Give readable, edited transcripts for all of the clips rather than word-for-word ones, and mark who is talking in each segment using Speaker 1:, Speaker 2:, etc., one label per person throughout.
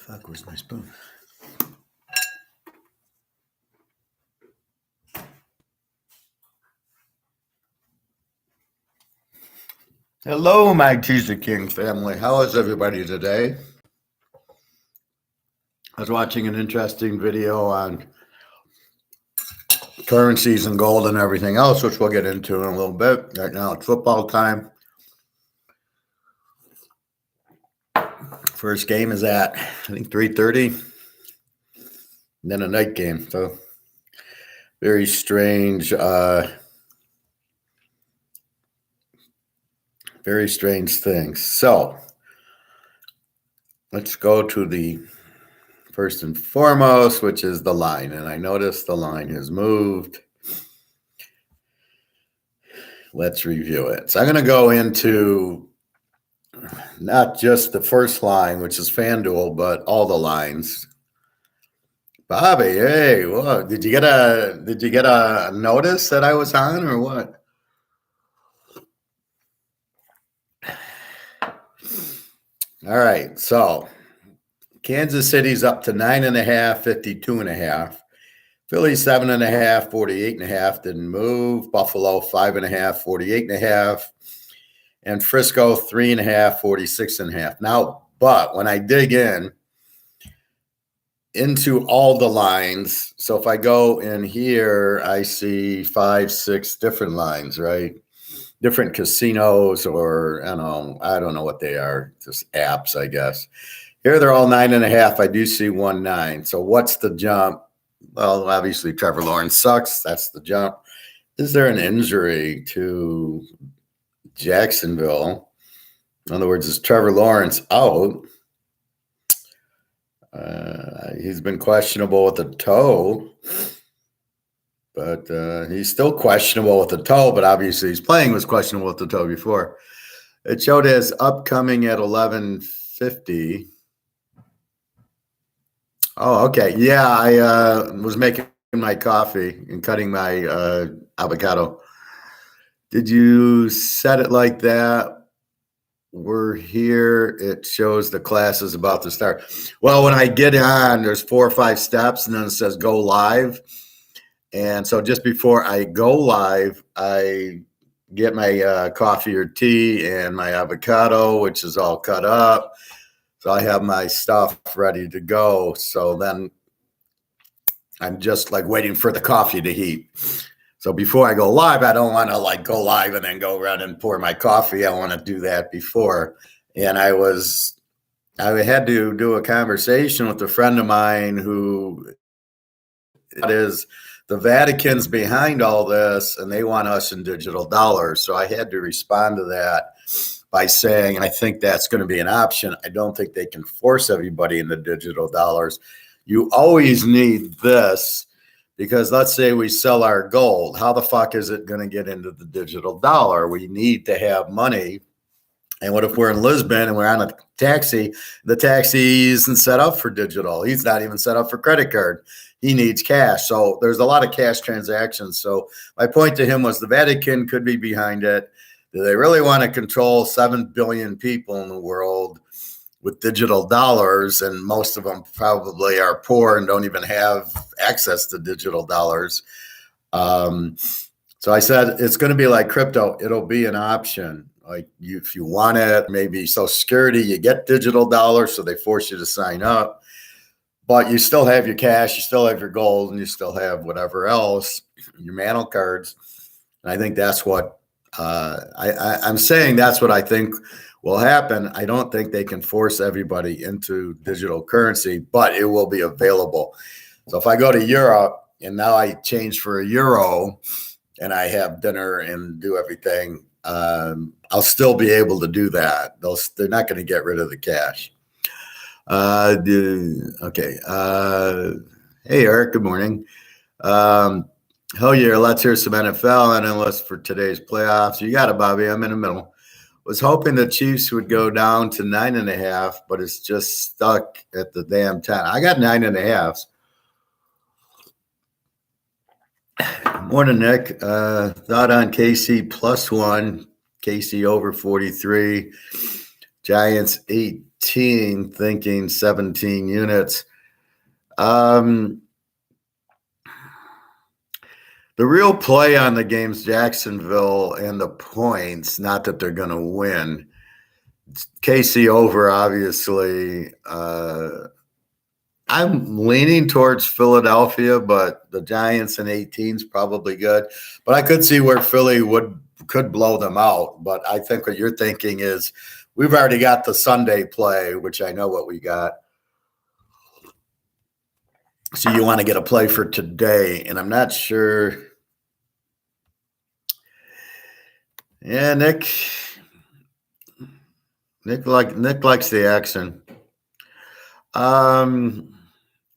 Speaker 1: Fuck, where's my spoon? Hello, my Teaserking family. How is everybody today? I was watching an interesting video on currencies and gold and everything else, which we'll get into in a little bit. Right now, it's football time. First game is at, I think, 3:30. And then a night game. So, very strange, things. So, let's go to the first and foremost, which is the line. And I noticed the line has moved. Let's review it. So I'm going to go into not just the first line, which is FanDuel, but all the lines. Bobby, hey, what? Did you get a notice that I was on or what? All right, so Kansas City's up to 9.5, 52.5. Philly 7.5, 48.5. Didn't move. Buffalo 5.5, 48.5. And Frisco 3.5, 46.5. Now, but when I dig into all the lines, so if I go in here, I see 5, 6 different lines, right? Different casinos, or I don't know what they are, just apps, I guess. Here they're all 9.5. I do see 1.9. So what's the jump? Well, obviously Trevor Lawrence sucks. That's the jump. Is there an injury to Jacksonville? In other words, is Trevor Lawrence out? He's been questionable with a toe, but he's still questionable with the toe, but obviously his playing was questionable with the toe before. It showed as upcoming at 11:50. Oh, okay. Yeah, I was making my coffee and cutting my avocado. Did you set it like that? We're here. It shows the class is about to start. Well, when I get on, there's 4 or 5 steps, and then it says go live. And so just before I go live, I get my coffee or tea and my avocado, which is all cut up. So I have my stuff ready to go. So then I'm just like waiting for the coffee to heat. So before I go live, I don't want to like go live and then go run and pour my coffee. I want to do that before. And I had to do a conversation with a friend of mine who is the Vatican's behind all this, and they want us in digital dollars. So I had to respond to that by saying, and I think that's going to be an option. I don't think they can force everybody into digital dollars. You always need this, because let's say we sell our gold. How the fuck is it going to get into the digital dollar? We need to have money. And what if we're in Lisbon and we're on a taxi? The taxi isn't set up for digital. He's not even set up for credit card. He needs cash. So there's a lot of cash transactions. So my point to him was the Vatican could be behind it. Do they really want to control 7 billion people in the world with digital dollars? And most of them probably are poor and don't even have access to digital dollars. So I said, it's going to be like crypto. It'll be an option. Like if you want it, maybe Social Security, you get digital dollars, so they force you to sign up. But you still have your cash, you still have your gold, and you still have whatever else, your mantle cards. And I think that's what I'm saying. That's what I think will happen. I don't think they can force everybody into digital currency, but it will be available. So if I go to Europe and now I change for a euro and I have dinner and do everything, I'll still be able to do that. They're not going to get rid of the cash. Okay. Hey, Eric, good morning. Hell yeah, let's hear some NFL analysts for today's playoffs. You got it, Bobby. I'm in the middle. Was hoping the Chiefs would go down to 9.5, but it's just stuck at the damn 10. I got 9.5. Morning, Nick. Thought on KC +1, KC over 43, Giants 18. 18, thinking 17 units. The real play on the game's Jacksonville and the points, not that they're going to win. KC over, obviously. I'm leaning towards Philadelphia, but the Giants and 18 is probably good. But I could see where Philly could blow them out. But I think what you're thinking is we've already got the Sunday play, which I know what we got. So you want to get a play for today, and I'm not sure. Yeah, Nick likes the action.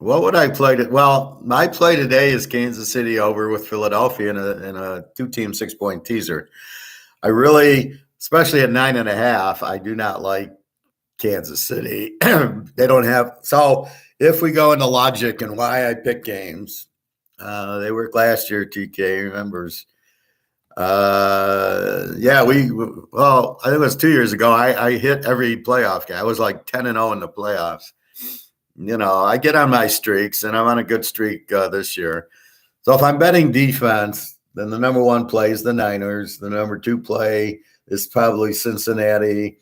Speaker 1: What would I play? Well, my play today is Kansas City over with Philadelphia in a 2-team 6-point teaser. I really, especially at 9.5, I do not like Kansas City. They don't have. So if we go into logic and why I pick games, they worked last year. TK remembers. Yeah, I think it was 2 years ago. I hit every playoff game. I was like 10-0 in the playoffs. I get on my streaks, and I'm on a good streak this year. So if I'm betting defense, then the number one play is the Niners. The number two play is probably Cincinnati.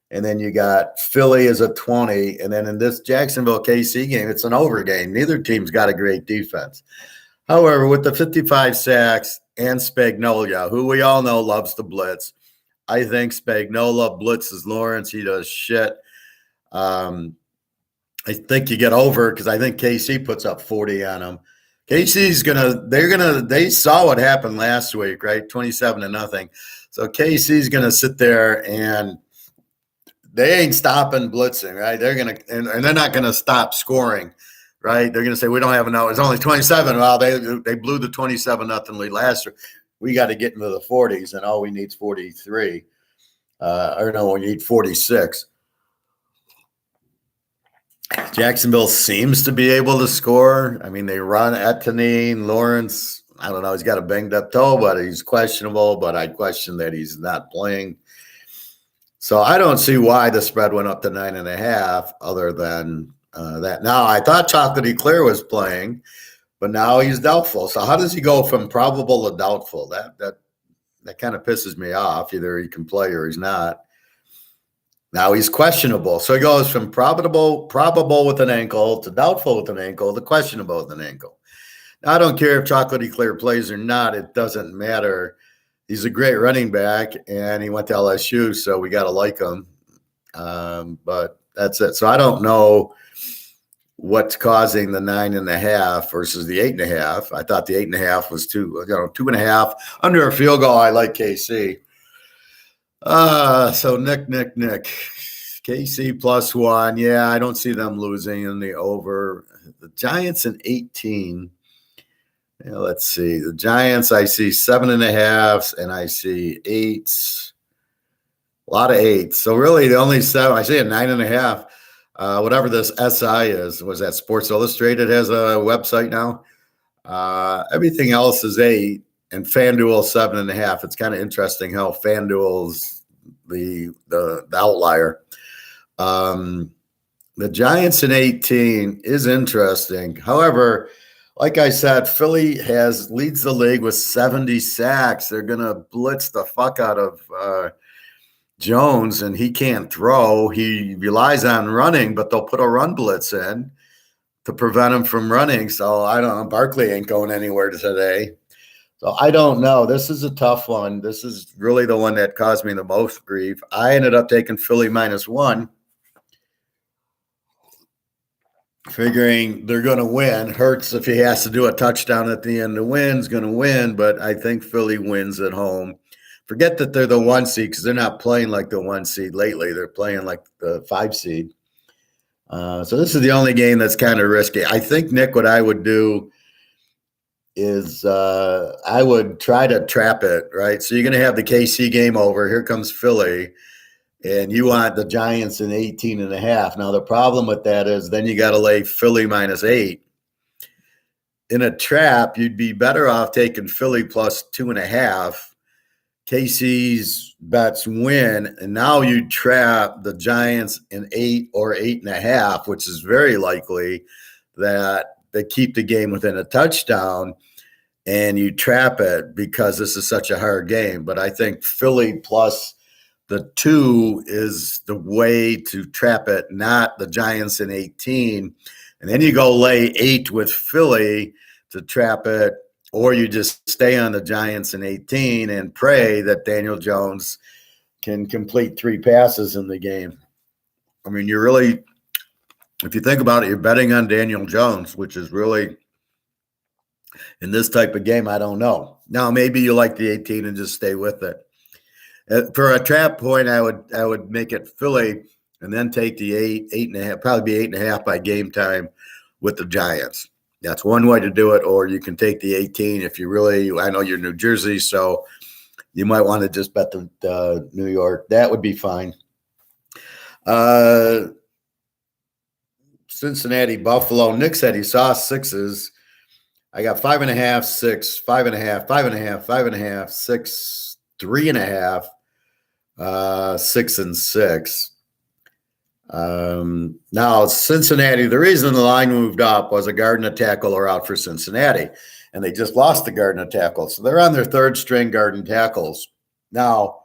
Speaker 1: And then you got Philly as a 20. And then in this Jacksonville KC game, it's an over game. Neither team's got a great defense. However, with the 55 sacks and Spagnuolo, who we all know loves the blitz, I think Spagnuolo blitzes Lawrence. He does shit. I think you get over because I think KC puts up 40 on them. KC's they saw what happened last week, right? 27-0. So KC's gonna sit there and they ain't stopping blitzing, right? They're gonna and they're not gonna stop scoring, right? They're gonna say we don't have enough. It's only 27. Well, they blew the 27-0 lead last year. We got to get into the 40s, and all we need is 43. We need 46. Jacksonville seems to be able to score. I mean, they run at Tanine. Lawrence, I don't know. He's got a banged-up toe, but he's questionable. But I question that he's not playing. So I don't see why the spread went up to 9.5 other than that. Now, I thought Chocolatey Clear was playing, but now he's doubtful. So how does he go from probable to doubtful? That kind of pisses me off. Either he can play or he's not. Now he's questionable. So he goes from probable with an ankle to doubtful with an ankle to questionable with an ankle. Now, I don't care if Chocolatey Clear plays or not. It doesn't matter. He's a great running back, and he went to LSU, so we got to like him. But that's it. So I don't know what's causing the 9.5 versus the 8.5. I thought the 8.5 was 2.5. Under a field goal, I like KC. So Nick. KC +1. Yeah, I don't see them losing in the over. The Giants in 18. Yeah, let's see. The Giants, I see 7.5s and I see 8s. A lot of 8s. So really the only 7, I see a 9.5. Whatever this SI is, was that Sports Illustrated has a website now? Everything else is 8. And FanDuel 7.5. It's kind of interesting how FanDuel's the outlier. The Giants in 18 is interesting. However, like I said, Philly leads the league with 70 sacks. They're gonna blitz the fuck out of Jones, and he can't throw. He relies on running, but they'll put a run blitz in to prevent him from running. So I don't know. Barkley ain't going anywhere today. So I don't know. This is a tough one. This is really the one that caused me the most grief. I ended up taking Philly -1, figuring they're going to win. Hurts if he has to do a touchdown at the end to win, is going to win, but I think Philly wins at home. Forget that they're the 1 seed because they're not playing like the 1 seed lately. They're playing like the 5 seed. So this is the only game that's kind of risky. I think, Nick, what I would do is I would try to trap it, right? So you're going to have the KC game over. Here comes Philly, and you want the Giants in 18.5. Now, the problem with that is then you got to lay Philly -8. In a trap, you'd be better off taking Philly +2.5 KC's bets win, and now you trap the Giants in 8 or 8.5, which is very likely that they keep the game within a touchdown, and you trap it because this is such a hard game. But I think Philly plus the 2 is the way to trap it, not the Giants in 18. And then you go lay 8 with Philly to trap it, or you just stay on the Giants in 18 and pray that Daniel Jones can complete 3 passes in the game. I mean, you're really, if you think about it, you're betting on Daniel Jones, which is really, in this type of game, I don't know. Now, maybe you like the 18 and just stay with it. For a trap point, I would make it Philly and then take the 8.5, probably be 8.5 by game time with the Giants. That's one way to do it, or you can take the 18 if you really, I know you're New Jersey, so you might want to just bet the New York. That would be fine. Cincinnati, Buffalo. Nick said he saw 6s. I got 5.5, 6, 5.5, 5.5, 5.5, 6, 3.5. 6 and 6. Now Cincinnati, the reason the line moved up was a guard and a tackle are out for Cincinnati, and they just lost the guard and a tackle. So they're on their 3rd string guard and tackles. Now,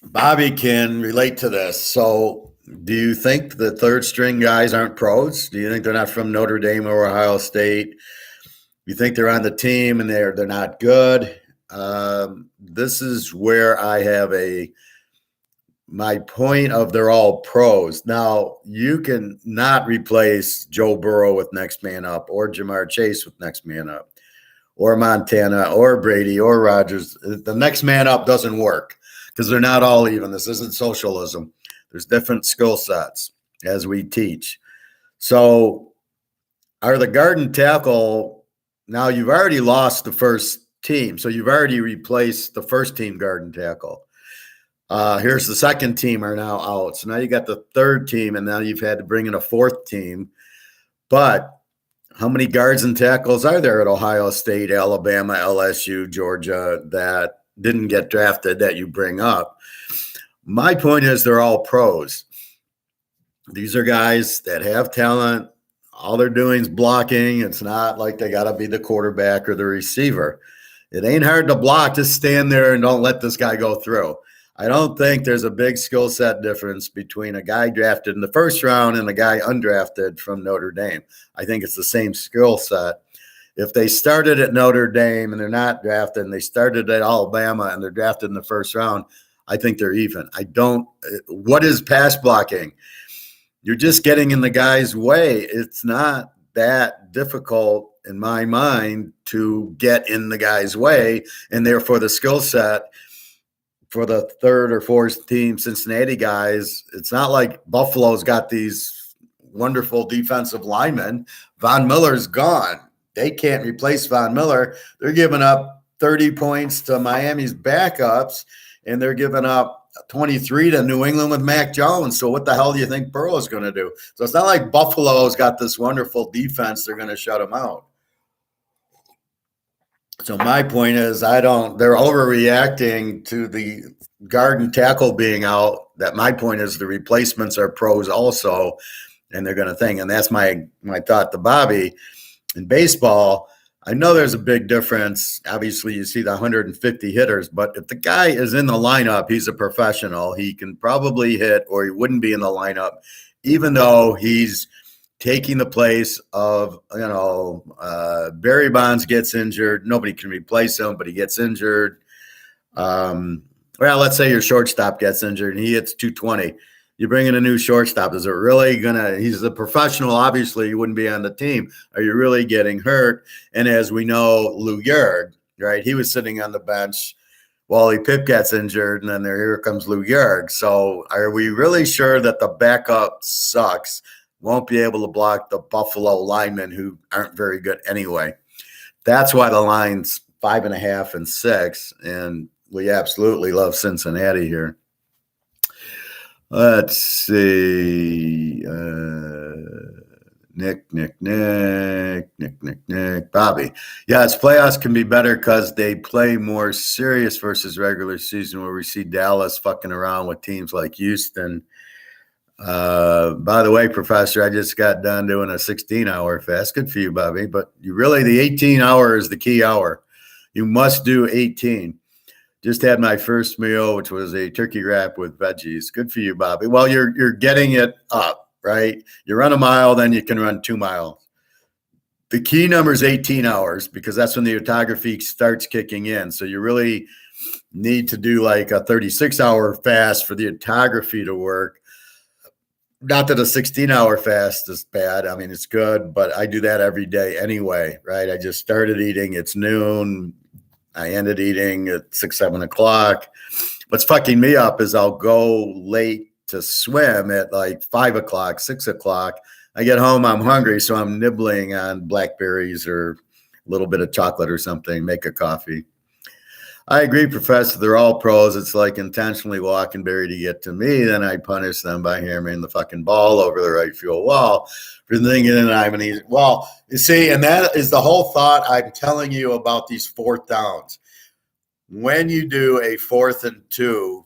Speaker 1: Bobby can relate to this. So do you think the 3rd string guys aren't pros? Do you think they're not from Notre Dame or Ohio State? You think they're on the team and they're not good? This is where I have my point of they're all pros. Now, you can not replace Joe Burrow with next man up, or Jamar Chase with next man up, or Montana, or Brady, or Rodgers. The next man up doesn't work because they're not all even. This isn't socialism. There's different skill sets as we teach. So are the guard and tackle, now you've already lost the first team. So you've already replaced the first team guard and tackle. Here's the second team are now out. So now you got the 3rd team, and now you've had to bring in a 4th team. But how many guards and tackles are there at Ohio State, Alabama, LSU, Georgia that didn't get drafted that you bring up? My point is they're all pros. These are guys that have talent. All they're doing is blocking. It's not like they got to be the quarterback or the receiver. It ain't hard to block. Just stand there and don't let this guy go through. I don't think there's a big skill set difference between a guy drafted in the 1st round and a guy undrafted from Notre Dame. I think it's the same skill set. If they started at Notre Dame and they're not drafted, and they started at Alabama and they're drafted in the 1st round, I think they're even. What is pass blocking? You're just getting in the guy's way. It's not that difficult in my mind to get in the guy's way, and therefore the skill set for the 3rd or 4th team Cincinnati guys, it's not like Buffalo's got these wonderful defensive linemen. Von Miller's gone. They can't replace Von Miller. They're giving up 30 points to Miami's backups, and they're giving up 23 to New England with Mac Jones. So what the hell do you think Burrow's going to do? So it's not like Buffalo's got this wonderful defense. They're going to shut him out. So my point is they're overreacting to the guard and tackle being out. That my point is the replacements are pros also, and they're going to think, and that's my thought to Bobby. In baseball, I know there's a big difference. Obviously, you see the 150 hitters, but if the guy is in the lineup, he's a professional. He can probably hit, or he wouldn't be in the lineup, even though he's taking the place of, Barry Bonds gets injured. Nobody can replace him, but he gets injured. Let's say your shortstop gets injured and he hits 220. You bring in a new shortstop. Is it really he's a professional. Obviously, he wouldn't be on the team. Are you really getting hurt? And as we know, Lou Gehrig, right? He was sitting on the bench Wally Pipp gets injured, and then here comes Lou Gehrig. So are we really sure that the backup sucks? Won't be able to block the Buffalo linemen who aren't very good anyway. That's why the line's 5.5 and 6, and we absolutely love Cincinnati here. Let's see. Nick, Bobby. Yeah, it's playoffs can be better because they play more serious versus regular season, where we see Dallas fucking around with teams like Houston. By the way, Professor, I just got done doing a 16-hour fast. Good for you, Bobby. But the 18-hour is the key hour. You must do 18. Just had my first meal, which was a turkey wrap with veggies. Good for you, Bobby. Well, you're getting it up, right? You run a mile, then you can run 2 miles. The key number is 18 hours because that's when the autography starts kicking in. So you really need to do like a 36-hour fast for the autography to work. Not that a 16-hour fast is bad. I mean, it's good, but I do that every day anyway, right? I just started eating. It's noon. I ended eating at 6, 7 o'clock. What's fucking me up is I'll go late to swim at like 5 o'clock, 6 o'clock. I get home, I'm hungry, so I'm nibbling on blackberries or a little bit of chocolate or something, make a coffee. I agree, Professor. They're all pros. It's like intentionally walking Barry to get to me. Then I punish them by hammering the fucking ball over the right field wall for thinking that I'm an easy. Well, you see, and that is the whole thought I'm telling you about these fourth downs. When you do a 4th and 2,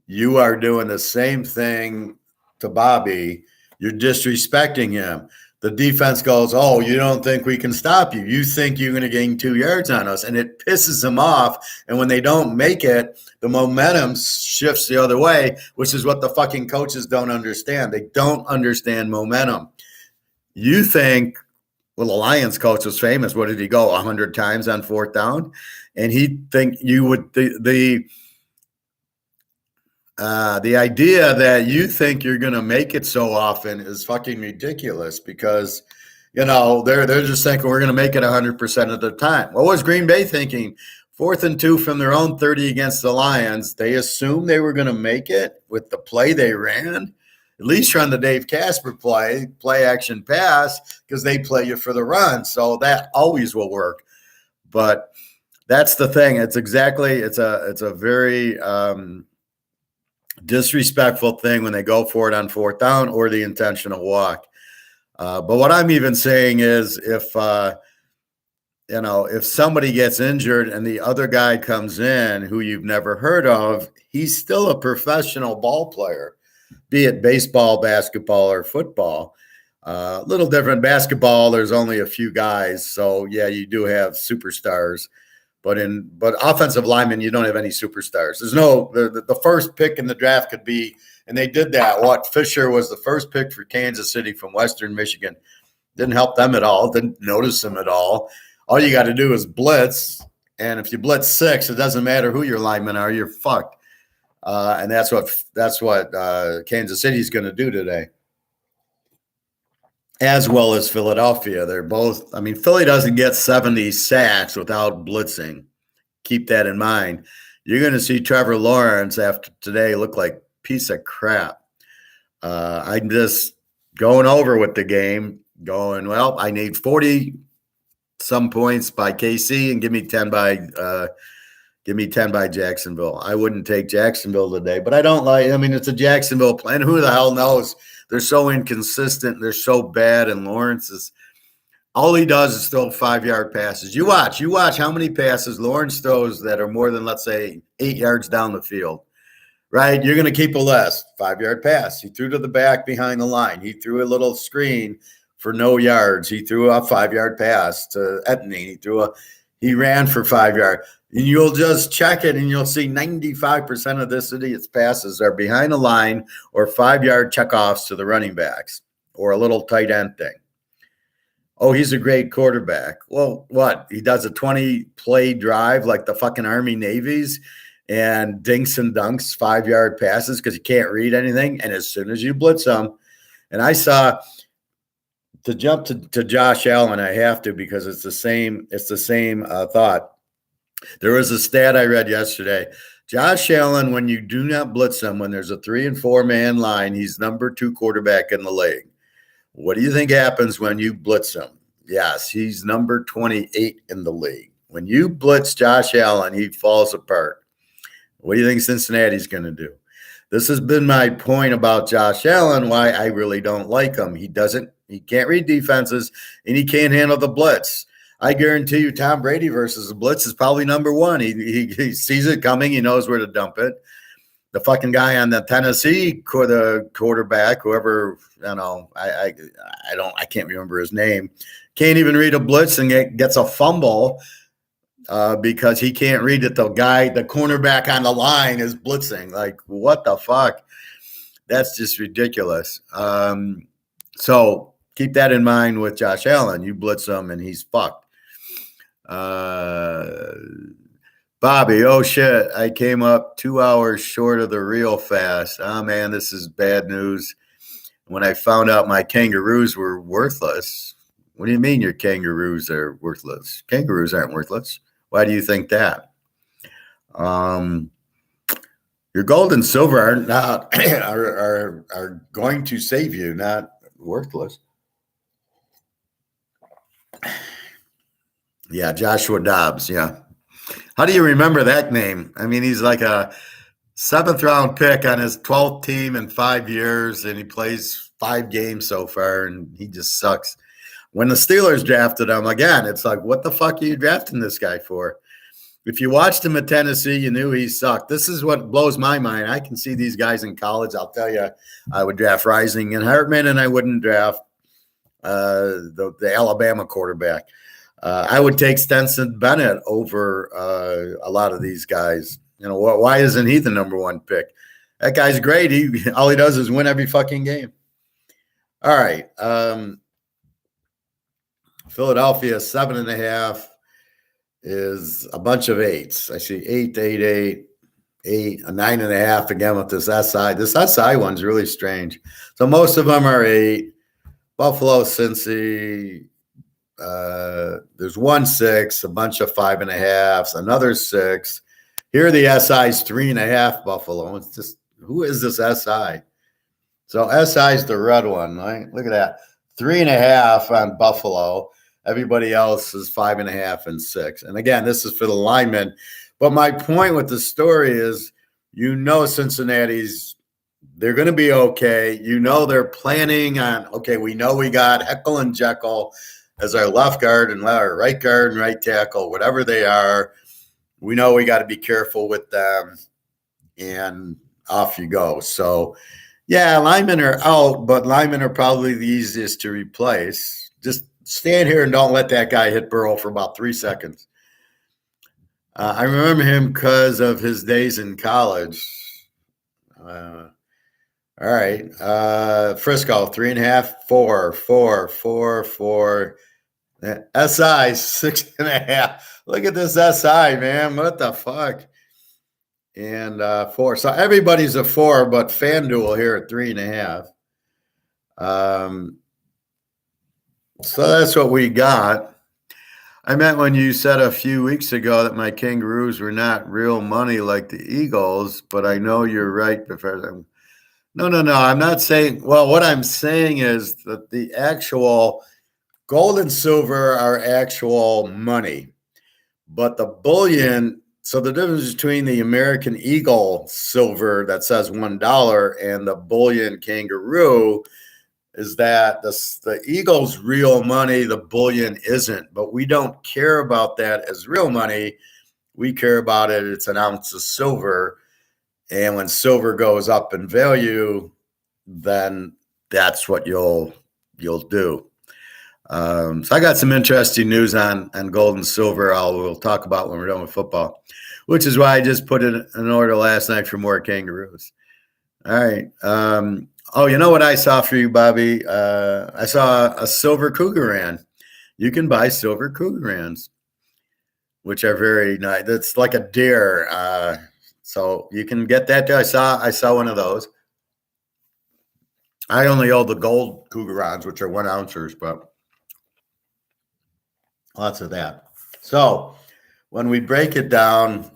Speaker 1: you are doing the same thing to Bobby. You're disrespecting him. The defense goes, oh, you don't think we can stop you. You think you're going to gain 2 yards on us. And it pisses them off. And when they don't make it, the momentum shifts the other way, which is what the fucking coaches don't understand. They don't understand momentum. You think, well, the Lions coach was famous. What did he go 100 times on 4th down? And he think you would the idea that you think you're going to make it so often is fucking ridiculous because, they're just thinking we're going to make it 100% of the time. What was Green Bay thinking? 4th and 2 from their own 30 against the Lions. They assumed they were going to make it with the play they ran. At least run the Dave Casper play action pass because they play you for the run. So that always will work. But that's the thing. It's a very disrespectful thing when they go for it on 4th down or the intentional walk. But what I'm even saying is if somebody gets injured and the other guy comes in who you've never heard of, he's still a professional ball player, be it baseball, basketball, or football. A little different. Basketball, there's only a few guys. So, yeah, you do have superstars. But offensive linemen, you don't have any superstars. There's the first pick in the draft could be, and they did that. Fisher was the first pick for Kansas City from Western Michigan. Didn't help them at all. Didn't notice them at all. All you got to do is blitz. And if you blitz 6, it doesn't matter who your linemen are. You're fucked. And that's what Kansas City is going to do today. As well as Philadelphia. They're both, Philly doesn't get 70 sacks without blitzing. Keep that in mind. You're going to see Trevor Lawrence after today look like a piece of crap. I'm just going over with the game, going, well, I need 40 some points by KC and give me 10 by Jacksonville. I wouldn't take Jacksonville today, but I don't it's a Jacksonville plan. Who the hell knows? They're so inconsistent. They're so bad. And Lawrence all he does is throw 5-yard passes. You watch how many passes Lawrence throws that are more than, let's say, 8 yards down the field, right? You're going to keep a list. 5-yard pass. He threw to the back behind the line. He threw a little screen for no yards. He threw a 5-yard pass to Etney. He ran for 5 yards. And you'll just check it, and you'll see 95% of this idiot's passes are behind the line or 5-yard checkoffs to the running backs or a little tight end thing. Oh, he's a great quarterback. Well, what? He does a 20-play drive like the fucking Army Navies and dinks and dunks 5-yard passes because he can't read anything. And as soon as you blitz him, and I saw – to jump to Josh Allen, I have to because it's the same thought. There was a stat I read yesterday. Josh Allen, when you do not blitz him, when there's a 3 and 4 man line, he's number 2 quarterback in the league. What do you think happens when you blitz him? Yes, he's number 28 in the league. When you blitz Josh Allen, he falls apart. What do you think Cincinnati's going to do? This has been my point about Josh Allen, why I really don't like him. He can't read defenses, and he can't handle the blitz. I guarantee you Tom Brady versus the blitz is probably number one. He sees it coming. He knows where to dump it. The fucking guy on the Tennessee quarterback, whoever, I can't remember his name, can't even read a blitz and gets a fumble because he can't read that the cornerback on the line is blitzing. Like, what the fuck? That's just ridiculous. So keep that in mind with Josh Allen. You blitz him and he's fucked. Bobby, oh shit, I came up 2 hours short of the real fast. Oh man, this is bad news. When I found out my kangaroos were worthless. What do you mean your kangaroos are worthless? Kangaroos aren't worthless. Why do you think that? Your gold and silver are not are going to save you, not worthless. Yeah, Joshua Dobbs, yeah. How do you remember that name? I mean, he's like a 7th-round pick on his 12th team in 5 years, and he plays 5 games so far, and he just sucks. When the Steelers drafted him, again, it's like, what the fuck are you drafting this guy for? If you watched him at Tennessee, you knew he sucked. This is what blows my mind. I can see these guys in college. I'll tell you, I would draft Rising and Hartman, and I wouldn't draft the Alabama quarterback. I would take Stetson Bennett over a lot of these guys. Why isn't he the number 1 pick? That guy's great. All he does is win every fucking game. All right. Philadelphia 7.5 is a bunch of 8s. I see 8, 8, 8, 8, a 9.5 again with this SI. This SI one's really strange. So most of them are 8. Buffalo, Cincy. There's 1 6, a bunch of 5.5s, another 6. Here are the SIs 3.5 Buffalo. It's just, who is this SI? So SI is the red one, right? Look at that. 3.5 on Buffalo. Everybody else is 5.5 and 6. And again, this is for the linemen. But my point with the story is, Cincinnati's, they're going to be okay. They're planning on, okay, we know we got Heckle and Jekyll as our left guard and our right guard and right tackle, whatever they are. We know we got to be careful with them, and off you go. So, yeah, linemen are out, but linemen are probably the easiest to replace. Just stand here and don't let that guy hit Burrow for about 3 seconds. I remember him because of his days in college. All right. Frisco, 3.5, 4, 4, 4, 4. SI 6.5. Look at this SI, man. What the fuck? And 4. So everybody's a 4, but FanDuel here at 3.5. So that's what we got. I meant when you said a few weeks ago that my kangaroos were not real money like the Eagles, but I know you're right, Professor. No. I'm not saying. Well, what I'm saying is that the actual gold and silver are actual money, but the bullion. So the difference between the American Eagle silver that says $1 and the bullion kangaroo is that the Eagle's real money, the bullion isn't. But we don't care about that as real money. We care about it. It's an ounce of silver. And when silver goes up in value, then that's what you'll do. So I got some interesting news on gold and silver. We'll talk about when we're done with football, which is why I just put it in order last night for more kangaroos. All right. You know what I saw for you, Bobby? I saw a silver cougaran. You can buy silver cougarans, which are very nice. It's like a deer. So you can get that too. I saw one of those. I only hold the gold cougarans, which are 1 ounces, but lots of that. So when we break it down,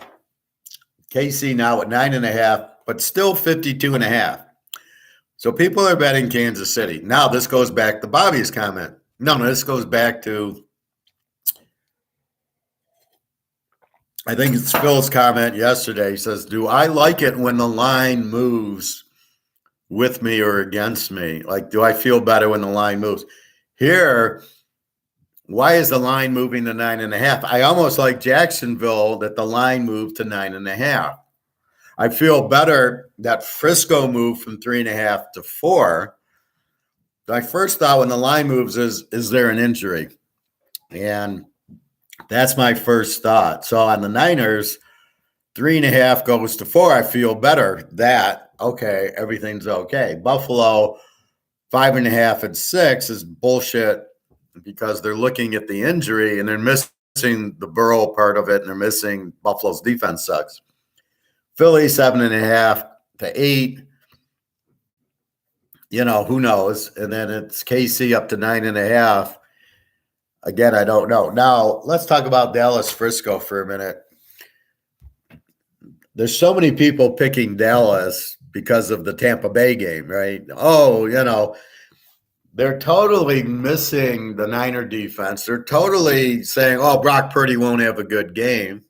Speaker 1: KC now at 9.5, but still 52.5. So people are betting Kansas City. Now this goes back to Bobby's comment. No, this goes back to I think it's Phil's comment yesterday. He says, do I like it when the line moves with me or against me? Like, do I feel better when the line moves? Here, why is the line moving to 9.5? I almost like Jacksonville that the line moved to 9.5. I feel better that Frisco moved from 3.5 to 4. My first thought when the line moves is there an injury? And that's my first thought. So on the Niners, 3.5 goes to 4. I feel better that, okay, everything's okay. Buffalo, 5.5 and 6 is bullshit because they're looking at the injury and they're missing the Burrow part of it, and they're missing Buffalo's defense sucks. Philly, 7.5 to 8. Who knows? And then it's KC up to 9.5. Again, I don't know. Now, let's talk about Dallas Frisco for a minute. There's so many people picking Dallas because of the Tampa Bay game, right? Oh, they're totally missing the Niner defense. They're totally saying, oh, Brock Purdy won't have a good game.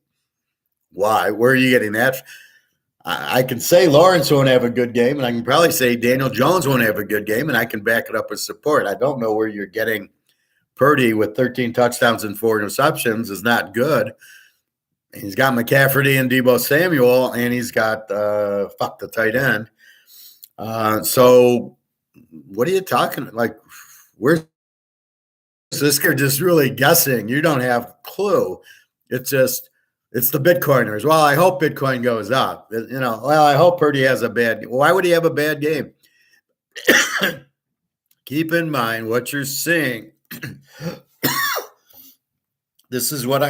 Speaker 1: Why? Where are you getting that? I can say Lawrence won't have a good game, and I can probably say Daniel Jones won't have a good game, and I can back it up with support. I don't know where you're getting Purdy with 13 touchdowns and 4 interceptions is not good. He's got McCaffrey and Deebo Samuel, and he's got the tight end. So what are you talking? Like, where's this guy just really guessing? You don't have a clue. It's the Bitcoiners. Well, I hope Bitcoin goes up. Well, I hope Purdy has a bad game. Why would he have a bad game? Keep in mind what you're seeing. This is what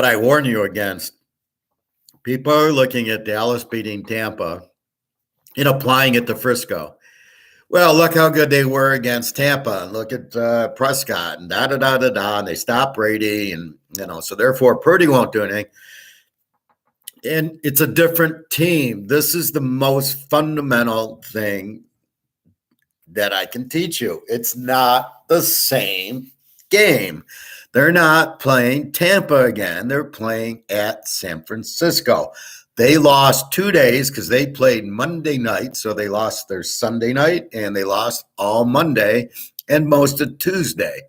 Speaker 1: I warn you against. People are looking at Dallas beating Tampa and applying it to Frisco. Well, look how good they were against Tampa. Look at Prescott and and they stopped Brady, and so therefore Purdy won't do anything. And it's a different team. This is the most fundamental thing that I can teach you. It's not the same game. They're not playing Tampa again. They're playing at San Francisco. They lost 2 days because they played Monday night. So they lost their Sunday night, and they lost all Monday and most of Tuesday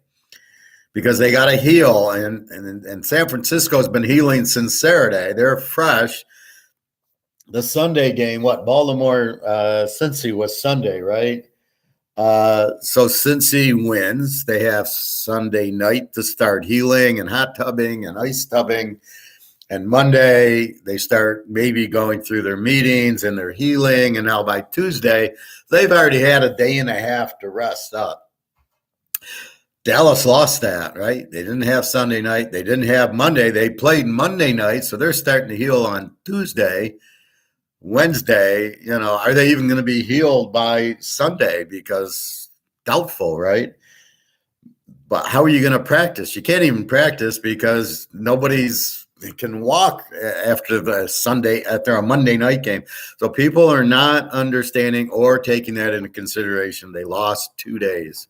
Speaker 1: because they got to heal. And San Francisco's been healing since Saturday. They're fresh. The Sunday game, Baltimore, Cincy was Sunday, right? So Cincy wins. They have Sunday night to start healing and hot tubbing and ice tubbing. And Monday, they start maybe going through their meetings and their healing. And now by Tuesday, they've already had a day and a half to rest up. Dallas lost that, right? They didn't have Sunday night. They didn't have Monday. They played Monday night, so they're starting to heal on Tuesday. Wednesday, are they even going to be healed by Sunday? Because doubtful, right? But how are you going to practice? You can't even practice because nobody's can walk after a Monday night game. So people are not understanding or taking that into consideration. They lost 2 days.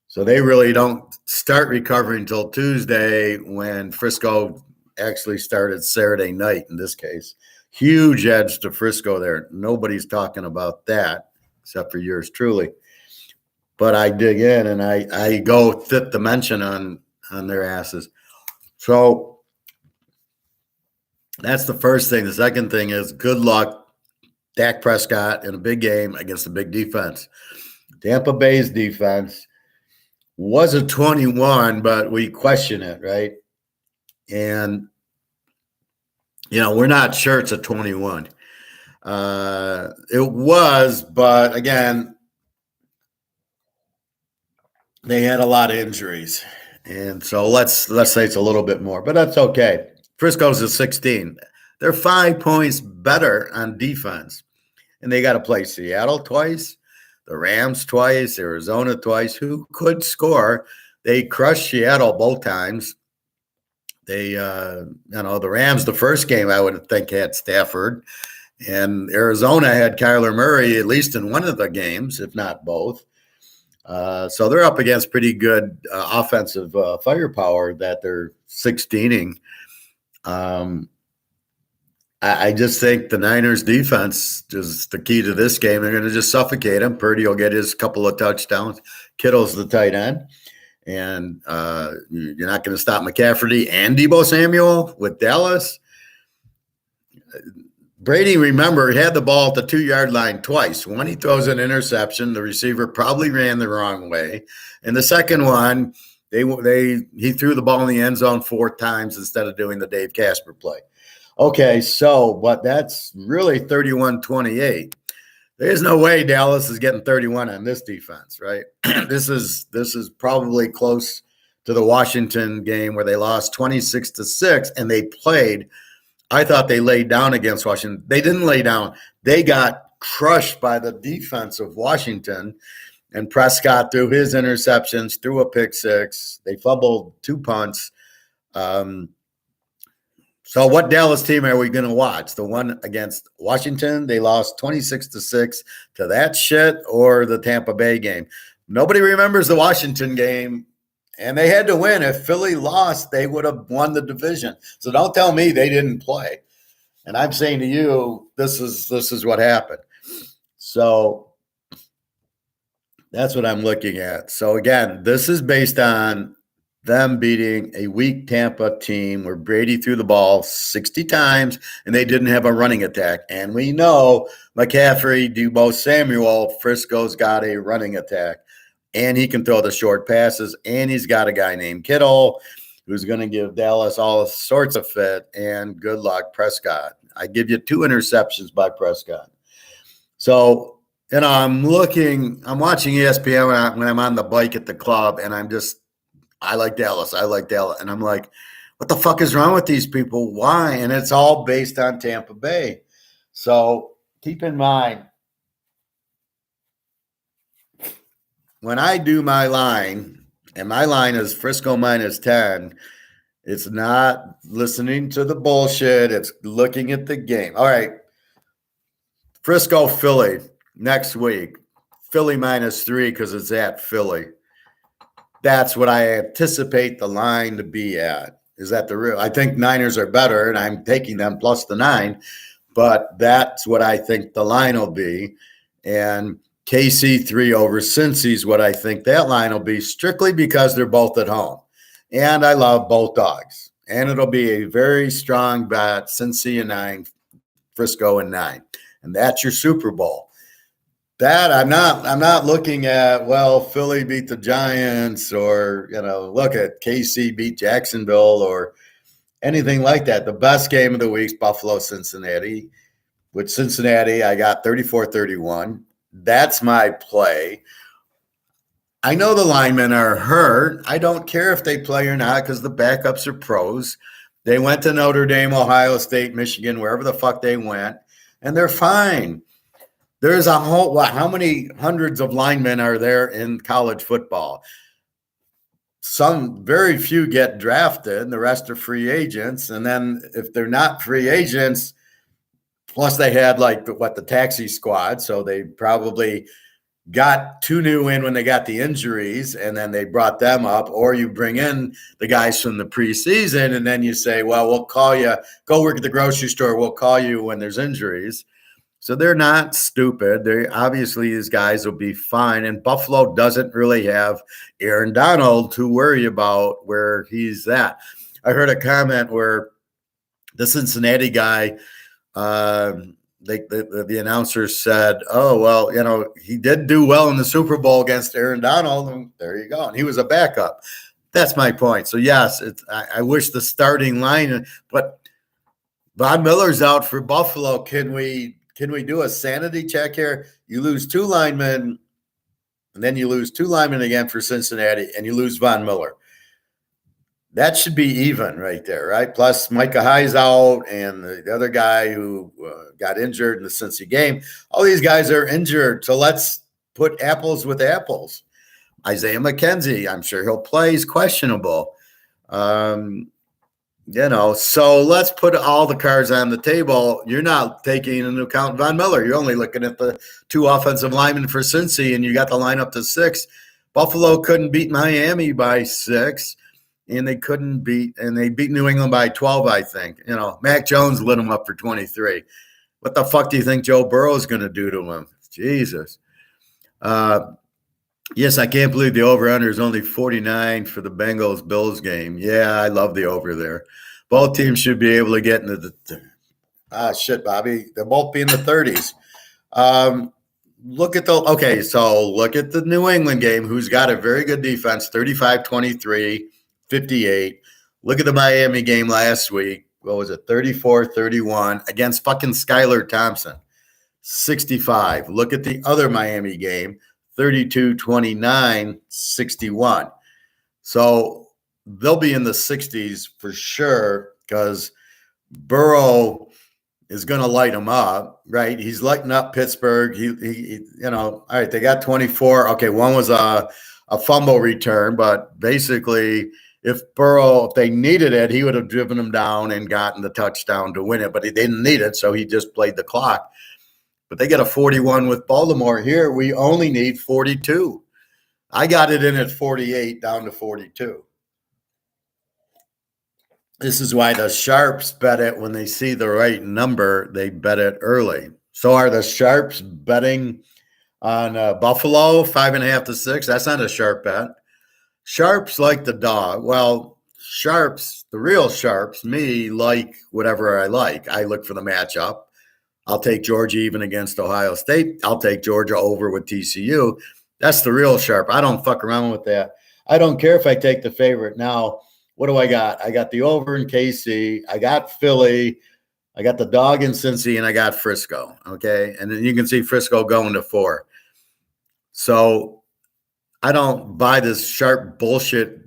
Speaker 1: So they really don't start recovering until Tuesday, when Frisco actually started Saturday night in this case. Huge edge to Frisco there. Nobody's talking about that except for yours truly. But I dig in and I go fifth dimension on their asses. So that's the first thing. The second thing is good luck, Dak Prescott, in a big game against a big defense. Tampa Bay's defense was a 21, but we question it, right? And we're not sure it's a 21. It was, but again, they had a lot of injuries. And so let's say it's a little bit more, but that's okay. Frisco's a 16. They're 5 points better on defense. And they got to play Seattle twice, the Rams twice, Arizona twice, who could score. They crushed Seattle both times. They, the Rams, the first game, I would think, had Stafford. And Arizona had Kyler Murray at least in one of the games, if not both. So they're up against pretty good offensive firepower that they're 16ing. I just think the Niners defense is the key to this game. They're going to just suffocate him. Purdy will get his couple of touchdowns. Kittle's the tight end. And you're not going to stop McCaffrey and Deebo Samuel with Dallas. Brady, remember, he had the ball at the 2-yard line twice. One, he throws an interception. The receiver probably ran the wrong way. And the second one, he threw the ball in the end zone 4 times instead of doing the Dave Casper play. Okay, but that's really 31-28. There's no way Dallas is getting 31 on this defense, right? This is probably close to the Washington game where they lost 26-6, and they played. I thought they laid down against Washington. They didn't lay down. They got crushed by the defense of Washington, and Prescott threw his interceptions, threw a pick 6. They fumbled 2 punts. So what Dallas team are we going to watch? The one against Washington, they lost 26-6 to that shit, or the Tampa Bay game? Nobody remembers the Washington game, and they had to win. If Philly lost, they would have won the division. So don't tell me they didn't play. And I'm saying to you, this is what happened. So that's what I'm looking at. So again, this is based on them beating a weak Tampa team where Brady threw the ball 60 times and they didn't have a running attack. And we know McCaffrey, Deebo Samuel, Frisco's got a running attack. And he can throw the short passes. And he's got a guy named Kittle who's going to give Dallas all sorts of fit. And good luck, Prescott. I give you 2 interceptions by Prescott. So, I'm watching ESPN when I'm on the bike at the club, and I like Dallas. And I'm like, what the fuck is wrong with these people? Why? And it's all based on Tampa Bay. So keep in mind, when I do my line, and my line is Frisco -10, it's not listening to the bullshit. It's looking at the game. All right. Frisco, Philly next week. Philly -3 because it's at Philly. That's what I anticipate the line to be at. Is that the real? I think Niners are better, and I'm taking them plus the 9. But that's what I think the line will be. And KC 3 over Cincy is what I think that line will be, strictly because they're both at home. And I love both dogs. And it'll be a very strong bet, Cincy and 9, Frisco and 9. And that's your Super Bowl. That I'm not looking at, Philly beat the Giants, or, look at KC beat Jacksonville or anything like that. The best game of the week is Buffalo-Cincinnati. With Cincinnati, I got 34-31. That's my play. I know the linemen are hurt. I don't care if they play or not because the backups are pros. They went to Notre Dame, Ohio State, Michigan, wherever the fuck they went, and they're fine. There's a whole, how many hundreds of linemen are there in college football? Some, very few get drafted, and the rest are free agents. And then if they're not free agents, plus they had the taxi squad, so they probably got 2 new in when they got the injuries, and then they brought them up. Or you bring in the guys from the preseason, and then you say, we'll call you, go work at the grocery store, we'll call you when there's injuries. So they're not stupid. Obviously, these guys will be fine. And Buffalo doesn't really have Aaron Donald to worry about where he's at. I heard a comment where the Cincinnati guy, the announcer said, he did do well in the Super Bowl against Aaron Donald. And there you go. And he was a backup. That's my point. So, yes, I wish the starting line, but Von Miller's out for Buffalo. Can we do a sanity check here? You lose 2 linemen, and then you lose 2 linemen again for Cincinnati, and you lose Von Miller. That should be even right there, right? Plus Micah Hyde's out, and the other guy who got injured in the Cincy game. All these guys are injured, so let's put apples with apples. Isaiah McKenzie, I'm sure he'll play. He's questionable. So let's put all the cards on the table. You're not taking into account Von Miller. You're only looking at the 2 offensive linemen for Cincy, and you got the line up to 6. Buffalo couldn't beat Miami by 6, and they beat New England by 12, I think. Mac Jones lit them up for 23. What the fuck do you think Joe Burrow is going to do to him? Jesus. Yes, I can't believe the over-under is only 49 for the Bengals-Bills game. Yeah, I love the over there. Both teams should be able to get into shit, Bobby. They'll both be in the 30s. Look at the New England game, who's got a very good defense, 35-23, 58. Look at the Miami game last week. What was it, 34-31 against fucking Skylar Thompson, 65. Look at the other Miami game, 32-29, 61. So they'll be in the 60s for sure because Burrow is going to light them up, right? He's lighting up Pittsburgh. All right, they got 24. Okay, one was a fumble return, but basically if they needed it, he would have driven them down and gotten the touchdown to win it, but he didn't need it, so he just played the clock. But they got a 41 with Baltimore. Here, we only need 42. I got it in at 48 down to 42. This is why the sharps bet it when they see the right number. They bet it early. So are the sharps betting on Buffalo 5.5 to 6? That's not a sharp bet. Sharps like the dog. Well, sharps, the real sharps, me like whatever I like. I look for the matchup. I'll take Georgia even against Ohio State. I'll take Georgia over with TCU. That's the real sharp. I don't fuck around with that. I don't care if I take the favorite. Now, what do I got? I got the over in KC. I got Philly. I got the dog in Cincy, and I got Frisco. Okay, and then you can see Frisco going to 4. So I don't buy this sharp bullshit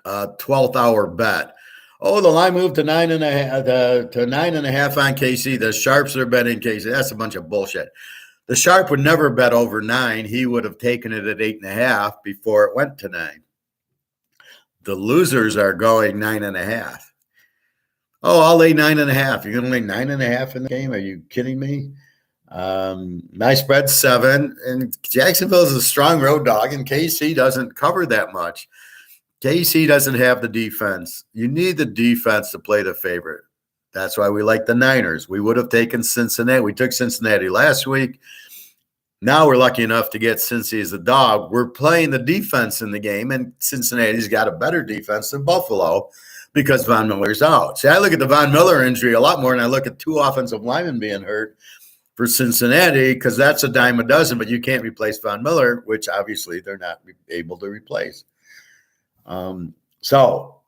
Speaker 1: 12th hour bet. Oh, the line moved to 9.5 to 9.5 on KC. The sharps are betting KC. That's a bunch of bullshit. The sharp would never bet over 9. He would have taken it at 8.5 before it went to 9. The losers are going 9.5. Oh, I'll lay 9.5. You're going to lay 9.5 in the game? Are you kidding me? My spread's 7, and Jacksonville is a strong road dog, and KC doesn't cover that much. KC doesn't have the defense. You need the defense to play the favorite. That's why we like the Niners. We would have taken Cincinnati. We took Cincinnati last week. Now we're lucky enough to get Cincy as a dog. We're playing the defense in the game, and Cincinnati's got a better defense than Buffalo because Von Miller's out. See, I look at the Von Miller injury a lot more than I look at 2 offensive linemen being hurt for Cincinnati because that's a dime a dozen, but you can't replace Von Miller, which obviously they're not able to replace. So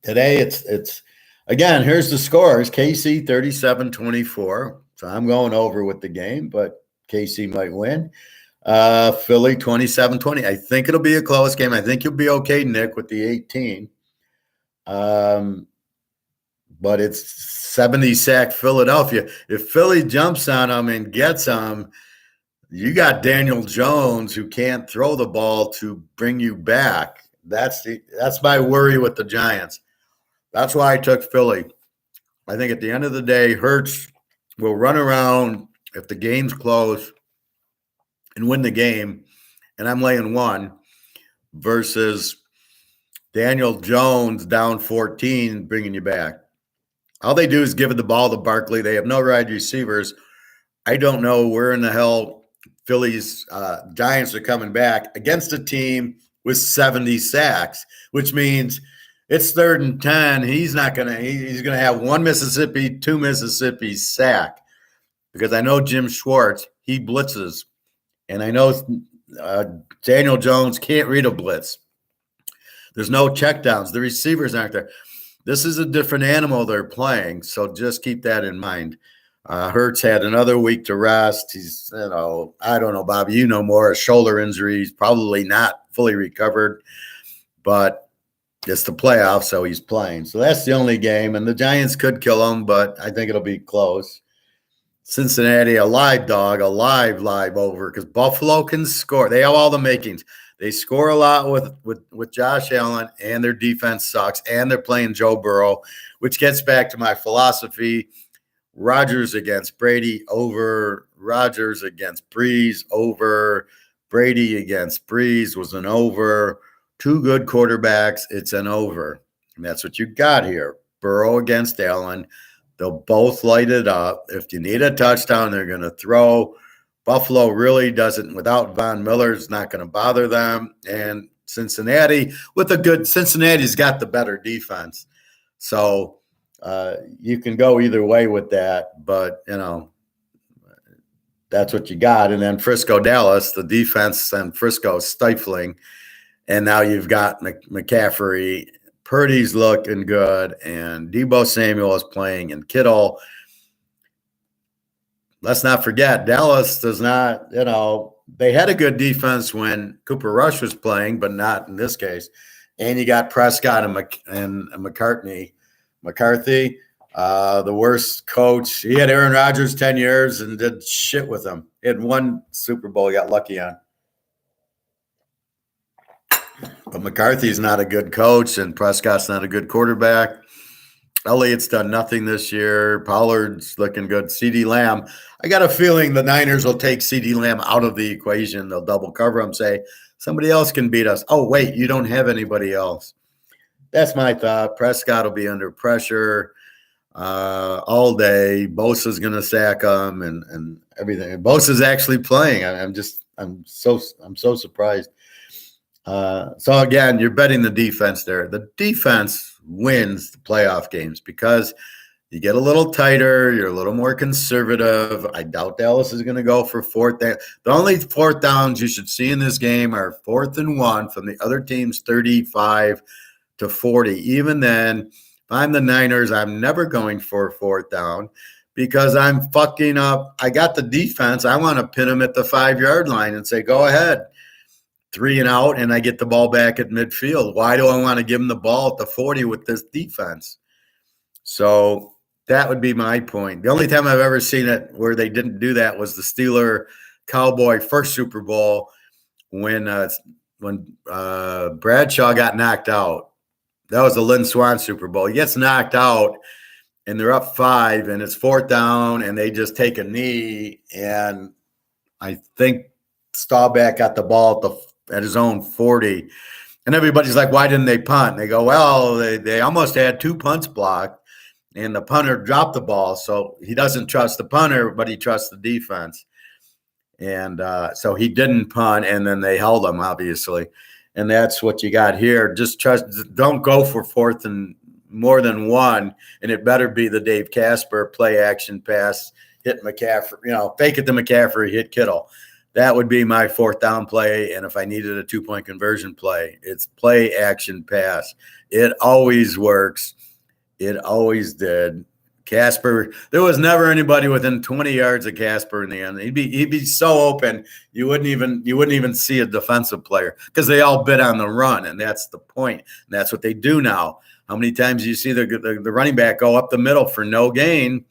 Speaker 1: today it's again, here's the scores. KC 37-24. So I'm going over with the game, but KC might win. Philly 27-20. I think it'll be a close game. I think you'll be okay, Nick, with the 18. But it's 70 sack Philadelphia. If Philly jumps on them and gets them, you got Daniel Jones who can't throw the ball to bring you back. That's my worry with the Giants. That's why I took Philly. I think at the end of the day, Hurts will run around if the game's close and win the game, and I'm laying 1 versus Daniel Jones down 14 bringing you back. All they do is give the ball to Barkley. They have no wide receivers. I don't know where in the hell Philly's Giants are coming back against a team with 70 sacks, which means it's 3rd and 10. He's going to have 1 Mississippi, 2 Mississippi sack because I know Jim Schwartz, he blitzes. And I know Daniel Jones can't read a blitz. There's no checkdowns. The receivers aren't there. This is a different animal they're playing, so just keep that in mind. Hurts had another week to rest. He's, I don't know, Bobby, you know more. A shoulder injury. He's probably not fully recovered, but it's the playoffs, so he's playing. So that's the only game, and the Giants could kill him, but I think it'll be close. Cincinnati, a live dog, a live over, because Buffalo can score. They have all the makings. They score a lot with Josh Allen, and their defense sucks, and they're playing Joe Burrow, which gets back to my philosophy. Rodgers against Brady over, Rodgers against Breeze over, Brady against Breeze was an over. Two good quarterbacks, it's an over. And that's what you got here. Burrow against Allen. They'll both light it up. If you need a touchdown, they're going to throw. Buffalo really doesn't, without Von Miller, it's not going to bother them. And Cincinnati's got the better defense. So you can go either way with that, but, that's what you got. And then Frisco, Dallas, the defense and Frisco stifling. And now you've got McCaffrey. Purdy's looking good, and Deebo Samuel is playing, and Kittle. Let's not forget, Dallas does not, they had a good defense when Cooper Rush was playing, but not in this case. And you got Prescott and McCarthy, the worst coach. He had Aaron Rodgers 10 years and did shit with him. He had one Super Bowl he got lucky on. But McCarthy's not a good coach, and Prescott's not a good quarterback. Elliott's done nothing this year. Pollard's looking good. CeeDee Lamb, I got a feeling the Niners will take CeeDee Lamb out of the equation. They'll double cover him, say, somebody else can beat us. Oh, wait, you don't have anybody else. That's my thought. Prescott will be under pressure all day. Bosa's going to sack him and everything. And Bosa's actually playing. I'm so surprised. So again, you're betting the defense there. The defense wins the playoff games because you get a little tighter. You're a little more conservative. I doubt Dallas is going to go for fourth down. The only fourth downs you should see in this game are 4th and 1 from the other team's 35 to 40. Even then, if I'm the Niners, I'm never going for a fourth down because I'm fucking up. I got the defense. I want to pin them at the 5-yard line and say, go ahead. 3 and out, and I get the ball back at midfield. Why do I want to give them the ball at the 40 with this defense? So that would be my point. The only time I've ever seen it where they didn't do that was the Steeler-Cowboy first Super Bowl when Bradshaw got knocked out. That was the Lynn Swann Super Bowl. He gets knocked out, and they're up 5, and it's 4th down, and they just take a knee, and I think Staubach got the ball at his own 40. And everybody's like, why didn't they punt? And they go, well, they almost had 2 punts blocked, and the punter dropped the ball. So he doesn't trust the punter, but he trusts the defense. And so he didn't punt, and then they held him, obviously. And that's what you got here. Just don't go for 4th and more than 1, and it better be the Dave Casper play action pass, hit McCaffrey, fake it to McCaffrey, hit Kittle. That would be my 4th down play, and if I needed a 2-point conversion play, it's play, action, pass. It always works. It always did. Casper, there was never anybody within 20 yards of Casper in the end. He'd be so open, you wouldn't even see a defensive player because they all bid on the run, and that's the point. And that's what they do now. How many times do you see the running back go up the middle for no gain?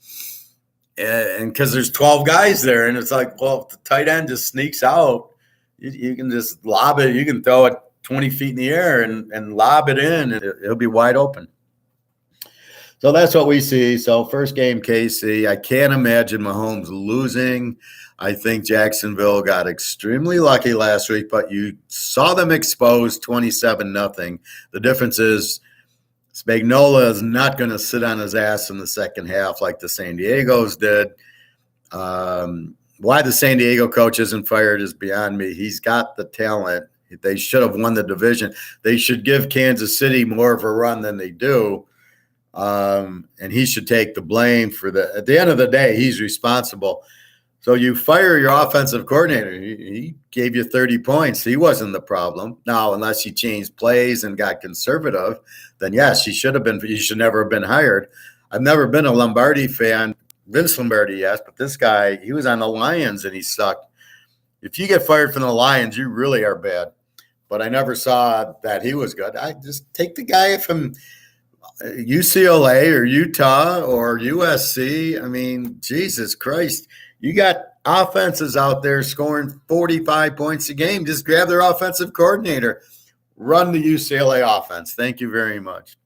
Speaker 1: And because there's 12 guys there, and it's like, well, if the tight end just sneaks out, you can just lob it. You can throw it 20 feet in the air and lob it in, and it'll be wide open. So that's what we see. So first game, KC. I can't imagine Mahomes losing. I think Jacksonville got extremely lucky last week, but you saw them exposed 27-0. The difference is Spagnuolo is not going to sit on his ass in the second half like the San Diego's did. Why the San Diego coach isn't fired is beyond me. He's got the talent. They should have won the division. They should give Kansas City more of a run than they do. And he should take the blame for that. At the end of the day, he's responsible. So you fire your offensive coordinator. He gave you 30 points. He wasn't the problem. Now, unless he changed plays and got conservative, then yes, he should never have been hired. I've never been a Lombardi fan. Vince Lombardi, yes, but this guy, he was on the Lions and he sucked. If you get fired from the Lions, you really are bad. But I never saw that he was good. I just take the guy from UCLA or Utah or USC. I mean, Jesus Christ. You got offenses out there scoring 45 points a game. Just grab their offensive coordinator. Run the UCLA offense. Thank you very much.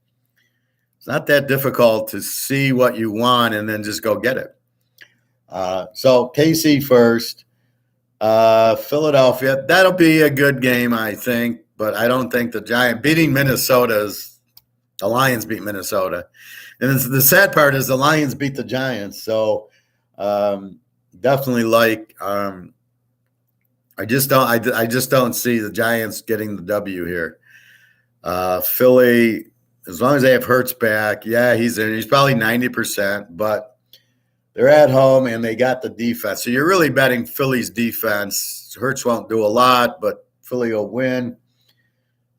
Speaker 1: It's not that difficult to see what you want and then just go get it. So KC first. Philadelphia. That'll be a good game, I think. But I don't think the Giants beating Minnesota's. The Lions beat Minnesota, and the sad part is the Lions beat the Giants. So definitely like. I just don't. I just don't see the Giants getting the W here. Philly, as long as they have Hurts back, yeah, he's in. He's probably 90%, but they're at home and they got the defense. So you're really betting Philly's defense. Hurts won't do a lot, but Philly will win.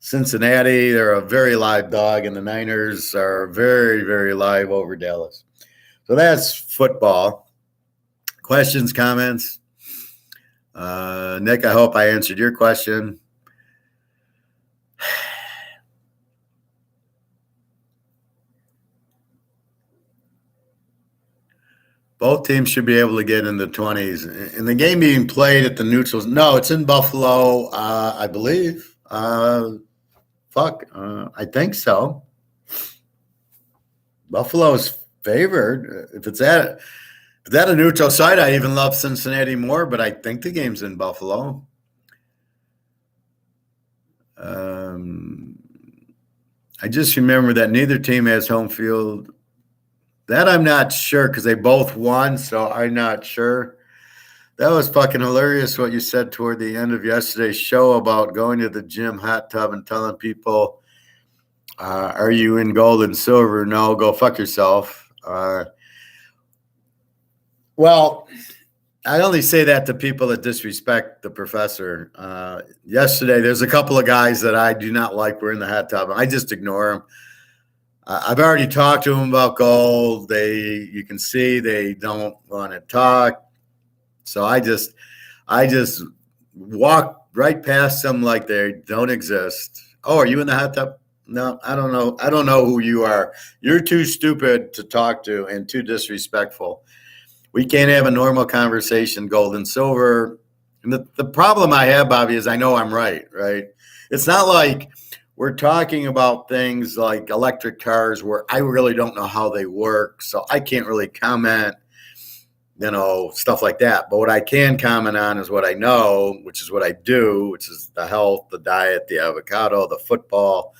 Speaker 1: Cincinnati, they're a very live dog, and the Niners are very, very live over Dallas. So that's football. Questions, comments? Nick, I hope I answered your question. Both teams should be able to get in the 20s. And the game being played at the neutrals, no, it's in Buffalo, I believe. I think so. Buffalo's favored. If it's at a neutral site, I even love Cincinnati more, but I think the game's in Buffalo. I just remember that neither team has home field. That I'm not sure because they both won, so I'm not sure. That was fucking hilarious what you said toward the end of yesterday's show about going to the gym hot tub and telling people, are you in gold and silver? No, go fuck yourself. Well, I only say that to people that disrespect the professor. Yesterday, there's a couple of guys that I do not like were in the hot tub. I just ignore them. I've already talked to them about gold. You can see they don't want to talk. So I just walk right past them like they don't exist. Oh, are you in the hot tub? No, I don't know. I don't know who you are. You're too stupid to talk to and too disrespectful. We can't have a normal conversation, gold and silver. And the problem I have, Bobby, is I know I'm right? It's not like we're talking about things like electric cars where I really don't know how they work, so I can't really comment, stuff like that. But what I can comment on is what I know, which is what I do, which is the health, the diet, the avocado, the football,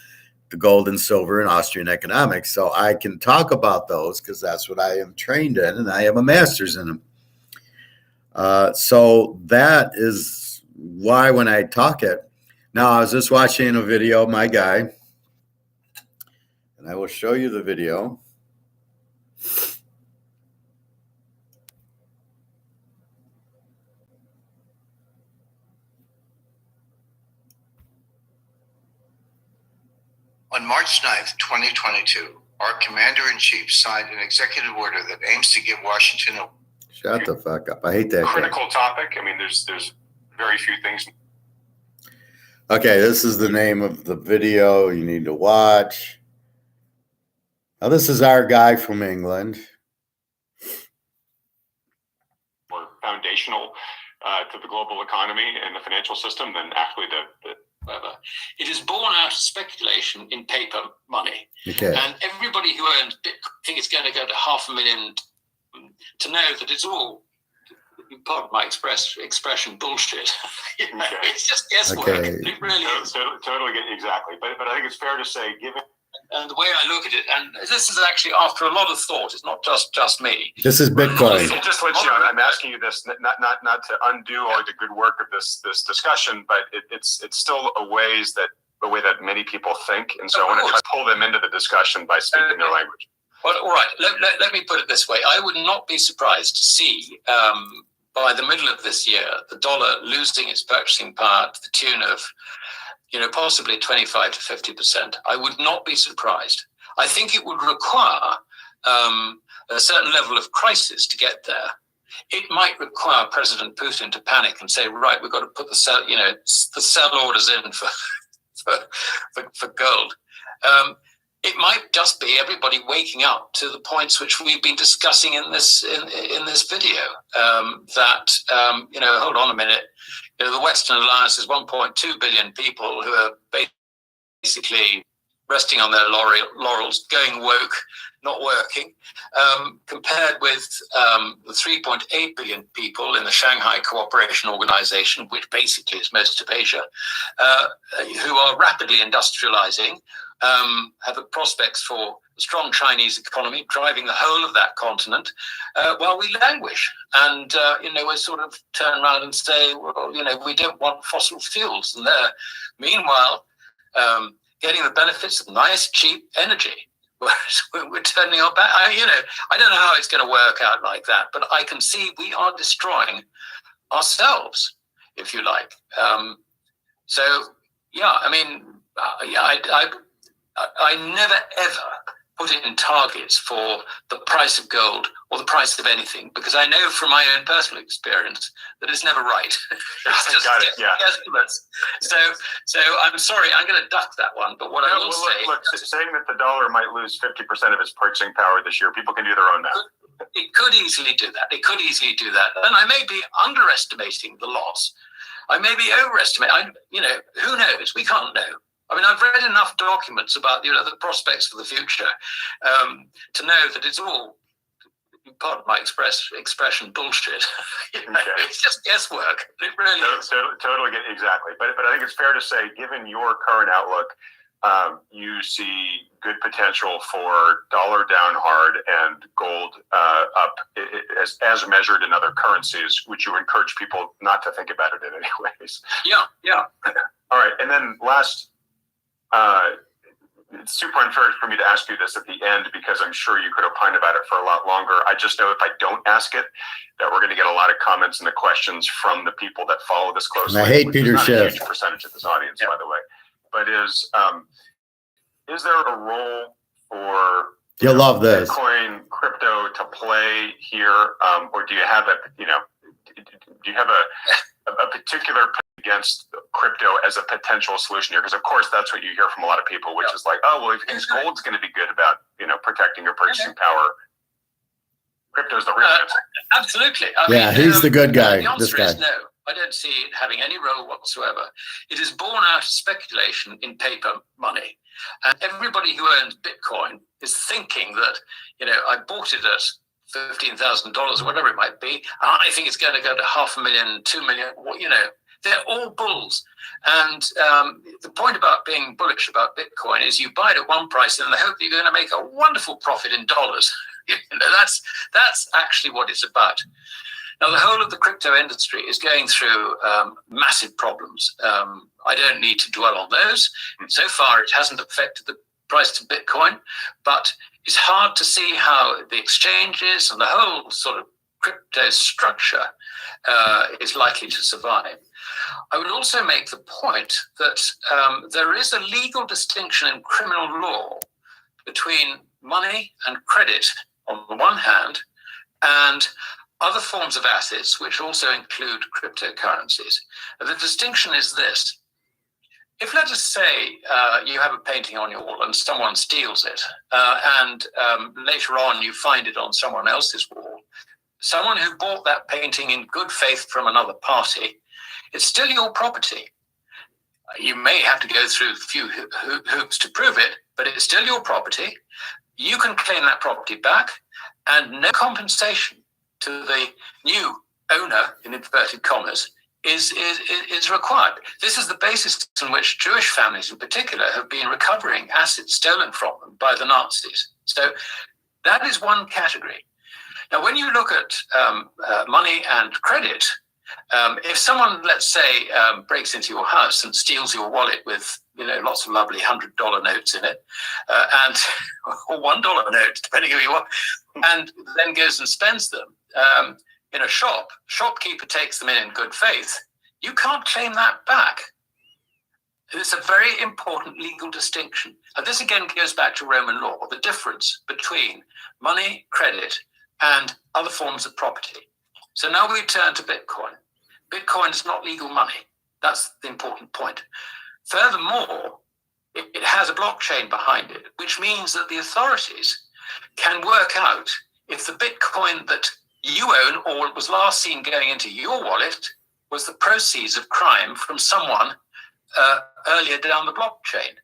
Speaker 1: the gold and silver, and Austrian economics. So I can talk about those because that's what I am trained in, and I have a master's in them. So that is why when I talk it, now, I was just watching a video of my guy, and I will show you the video.
Speaker 2: On March 9th, 2022, our commander-in-chief signed an executive order that aims to give Washington a...
Speaker 1: Shut the fuck up. I hate that
Speaker 3: critical topic. I mean, there's very few things...
Speaker 1: Okay, this is the name of the video you need to watch. Now, this is our guy from England.
Speaker 3: More foundational to the global economy and the financial system than actually
Speaker 4: it is born out of speculation in paper money.
Speaker 1: Okay.
Speaker 4: And everybody who owns Bitcoin think it's going to go to 500,000 to know that it's all, pardon my expression, bullshit.
Speaker 3: Okay.
Speaker 4: It's just guesswork.
Speaker 1: Okay.
Speaker 4: It really is.
Speaker 3: Totally exactly. But I think it's fair to say, given...
Speaker 4: And the way I look at it, and this is actually after a lot of thought, it's not just me.
Speaker 1: This is Bitcoin.
Speaker 3: Just let you know, I'm asking you this not to undo all the good work of this discussion, but it's still a way that many people think, and so I want to try to pull them into the discussion by speaking their language.
Speaker 4: Well, all right. Let me put it this way: I would not be surprised to see by the middle of this year the dollar losing its purchasing power to the tune of, possibly 25 to 50%. I would not be surprised. I think it would require a certain level of crisis to get there. It might require President Putin to panic and say, right, we've got to put the sell orders in for gold. It might just be everybody waking up to the points which we've been discussing in this video. Hold on a minute. The Western Alliance is 1.2 billion people who are basically resting on their laurels, going woke, not working, compared with the 3.8 billion people in the Shanghai Cooperation Organization, which basically is most of Asia, who are rapidly industrializing, have the prospects for a strong Chinese economy driving the whole of that continent, while we languish. And, we sort of turn around and say, well, we don't want fossil fuels. And they're, meanwhile, getting the benefits of nice, cheap energy. Whereas we're turning our back. I don't know how it's going to work out like that, but I can see we are destroying ourselves, if you like. I never ever put in targets for the price of gold or the price of anything, because I know from my own personal experience that it's never right. It's just estimates. So I'm sorry, I'm going to duck that one. But what I will say,
Speaker 3: look, saying that the dollar might lose 50% of its purchasing power this year, people can do their own math.
Speaker 4: It could easily do that. And I may be underestimating the loss. I may be overestimating. Who knows? We can't know. I mean, I've read enough documents about the prospects for the future to know that it's all, pardon my expression, bullshit. It's just guesswork. It really is.
Speaker 3: Totally, exactly. But I think it's fair to say, given your current outlook, you see good potential for dollar down hard and gold up as measured in other currencies, which you encourage people not to think about it in any ways.
Speaker 4: Yeah.
Speaker 3: All right, and then last. It's super unfair for me to ask you this at the end, because I'm sure you could opine about it for a lot longer. I just know if I don't ask it, that we're going to get a lot of comments and the questions from the people that follow this closely.
Speaker 1: And I hate Peter Schiff.
Speaker 3: A huge percentage of this audience, by the way. But is there a role for
Speaker 1: You'll love this
Speaker 3: Bitcoin, crypto to play here, or do you have a particular against crypto as a potential solution here? Because of course that's what you hear from a lot of people, which is like, oh, well, if gold's going to be good about protecting your purchasing power, crypto's the real answer.
Speaker 4: Absolutely.
Speaker 1: He's the good guy.
Speaker 4: The answer
Speaker 1: This guy
Speaker 4: is no. I don't see it having any role whatsoever. It is born out of speculation in paper money, and everybody who owns Bitcoin is thinking that I bought it at $15,000 or whatever it might be, and I think it's going to go to $500,000, $2 million. They're all bulls. And the point about being bullish about Bitcoin is you buy it at one price and the hope that you're going to make a wonderful profit in dollars. That's actually what it's about. Now, the whole of the crypto industry is going through massive problems. I don't need to dwell on those. So far, it hasn't affected the price of Bitcoin, but it's hard to see how the exchanges and the whole sort of crypto structure is likely to survive. I would also make the point that there is a legal distinction in criminal law between money and credit on the one hand, and other forms of assets, which also include cryptocurrencies. And the distinction is this. If, let us say, you have a painting on your wall and someone steals it, and later on you find it on someone else's wall, someone who bought that painting in good faith from another party, it's still your property. You may have to go through a few hoops to prove it, but it's still your property. You can claim that property back, and no compensation to the new owner, in inverted commas, is required. This is the basis on which Jewish families in particular have been recovering assets stolen from them by the Nazis. So that is one category. Now, when you look at money and credit, if someone, let's say, breaks into your house and steals your wallet with lots of lovely $100 notes in it, or $1 notes, depending who you are, and then goes and spends them in a shopkeeper takes them in good faith, you can't claim that back. It's a very important legal distinction. And this again goes back to Roman law, the difference between money, credit, and other forms of property. So now we turn to Bitcoin. Bitcoin is not legal money. That's the important point. Furthermore, it has a blockchain behind it, which means that the authorities can work out if the Bitcoin that you own or was last seen going into your wallet was the proceeds of crime from someone earlier down the blockchain.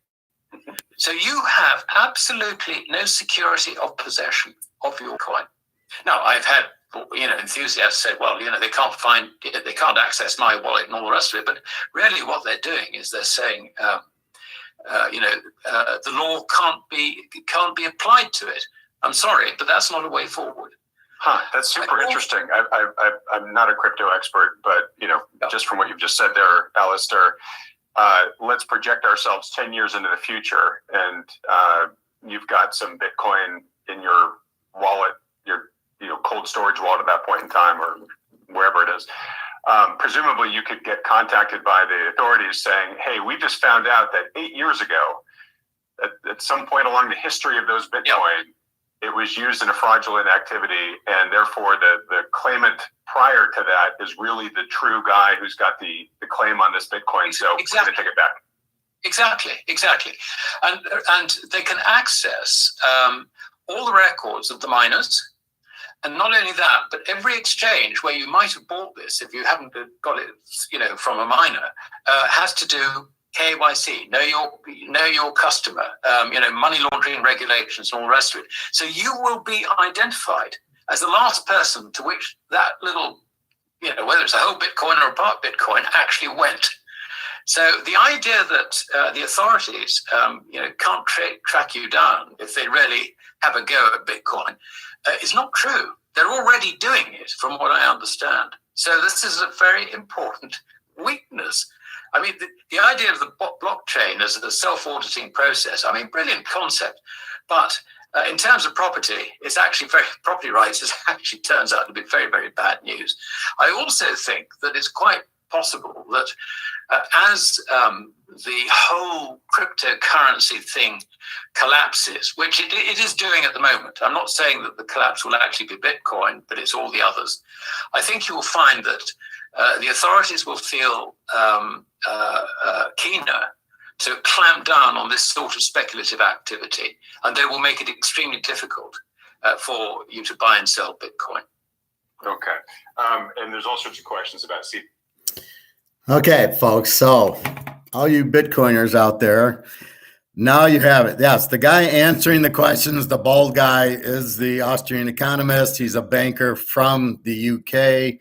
Speaker 4: So you have absolutely no security of possession of your coin. Now, I've had enthusiasts say, well, they can't access my wallet and all the rest of it. But really, what they're doing is they're saying, the law can't be applied to it. I'm sorry, but that's not a way forward.
Speaker 3: That's super interesting. I'm not a crypto expert, but just from what you've just said there, Alistair, let's project ourselves 10 years into the future, and you've got some Bitcoin in your wallet, your cold storage wallet at that point in time, or wherever it is. Presumably, you could get contacted by the authorities saying, "Hey, we just found out that 8 years ago, at some point along the history of those Bitcoin." It was used in a fraudulent activity, and therefore the claimant prior to that is really the true guy who's got the claim on this Bitcoin. So we're going to take it back.
Speaker 4: Exactly. And they can access all the records of the miners. And not only that, but every exchange where you might have bought this, if you haven't got it, from a miner, has to do KYC, know your customer, money laundering regulations and all the rest of it. So you will be identified as the last person to which that little, whether it's a whole Bitcoin or a part Bitcoin, actually went. So the idea that the authorities, can't track you down if they really have a go at Bitcoin is not true. They're already doing it, from what I understand. So this is a very important weakness. I mean, the idea of the blockchain as a self-auditing process, brilliant concept. But in terms of property, property rights actually turns out to be very, very bad news. I also think that it's quite possible that as the whole cryptocurrency thing collapses, which it is doing at the moment. I'm not saying that the collapse will actually be Bitcoin, but it's all the others. I think you will find that the authorities will feel keener to clamp down on this sort of speculative activity, and they will make it extremely difficult for you to buy and sell Bitcoin.
Speaker 3: Okay. And there's all sorts of questions about
Speaker 1: Okay, folks. So all you Bitcoiners out there, now you have it. Yes, the guy answering the questions, the bald guy, is the Austrian economist. He's a banker from the UK.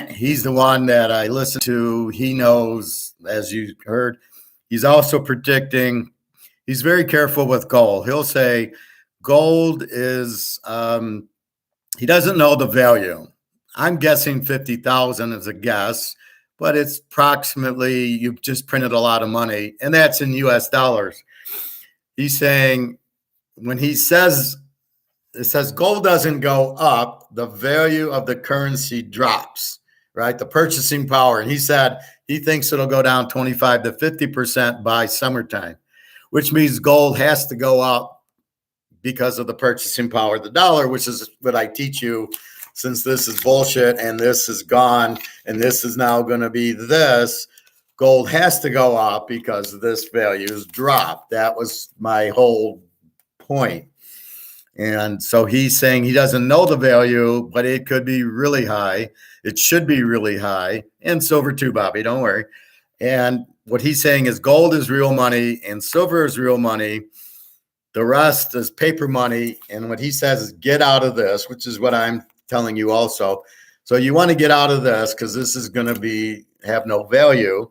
Speaker 1: He's the one that I listen to. He knows, as you heard. He's also predicting. He's very careful with gold. He'll say gold is, he doesn't know the value. I'm guessing 50,000 is a guess, but it's approximately, you've just printed a lot of money, and that's in US dollars. He's saying, when he says, it says gold doesn't go up, the value of the currency drops, right? The purchasing power. And he said he thinks it'll go down 25 to 50% by summertime, which means gold has to go up because of the purchasing power of the dollar, which is what I teach you, since this is bullshit and this is gone and this is now going to be this. Gold has to go up because this value is dropped. That was my whole point. And so he's saying he doesn't know the value, but it could be really high. It should be really high. And silver too, Bobby, don't worry. And what he's saying is gold is real money and silver is real money. The rest is paper money. And what he says is get out of this, which is what I'm telling you also. So you want to get out of this because this is going to have no value.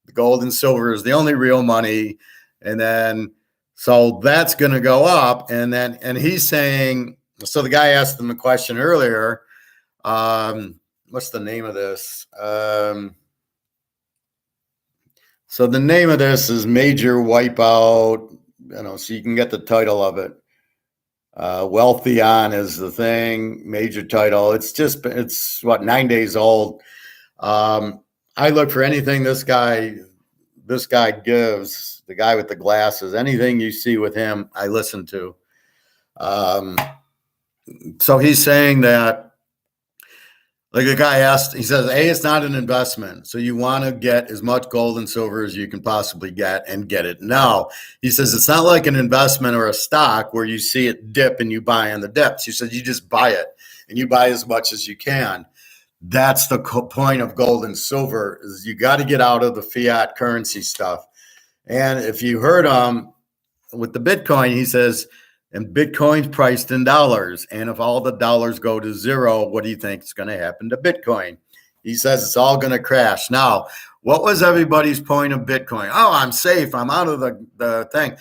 Speaker 1: The gold and silver is the only real money. And then so that's going to go up. And he's saying, so the guy asked him a question earlier. What's the name of this? So the name of this is Major Wipeout. So you can get the title of it. Wealthy On is the thing, major title. It's what, 9 days old. I look for anything this guy gives, the guy with the glasses, anything you see with him, I listen to. So he's saying that, like a guy asked, he says, A, it's not an investment. So you want to get as much gold and silver as you can possibly get and get it now. He says, it's not like an investment or a stock where you see it dip and you buy on the dips. He said, you just buy it and you buy as much as you can. That's the point of gold and silver, is you got to get out of the fiat currency stuff. And if you heard with the Bitcoin, he says, and Bitcoin's priced in dollars. And if all the dollars go to zero, what do you think is going to happen to Bitcoin? He says it's all going to crash. Now, what was everybody's point of Bitcoin? Oh, I'm safe. I'm out of the thing,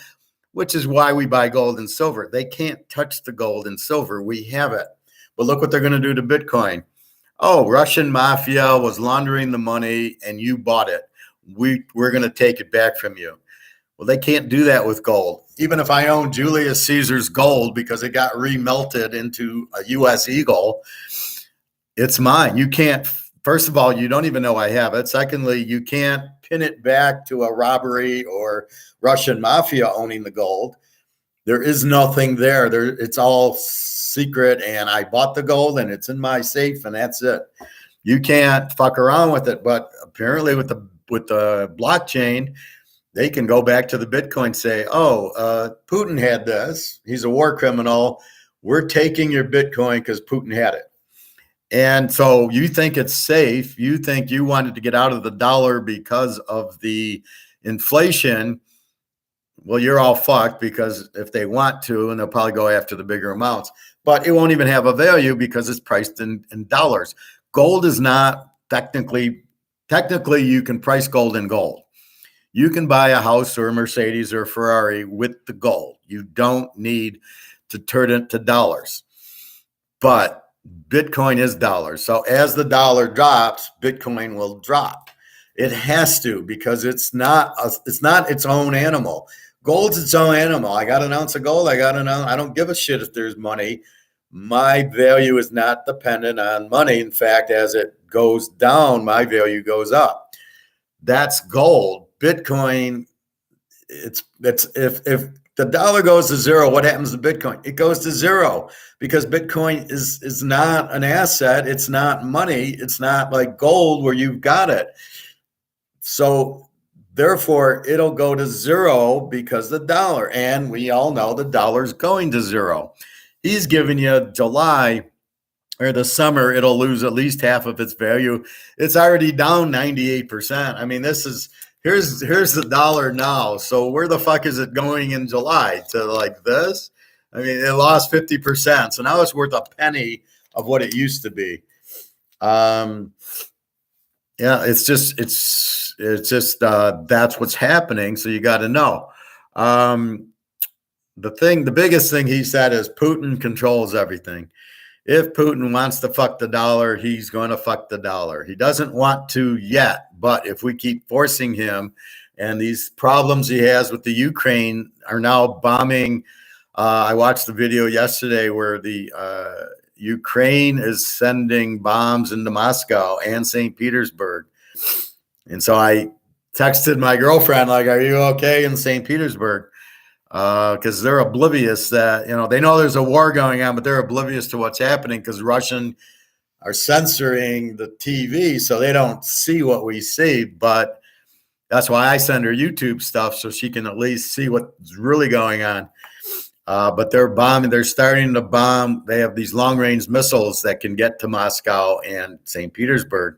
Speaker 1: which is why we buy gold and silver. They can't touch the gold and silver. We have it. But look what they're going to do to Bitcoin. Oh, Russian mafia was laundering the money and you bought it. We're going to take it back from you. Well, they can't do that with gold. Even if I own Julius Caesar's gold because it got remelted into a U.S. Eagle, it's mine. You can't, first of all, you don't even know I have it. Secondly, you can't pin it back to a robbery or Russian mafia owning the gold. There is nothing there. It's all secret, and I bought the gold and it's in my safe, and that's it. You can't fuck around with it. But apparently with the blockchain, they can go back to the Bitcoin, say, oh, Putin had this. He's a war criminal. We're taking your Bitcoin because Putin had it. And so you think it's safe. You think you wanted to get out of the dollar because of the inflation. Well, you're all fucked, because if they want to, and they'll probably go after the bigger amounts, but it won't even have a value because it's priced in dollars. Gold is not technically you can price gold in gold. You can buy a house or a Mercedes or a Ferrari with the gold. You don't need to turn it to dollars. But Bitcoin is dollars. So as the dollar drops, Bitcoin will drop. It has to, because it's not its own animal. Gold's its own animal. I got an ounce of gold. I don't give a shit if there's money. My value is not dependent on money. In fact, as it goes down, my value goes up. That's gold. Bitcoin, it's if the dollar goes to zero, what happens to Bitcoin? It goes to zero, because Bitcoin is not an asset. It's not money. It's not like gold where you've got it. So therefore, it'll go to zero because the dollar, and we all know the dollar's going to zero. He's giving you July or the summer, it'll lose at least half of its value. It's already down 98%. I mean, here's the dollar now. So where the fuck is it going in July? To like this? I mean, it lost 50%. So now it's worth a penny of what it used to be. Yeah, it's just that's what's happening. So you got to know. The biggest thing he said is Putin controls everything. If Putin wants to fuck the dollar, he's going to fuck the dollar. He doesn't want to yet, but if we keep forcing him, and these problems he has with the Ukraine are now bombing. I watched the video yesterday where the Ukraine is sending bombs into Moscow and St. Petersburg. And so I texted my girlfriend, like, are you okay in St. Petersburg? Because they're oblivious that, they know there's a war going on, but they're oblivious to what's happening because Russian are censoring the TV, so they don't see what we see. But that's why I send her YouTube stuff, so she can at least see what's really going on. But they're bombing. They're starting to bomb. They have these long-range missiles that can get to Moscow and St. Petersburg.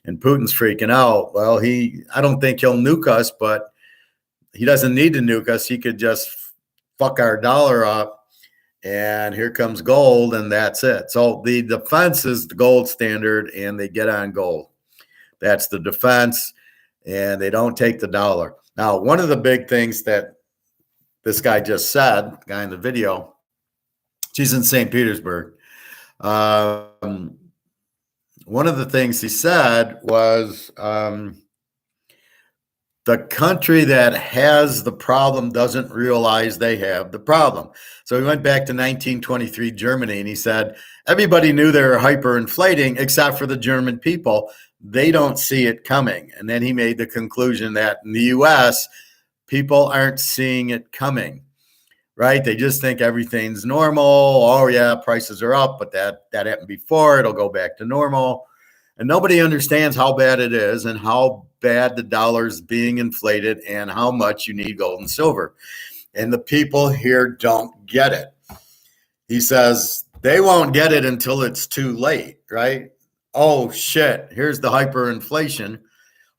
Speaker 1: And Putin's freaking out. Well, I don't think he'll nuke us, but he doesn't need to nuke us. He could just fuck our dollar up, and here comes gold, and that's it. So the defense is the gold standard, and they get on gold. That's the defense, and they don't take the dollar. Now, one of the big things that this guy just said, the guy in the video, she's in St. Petersburg. One of the things he said was, the country that has the problem doesn't realize they have the problem. So he went back to 1923 Germany, and he said, everybody knew they were hyperinflating except for the German people. They don't see it coming. And then he made the conclusion that in the US, people aren't seeing it coming, right? They just think everything's normal. Oh, yeah, prices are up, but that happened before. It'll go back to normal. And nobody understands how bad it is and how bad the dollar's being inflated and how much you need gold and silver. And the people here don't get it. He says they won't get it until it's too late, right? Oh, shit, here's the hyperinflation.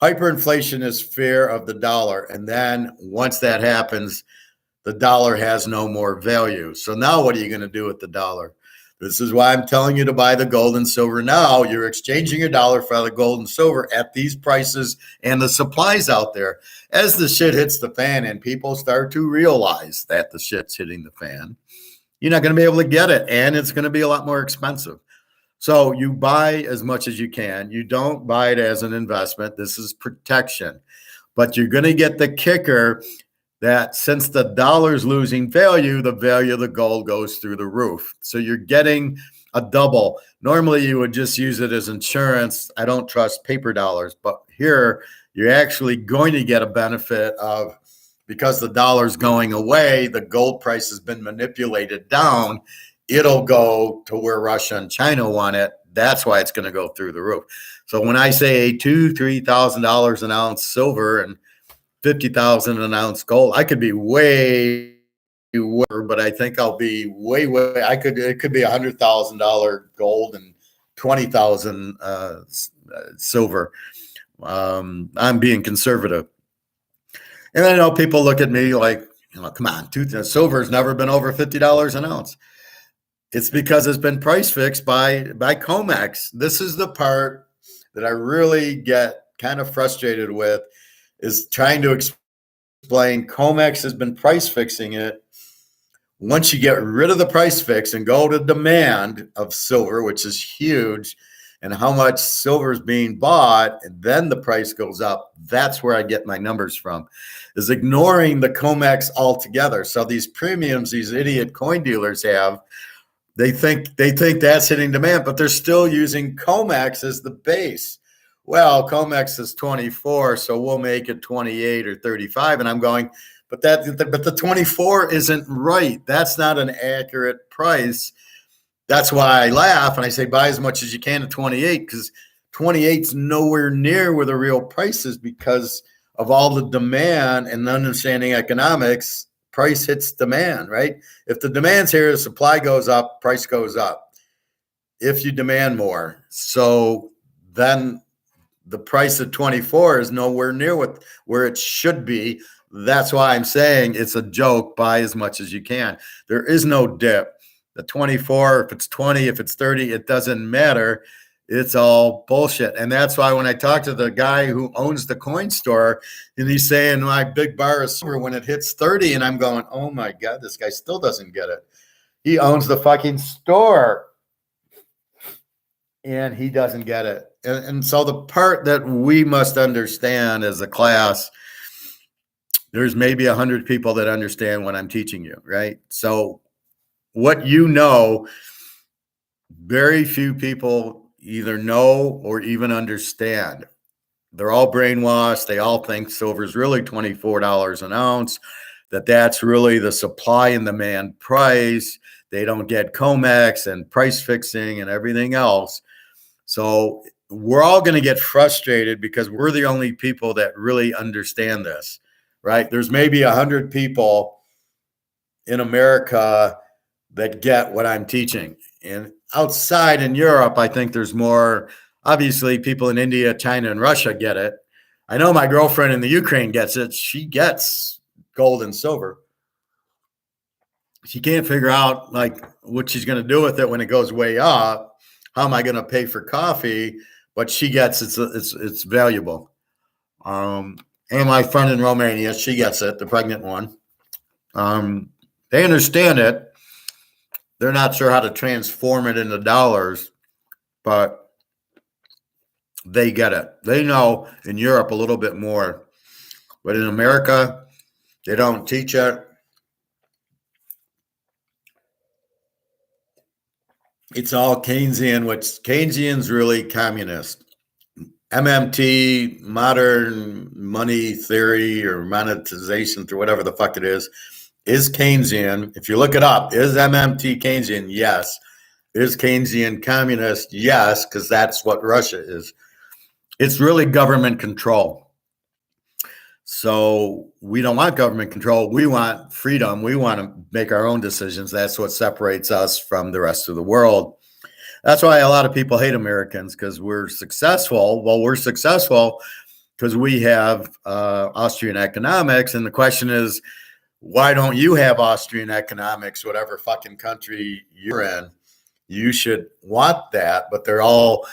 Speaker 1: Hyperinflation is fear of the dollar. And then once that happens, the dollar has no more value. So now what are you going to do with the dollar? This is why I'm telling you to buy the gold and silver now. You're exchanging your dollar for the gold and silver at these prices and the supplies out there. As the shit hits the fan and people start to realize that the shit's hitting the fan, you're not going to be able to get it, and it's going to be a lot more expensive. So you buy as much as you can. You don't buy it as an investment. This is protection. But you're going to get the kicker that since the dollar's losing value, the value of the gold goes through the roof. So you're getting a double. Normally, you would just use it as insurance. I don't trust paper dollars, but here you're actually going to get a benefit of, because the dollar's going away, the gold price has been manipulated down. It'll go to where Russia and China want it. That's why it's going to go through the roof. So when I say $2,000-$3,000 an ounce silver and $50,000 an ounce gold, I could be way lower, but I think I'll be way. It could be $100,000 gold and 20,000 silver. I'm being conservative, and I know people look at me like, come on, silver's never been over $50 an ounce. It's because it's been price fixed by COMEX. This is the part that I really get kind of frustrated with, is trying to explain COMEX has been price fixing it. Once you get rid of the price fix and go to demand of silver, which is huge, and how much silver is being bought, and then the price goes up. That's where I get my numbers from, is ignoring the COMEX altogether. So these premiums these idiot coin dealers have, they think that's hitting demand, but they're still using COMEX as the base. Well, COMEX is 24, so we'll make it 28 or 35. And I'm going, but the 24 isn't right. That's not an accurate price. That's why I laugh and I say buy as much as you can at 28, because 28's nowhere near where the real price is, because of all the demand and understanding economics. Price hits demand, right? If the demand's here, the supply goes up, price goes up. If you demand more, so then the price of 24 is nowhere near where it should be. That's why I'm saying it's a joke. Buy as much as you can. There is no dip. The 24, if it's 20, if it's 30, it doesn't matter. It's all bullshit. And that's why when I talk to the guy who owns the coin store and he's saying my big bar is silver when it hits 30, and I'm going, oh my God, this guy still doesn't get it. He owns the fucking store and he doesn't get it. And so the part that we must understand as a class, there's maybe 100 people that understand what I'm teaching you, right? So what you know, very few people either know or even understand. They're all brainwashed. They all think silver is really $24 an ounce, that's really the supply and demand price. They don't get COMEX and price fixing and everything else. So we're all going to get frustrated because we're the only people that really understand this, right? There's maybe 100 people in America that get what I'm teaching. And outside in Europe, I think there's more. Obviously, people in India, China, and Russia get it. I know my girlfriend in the Ukraine gets it. She gets gold and silver. She can't figure out like what she's going to do with it when it goes way up. How am I going to pay for coffee? But she gets it's valuable. And my friend in Romania, she gets it, the pregnant one. They understand it. They're not sure how to transform it into dollars, but they get it. They know in Europe a little bit more, but in America, they don't teach it. It's all Keynesian, which Keynesian's really communist. MMT, modern money theory or monetization or whatever the fuck it is Keynesian. If you look it up, is MMT Keynesian? Yes. Is Keynesian communist? Yes, because that's what Russia is. It's really government control. So we don't want government control. We want freedom. We want to make our own decisions. That's what separates us from the rest of the world. That's why a lot of people hate Americans, because we're successful. Well, we're successful because we have Austrian economics. And the question is, why don't you have Austrian economics, whatever fucking country you're in? You should want that, but they're all,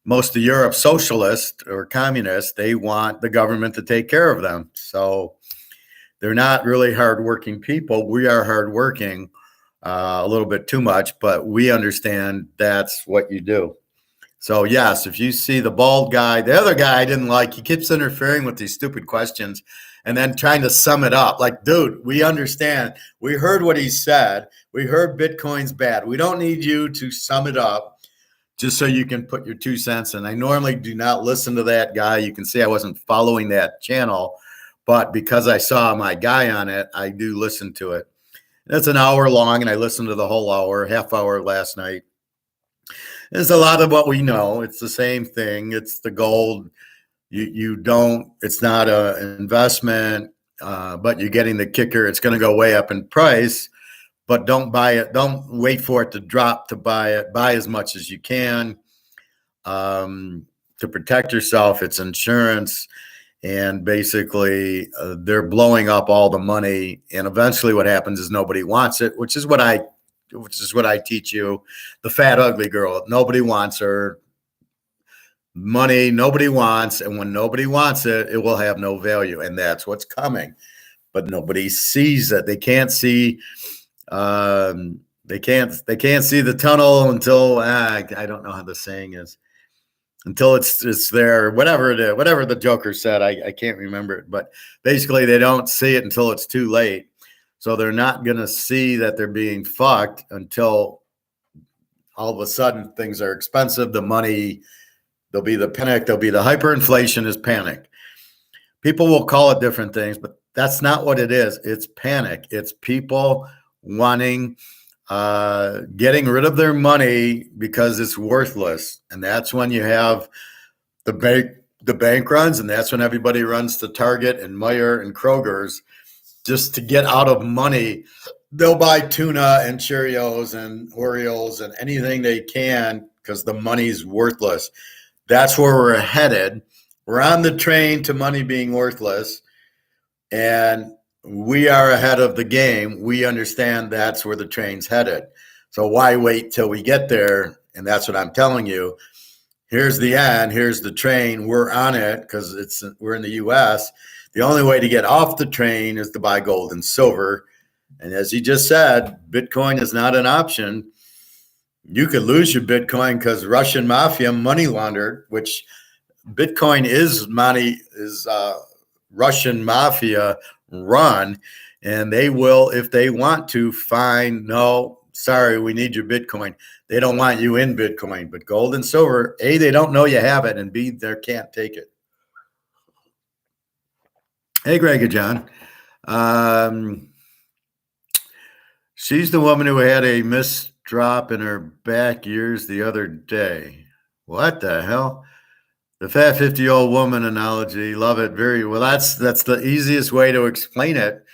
Speaker 1: most of Europe, socialist or communist. They want the government to take care of them. So they're not really hardworking people. We are hardworking, a little bit too much, but we understand that's what you do. So yes, if you see the bald guy, the other guy I didn't like, he keeps interfering with these stupid questions and then trying to sum it up. Like, dude, we understand. We heard what he said. We heard Bitcoin's bad. We don't need you to sum it up just so you can put your 2 cents in. I normally do not listen to that guy. You can see I wasn't following that channel, but because I saw my guy on it, I do listen to it. It's an hour long, and I listened to the whole hour, half hour last night. It's a lot of what we know. It's the same thing. It's the gold. You don't, it's not an investment, but you're getting the kicker. It's going to go way up in price, but don't buy it. Don't wait for it to drop to buy it. Buy as much as you can to protect yourself. It's insurance. And basically, they're blowing up all the money. And eventually what happens is nobody wants it, which is what I teach you. The fat, ugly girl. Nobody wants her. Money nobody wants. And when nobody wants it, it will have no value. And that's what's coming. But nobody sees it. They can't see. They can't see the tunnel until I don't know how the saying is. Until it's there, whatever it is, whatever the Joker said, I can't remember it. But basically, they don't see it until it's too late. So they're not going to see that they're being fucked until all of a sudden things are expensive. The money, there'll be the panic, there'll be the hyperinflation is panic. People will call it different things, but that's not what it is. It's panic. It's people wanting getting rid of their money because it's worthless. And that's when you have the bank runs, and that's when everybody runs to Target and Meijer and Kroger's just to get out of money. They'll buy tuna and Cheerios and Oreos and anything they can because the money's worthless. That's where we're headed. We're on the train to money being worthless, and we are ahead of the game. We understand that's where the train's headed. So why wait till we get there? And that's what I'm telling you. Here's the end. Here's the train. We're on it because we're in the U.S. The only way to get off the train is to buy gold and silver. And as you just said, Bitcoin is not an option. You could lose your Bitcoin because Russian mafia money laundered, which Bitcoin is money, is Russian mafia run, and they will, if they want to, fine. No, sorry, we need your Bitcoin. They don't want you in Bitcoin, but gold and silver, A, they don't know you have it, and B, they can't take it. Hey, Greg and John. She's the woman who had a misdrop in her back ears the other day. What the hell? The fat 50-year-old woman analogy. Love it. Very well. That's the easiest way to explain it.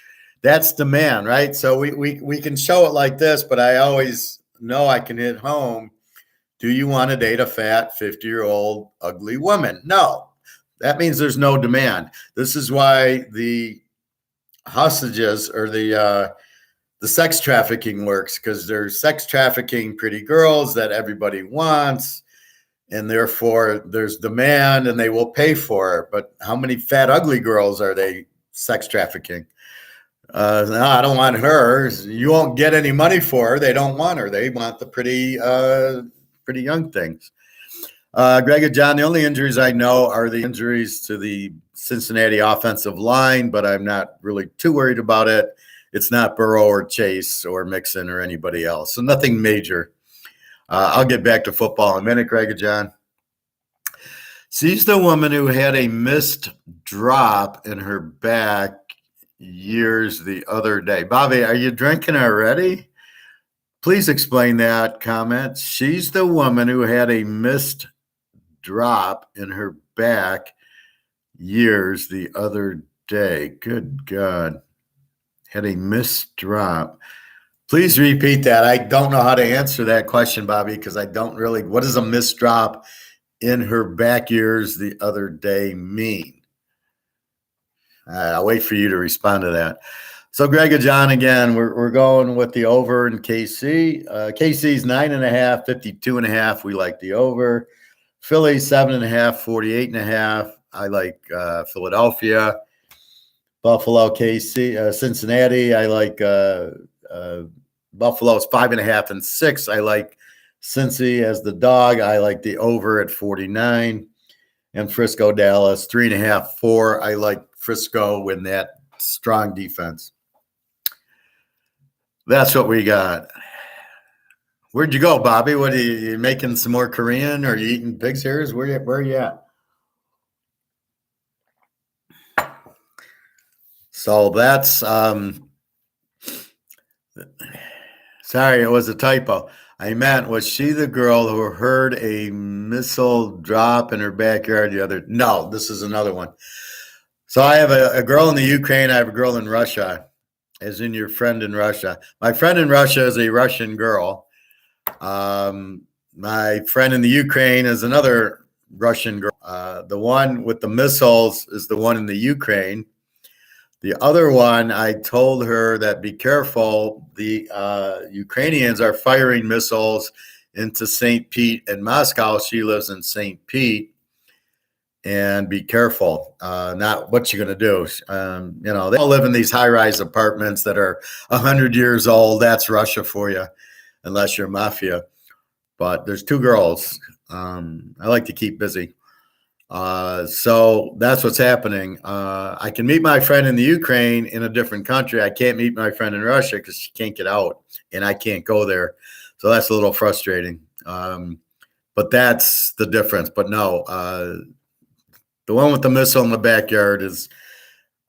Speaker 1: That's the man, right? So we can show it like this, but I always know I can hit home. Do you want to date a fat 50-year-old ugly woman? No. That means there's no demand. This is why the hostages or the sex trafficking works, because they're sex trafficking pretty girls that everybody wants. And therefore, there's demand, and they will pay for it. But how many fat, ugly girls are they sex trafficking? No, I don't want her. You won't get any money for her. They don't want her. They want the pretty young things. Greg and John, the only injuries I know are the injuries to the Cincinnati offensive line, but I'm not really too worried about it. It's not Burrow or Chase or Mixon or anybody else. So nothing major. I'll get back to football in a minute, Greg and John. She's the woman who had a missed drop in her back years the other day. Bobby, are you drinking already? Please explain that comment. She's the woman who had a missed drop in her back years the other day. Good God. Had a missed drop. Please repeat that. I don't know how to answer that question, Bobby, because I don't really. What does a missed drop in her back ears the other day mean? I'll wait for you to respond to that. So Greg and John, again, we're going with the over in KC. KC's 9.5, 52.5. We like the over. Philly 7.5, 48.5. I like Philadelphia. Buffalo, KC, Cincinnati. I like Buffalo's 5.5 and 6. I like Cincy as the dog. I like the over at 49. And Frisco, Dallas 3.5, 4. I like Frisco in that strong defense. That's what we got. Where'd you go, Bobby? What are you making some more Korean? Or are you eating pig's ears? Where are you at? So that's sorry, it was a typo. I meant, was she the girl who heard a missile drop in her backyard the other? No, this is another one. So I have a girl in the Ukraine. I have a girl in Russia, as in your friend in Russia. My friend in Russia is a Russian girl. My friend in the Ukraine is another Russian girl. The one with the missiles is the one in the Ukraine. The other one, I told her that be careful. The Ukrainians are firing missiles into St. Pete and Moscow. She lives in St. Pete. And be careful, not what you're going to do. They all live in these high-rise apartments that are 100 years old. That's Russia for you, unless you're mafia. But there's two girls. I like to keep busy. So that's what's happening. I can meet my friend in the Ukraine in a different country. I can't meet my friend in Russia because she can't get out, and I can't go there. So that's a little frustrating. But that's the difference. But no, the one with the missile in the backyard is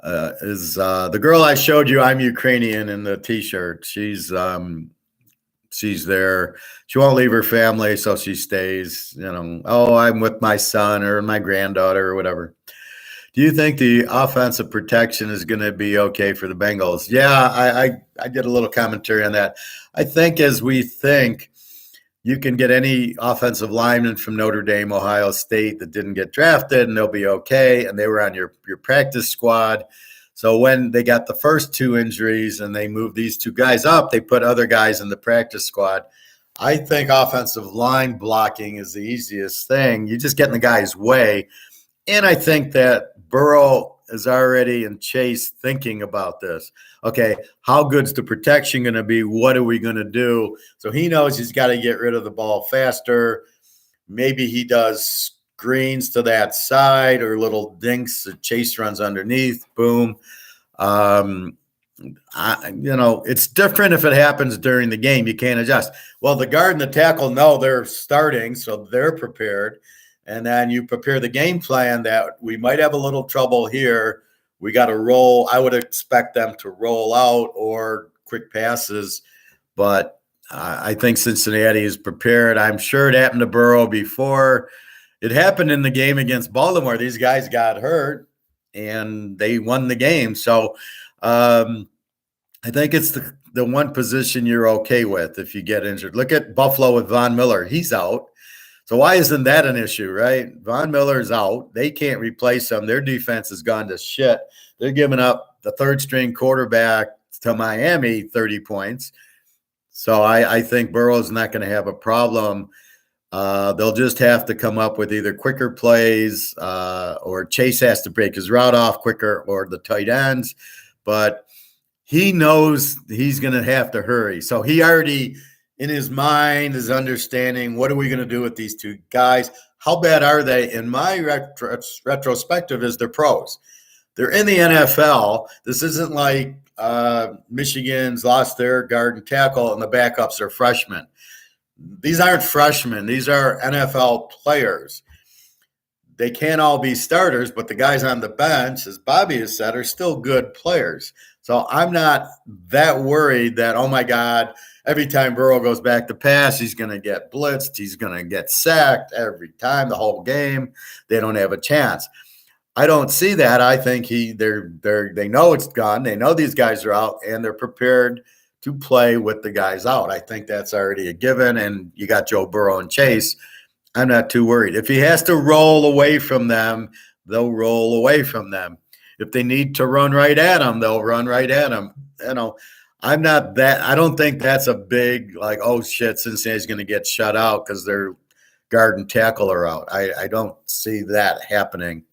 Speaker 1: the girl I showed you. I'm Ukrainian in the T-shirt. She's there. She won't leave her family, so she stays. I'm with my son or my granddaughter or whatever. Do you think the offensive protection is going to be okay for the Bengals? Yeah, I did a little commentary on that. I think as we think, you can get any offensive lineman from Notre Dame, Ohio State that didn't get drafted, and they'll be okay. And they were on your practice squad. So when they got the first two injuries and they moved these two guys up, they put other guys in the practice squad. I think offensive line blocking is the easiest thing. You just get in the guy's way. And I think that Burrow is already in Chase thinking about this. Okay, how good's the protection going to be? What are we going to do? So he knows he's got to get rid of the ball faster. Maybe he does screens to that side or little dinks that Chase runs underneath. Boom. It's different if it happens during the game. You can't adjust. Well, the guard and the tackle know they're starting, so they're prepared. And then you prepare the game plan that we might have a little trouble here. We got to roll. I would expect them to roll out or quick passes. But I think Cincinnati is prepared. I'm sure it happened to Burrow before. It happened in the game against Baltimore. These guys got hurt, and they won the game. So I think it's the one position you're okay with if you get injured. Look at Buffalo with Von Miller. He's out. So why isn't that an issue, right? Von Miller's out. They can't replace him. Their defense has gone to shit. They're giving up the third-string quarterback to Miami 30 points. So I think Burrow's not going to have a problem. They'll just have to come up with either quicker plays or Chase has to break his route off quicker or the tight ends. But he knows he's going to have to hurry. So he already – in his mind is understanding, what are we going to do with these two guys? How bad are they? In my retrospective is they're pros. They're in the NFL. This isn't like Michigan's lost their guard and tackle and the backups are freshmen. These aren't freshmen. These are NFL players. They can't all be starters, but the guys on the bench, as Bobby has said, are still good players. So I'm not that worried that, oh, my God, every time Burrow goes back to pass, he's going to get blitzed. He's going to get sacked every time, the whole game. They don't have a chance. I don't see that. I think they know it's gone. They know these guys are out, and they're prepared to play with the guys out. I think that's already a given, and you got Joe Burrow and Chase. I'm not too worried. If he has to roll away from them, they'll roll away from them. if they need to run right at him, they'll run right at him. I'm not that. I don't think that's a big like, oh shit, Cincinnati's going to get shut out because their guard and tackle are out. I don't see that happening.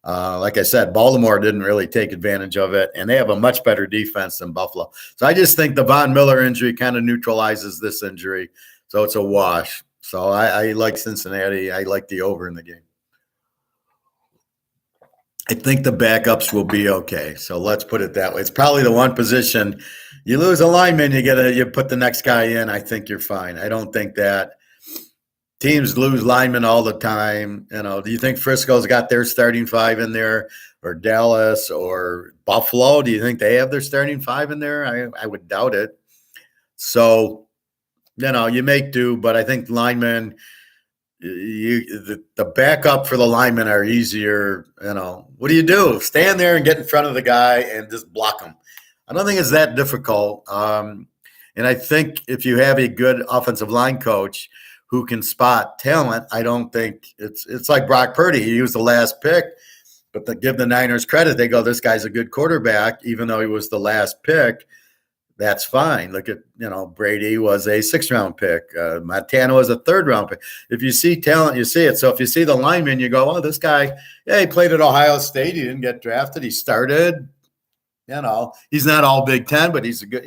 Speaker 1: Like I said, Baltimore didn't really take advantage of it, and they have a much better defense than Buffalo. So I just think the Von Miller injury kind of neutralizes this injury, so it's a wash. So I like Cincinnati. I like the over in the game. I think the backups will be okay. So let's put it that way. It's probably the one position you lose a lineman, you put the next guy in. I think you're fine. I don't think that teams lose linemen all the time. Do you think Frisco's got their starting five in there, or Dallas or Buffalo? Do you think they have their starting five in there? I would doubt it. So, you make do, but I think linemen, the backup for the linemen are easier. What do? Stand there and get in front of the guy and just block him. I don't think it's that difficult. And I think if you have a good offensive line coach who can spot talent, I don't think it's like Brock Purdy. He was the last pick, but to give the Niners credit, they go, this guy's a good quarterback, even though he was the last pick. That's fine. Look at, Brady was a 6th-round pick. Montana was a 3rd-round pick. If you see talent, you see it. So if you see the lineman, you go, oh, this guy, yeah, he played at Ohio State. He didn't get drafted. He started. He's not all Big Ten, but he's a good,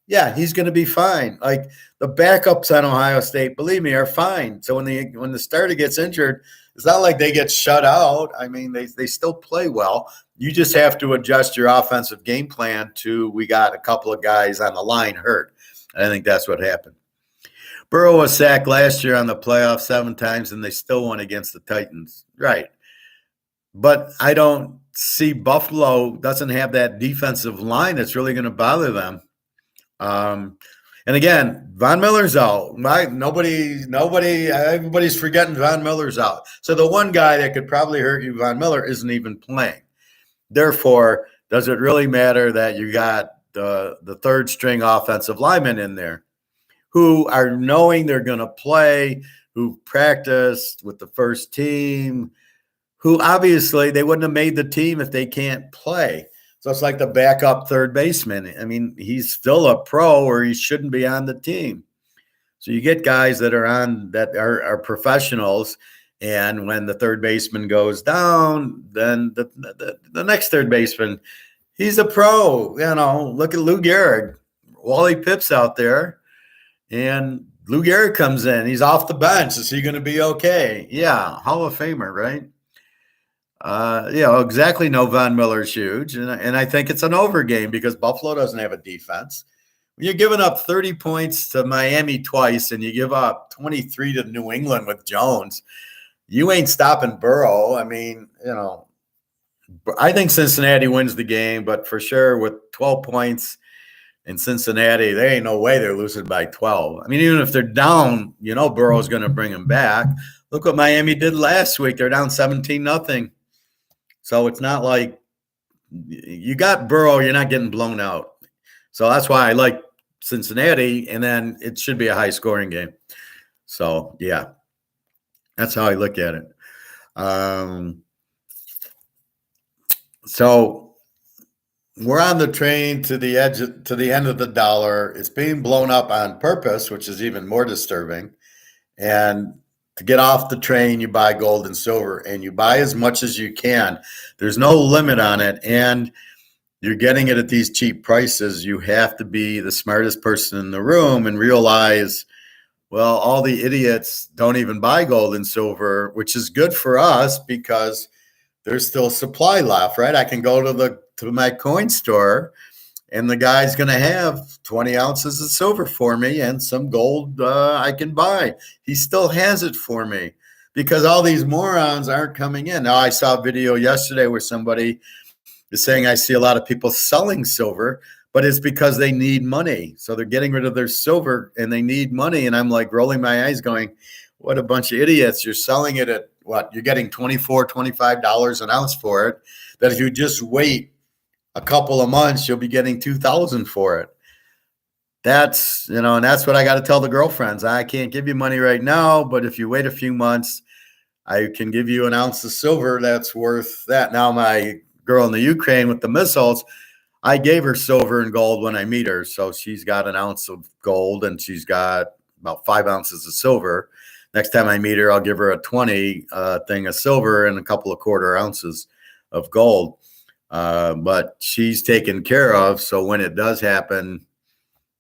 Speaker 1: yeah, he's going to be fine. Like the backups on Ohio State, believe me, are fine. So when the starter gets injured, it's not like they get shut out. I mean, they still play well. You just have to adjust your offensive game plan to we got a couple of guys on the line hurt. I think that's what happened. Burrow was sacked last year on the playoffs 7 times, and they still won against the Titans. Right. But I don't see Buffalo doesn't have that defensive line that's really going to bother them. And again, Von Miller's out. Right? Everybody's forgetting Von Miller's out. So the one guy that could probably hurt you, Von Miller, isn't even playing. Therefore, does it really matter that you got the 3rd-string offensive linemen in there who are knowing they're going to play, who practiced with the first team, who obviously they wouldn't have made the team if they can't play? So it's like the backup 3rd baseman. I mean, he's still a pro or he shouldn't be on the team. So you get guys that are professionals, and when the 3rd baseman goes down, then the next 3rd baseman, he's a pro. Look at Lou Gehrig. Wally Pipp's out there, and Lou Gehrig comes in. He's off the bench. Is he going to be okay? Yeah, Hall of Famer, right? Exactly. No, Von Miller's huge. And I think it's an over game because Buffalo doesn't have a defense. When you're giving up 30 points to Miami twice and you give up 23 to New England with Jones, you ain't stopping Burrow. I mean, I think Cincinnati wins the game, but for sure with 12 points in Cincinnati, there ain't no way they're losing by 12. I mean, even if they're down, Burrow's going to bring them back. Look what Miami did last week. They're down 17-0. So it's not like you got Burrow, you're not getting blown out. So that's why I like Cincinnati, and then it should be a high-scoring game. So, yeah, that's how I look at it. So we're on the train to the end of the dollar. It's being blown up on purpose, which is even more disturbing. And to get off the train, you buy gold and silver, and you buy as much as you can. There's no limit on it, and you're getting it at these cheap prices. You have to be the smartest person in the room and realize, well, all the idiots don't even buy gold and silver, which is good for us because there's still supply left, right? I can go to my coin store, and the guy's going to have 20 ounces of silver for me and some gold I can buy. He still has it for me because all these morons aren't coming in. Now, I saw a video yesterday where somebody is saying I see a lot of people selling silver, but it's because they need money. So they're getting rid of their silver and they need money. And I'm like rolling my eyes going, what a bunch of idiots. You're selling it at what? You're getting $24, $25 an ounce for it. That if you just wait a couple of months, you'll be getting $2,000 for it. That's, and that's what I got to tell the girlfriends. I can't give you money right now, but if you wait a few months, I can give you an ounce of silver that's worth that. Now, my girl in the Ukraine with the missiles, I gave her silver and gold when I meet her. So she's got an ounce of gold and she's got about 5 ounces of silver. Next time I meet her, I'll give her a 20 thing of silver and a couple of quarter ounces of gold. But she's taken care of. So when it does happen,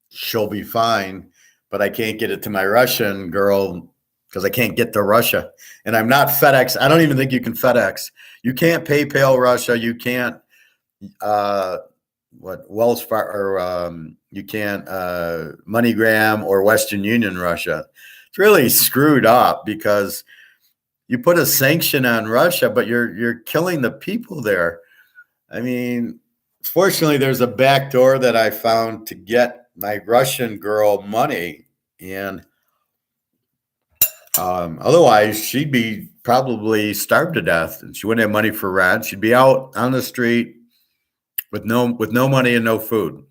Speaker 1: she'll be fine. But I can't get it to my Russian girl because I can't get to Russia. And I'm not FedEx. I don't even think you can FedEx. You can't PayPal Russia. You can't Wells Fargo, or you can't MoneyGram or Western Union Russia. It's really screwed up because you put a sanction on Russia, but you're killing the people there. I mean, fortunately, there's a back door that I found to get my Russian girl money, and otherwise she'd be probably starved to death, and she wouldn't have money for rent. She'd be out on the street with no money and no food.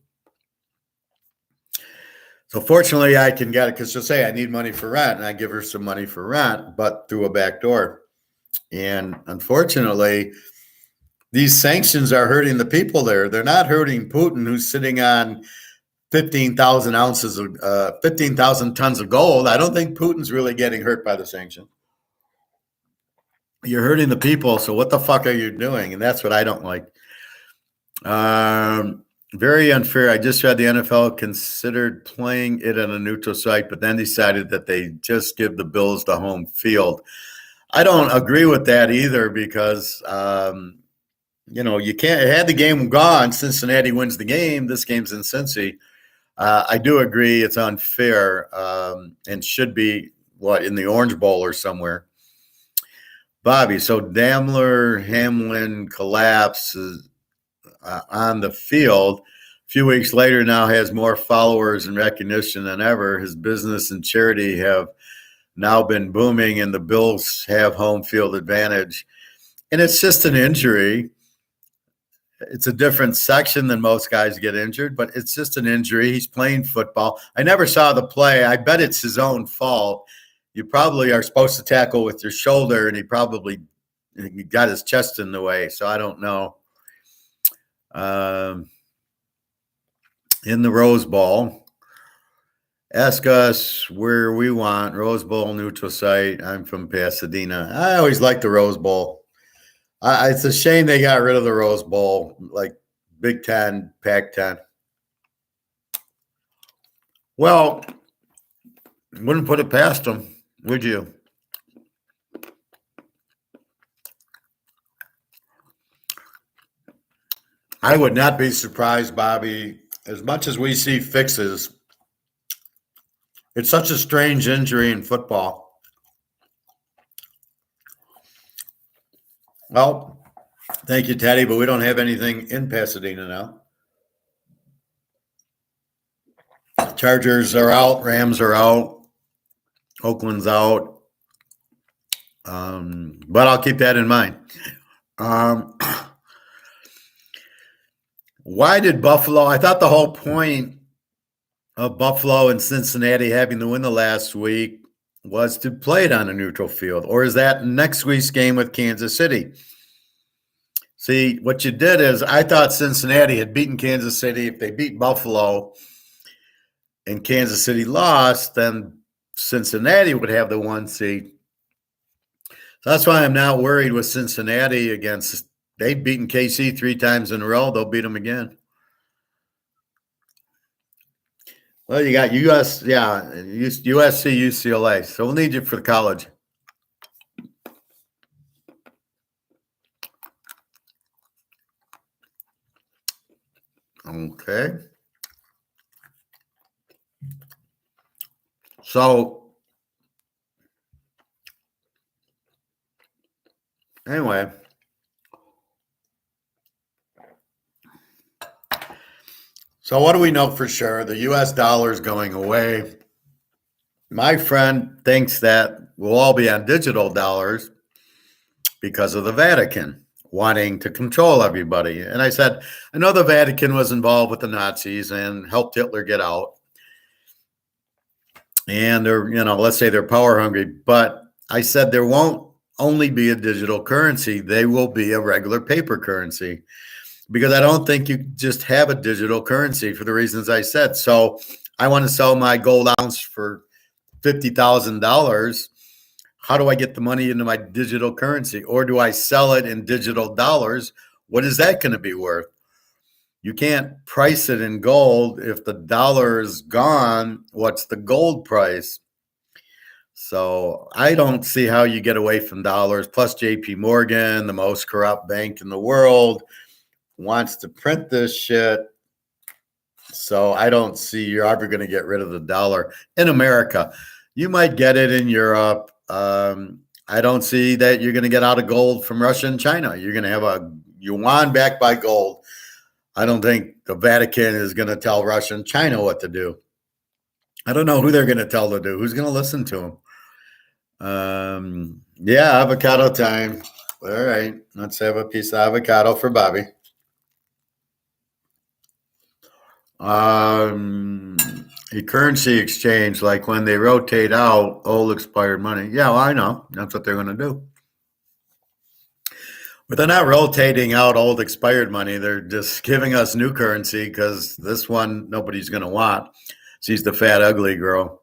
Speaker 1: So fortunately, I can get it because she'll say, I need money for rent, and I give her some money for rent, but through a back door. And unfortunately, these sanctions are hurting the people there. They're not hurting Putin, who's sitting on 15,000 ounces of 15,000 tons of gold. I don't think Putin's really getting hurt by the sanction. You're hurting the people. So what the fuck are you doing? And that's what I don't like. Very unfair. I just read the NFL considered playing it on a neutral site, but then decided that they just give the Bills the home field. I don't agree with that either because, you can't. Had the game gone, Cincinnati wins the game. This game's in Cincy. I do agree it's unfair and should be, in the Orange Bowl or somewhere. Bobby, so Hamlin collapses on the field. A few weeks later now has more followers and recognition than ever. His business and charity have now been booming, and the Bills have home field advantage. And it's just an injury. It's a different section than most guys get injured, but it's just an injury. He's playing football. I never saw the play. I bet it's his own fault. You probably are supposed to tackle with your shoulder, and he got his chest in the way. So I don't know. In the Rose Bowl, ask us where we want. Rose Bowl, neutral site. I'm from Pasadena. I always liked the Rose Bowl. It's a shame they got rid of the Rose Bowl, like Big Ten, Pac-10. Well, wouldn't put it past them, would you? I would not be surprised, Bobby. As much as we see fixes, it's such a strange injury in football. Well, thank you, Teddy, but we don't have anything in Pasadena now. Chargers are out. Rams are out. Oakland's out. But I'll keep that in mind. Why did Buffalo? I thought the whole point of Buffalo and Cincinnati having to win the last week was to play it on a neutral field. Or is that next week's game with Kansas City? See, what you did is I thought Cincinnati had beaten Kansas City. If they beat Buffalo and Kansas City lost, then Cincinnati would have the 1 seed. So that's why I'm not worried with Cincinnati against. They've beaten KC 3 times in a row. They'll beat them again. Well, you got USC, UCLA. So we'll need you for the college. Okay. So anyway. So what do we know for sure? The U.S. dollar is going away. My friend thinks that we'll all be on digital dollars because of the Vatican wanting to control everybody. And I said, I know the Vatican was involved with the Nazis and helped Hitler get out. And they're, let's say they're power hungry. But I said there won't only be a digital currency. They will be a regular paper currency, because I don't think you just have a digital currency for the reasons I said. So I want to sell my gold ounce for $50,000. How do I get the money into my digital currency? Or do I sell it in digital dollars? What is that going to be worth? You can't price it in gold. If the dollar is gone, what's the gold price? So I don't see how you get away from dollars. Plus, JP Morgan, the most corrupt bank in the world, wants to print this shit. So I don't see you're ever going to get rid of the dollar in America. You might get it in Europe. I don't see that you're going to get out of gold from Russia and China. You're going to have a yuan backed by gold. I don't think the Vatican is going to tell Russia and China what to do. I don't know who they're going to tell to do. Who's going to listen to them? Yeah, avocado time. All right, let's have a piece of avocado for Bobby. A currency exchange, like when they rotate out old expired money. Yeah, well, I know. That's what they're going to do. But they're not rotating out old expired money. They're just giving us new currency because this one nobody's going to want. She's the fat, ugly girl.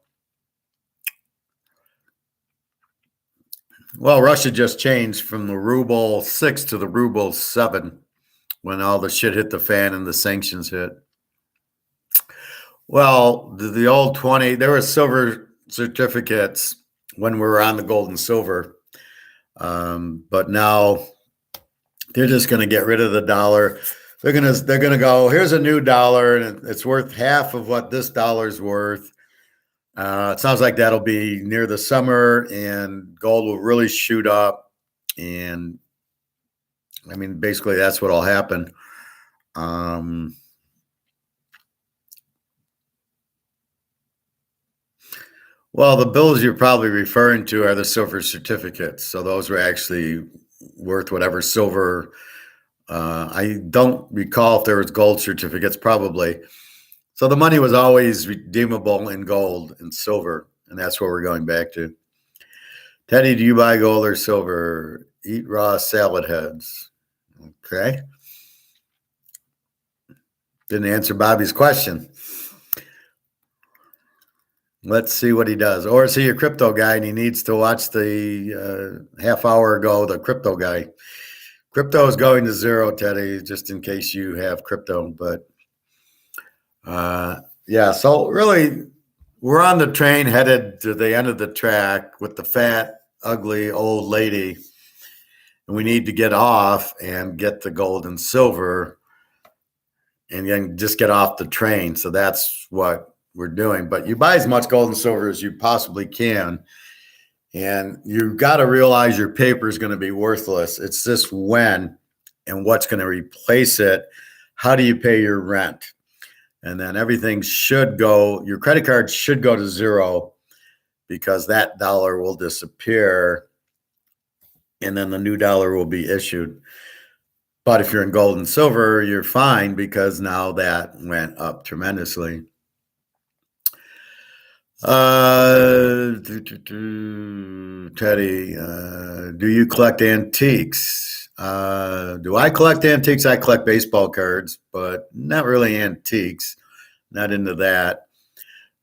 Speaker 1: Well, Russia just changed from the ruble 6 to the ruble 7 when all the shit hit the fan and the sanctions hit. Well, the old 20, there were silver certificates when we were on the gold and silver. But now they're just going to get rid of the dollar. They're going to go, here's a new dollar, and it's worth half of what this dollar's worth. It sounds like that'll be near the summer, and gold will really shoot up. And I mean, basically, that's what'll happen. Well, the bills you're probably referring to are the silver certificates. So those were actually worth whatever silver. I don't recall if there was gold certificates, probably. So the money was always redeemable in gold and silver, and that's what we're going back to. Teddy, do you buy gold or silver? Eat raw salad heads. Okay. Didn't answer Bobby's question. Let's see what he does. Or is he a crypto guy and he needs to watch the half hour ago, the crypto guy? Crypto is going to zero, Teddy, just in case you have crypto. But yeah, so really, we're on the train headed to the end of the track with the fat, ugly old lady. And we need to get off and get the gold and silver and then just get off the train. So that's what we're doing. But you buy as much gold and silver as you possibly can. And you've got to realize your paper is going to be worthless. It's just when and what's going to replace it. How do you pay your rent? And then everything should go, your credit card should go to zero because that dollar will disappear and then the new dollar will be issued. But if you're in gold and silver, you're fine because now that went up tremendously. Teddy, do you collect antiques? Do I collect antiques? I collect baseball cards, but not really antiques. Not into that.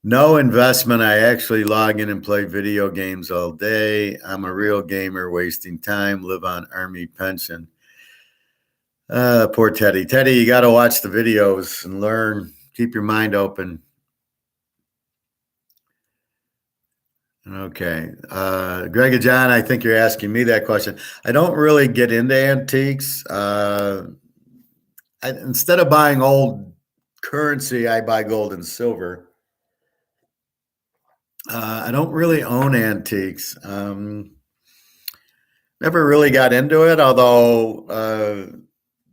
Speaker 1: No investment. I actually log in and play video games all day. I'm a real gamer, wasting time, live on Army pension. Poor Teddy. Teddy, you got to watch the videos and learn. Keep your mind open. Okay. Greg and John, I think you're asking me that question. I don't really get into antiques. Instead of buying old currency, I buy gold and silver. I don't really own antiques. Never really got into it, although,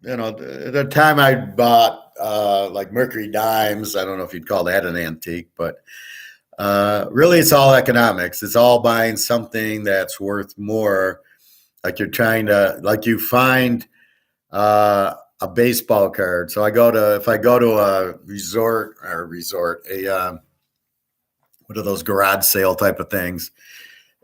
Speaker 1: the time I bought like Mercury dimes, I don't know if you'd call that an antique, but really, it's all economics. It's all buying something that's worth more. Like you're trying to, like you find a baseball card. So if I go to a what are those garage sale type of things?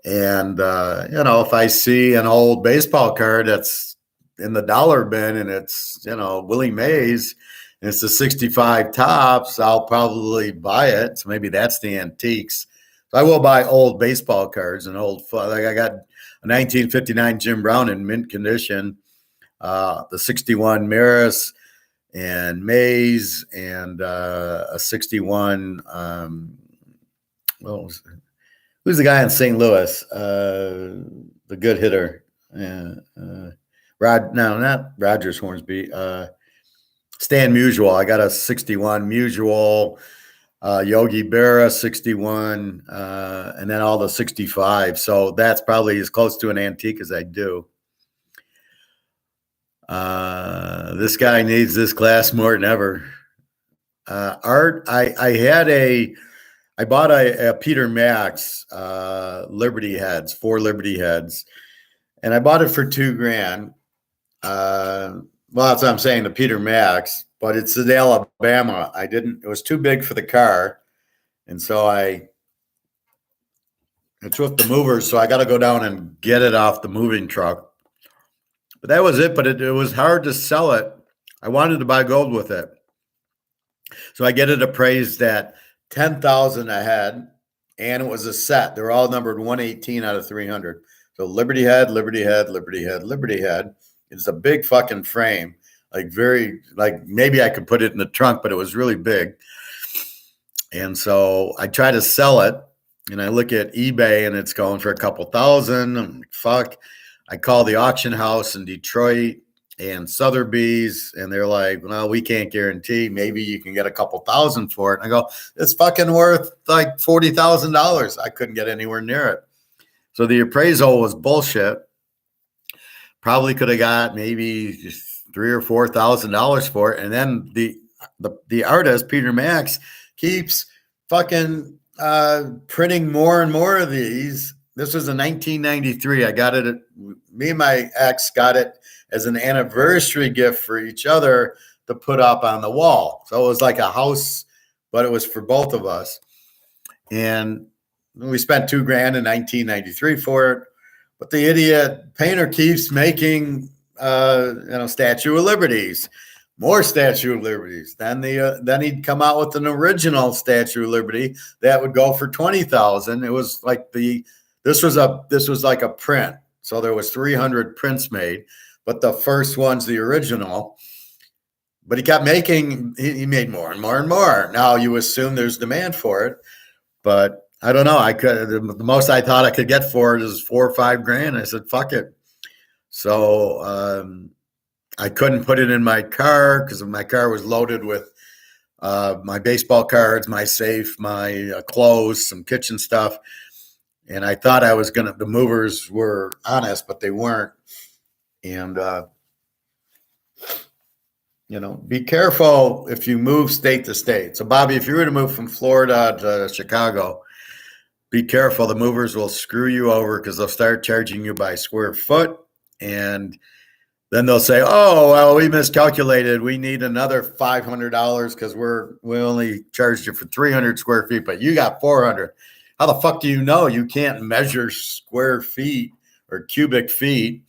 Speaker 1: And, if I see an old baseball card that's in the dollar bin and it's, Willie Mays, and it's the 65 tops, I'll probably buy it. So maybe that's the antiques. So I will buy old baseball cards and like I got a 1959 Jim Brown in mint condition, the 61 Maris and Mays, and a 61. Who's the guy in St. Louis? The good hitter. Yeah, not Rogers Hornsby. Stan Musial. I got a 61 Musial, Yogi Berra 61, and then all the 65. So that's probably as close to an antique as I do. This guy needs this class more than ever. Art, I bought a Peter Max Liberty heads, 4 Liberty heads, and I bought it for $2,000. Well, that's what I'm saying, the Peter Max, but it's in Alabama. It was too big for the car, and so it's with the movers, so I got to go down and get it off the moving truck. But that was it, but it was hard to sell it. I wanted to buy gold with it. So I get it appraised at $10,000 a head, and it was a set. They're all numbered 118 out of 300. So Liberty head, Liberty head, Liberty head, Liberty head. It's a big fucking frame, like maybe I could put it in the trunk, but it was really big. And so I try to sell it, and I look at eBay, and it's going for a couple thousand. I'm like, fuck. I call the auction house in Detroit and Sotheby's, and they're like, well, we can't guarantee. Maybe you can get a couple thousand for it. And I go, it's fucking worth like $40,000. I couldn't get anywhere near it. So the appraisal was bullshit. Probably could have got maybe $3,000 or $4,000 for it. And then the artist, Peter Max, keeps fucking printing more and more of these. This was in 1993. I got it. Me and my ex got it as an anniversary gift for each other to put up on the wall. So it was like a house, but it was for both of us. And we spent $2,000 in 1993 for it. But the idiot painter keeps making, Statue of Liberties, more Statue of Liberties. Then he'd come out with an original Statue of Liberty that would go for $20,000. It was like this was like a print. So there was 300 prints made, but the first one's the original. But he kept making. He made more and more and more. Now you assume there's demand for it, but I don't know. The most I thought I could get for it is $4,000 or $5,000. I said, fuck it. So I couldn't put it in my car because my car was loaded with my baseball cards, my safe, my clothes, some kitchen stuff. And I thought the movers were honest, but they weren't. And, be careful if you move state to state. So Bobby, if you were to move from Florida to Chicago, be careful. The movers will screw you over because they'll start charging you by square foot. And then they'll say, oh, well, we miscalculated. We need another $500 because we only charged you for 300 square feet, but you got 400. How the fuck do you know? You can't measure square feet or cubic feet.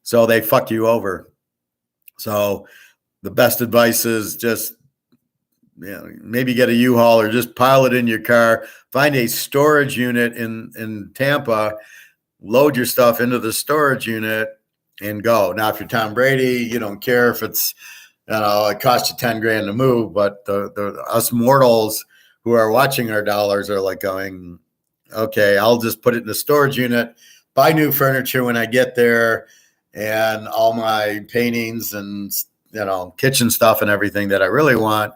Speaker 1: So they fuck you over. So the best advice is just, maybe get a U-Haul or just pile it in your car. Find a storage unit in Tampa, load your stuff into the storage unit and go. Now, if you're Tom Brady, you don't care if it's, it costs you $10,000 to move, but the us mortals who are watching our dollars are like going, okay, I'll just put it in the storage unit, buy new furniture when I get there, and all my paintings and, kitchen stuff and everything that I really want,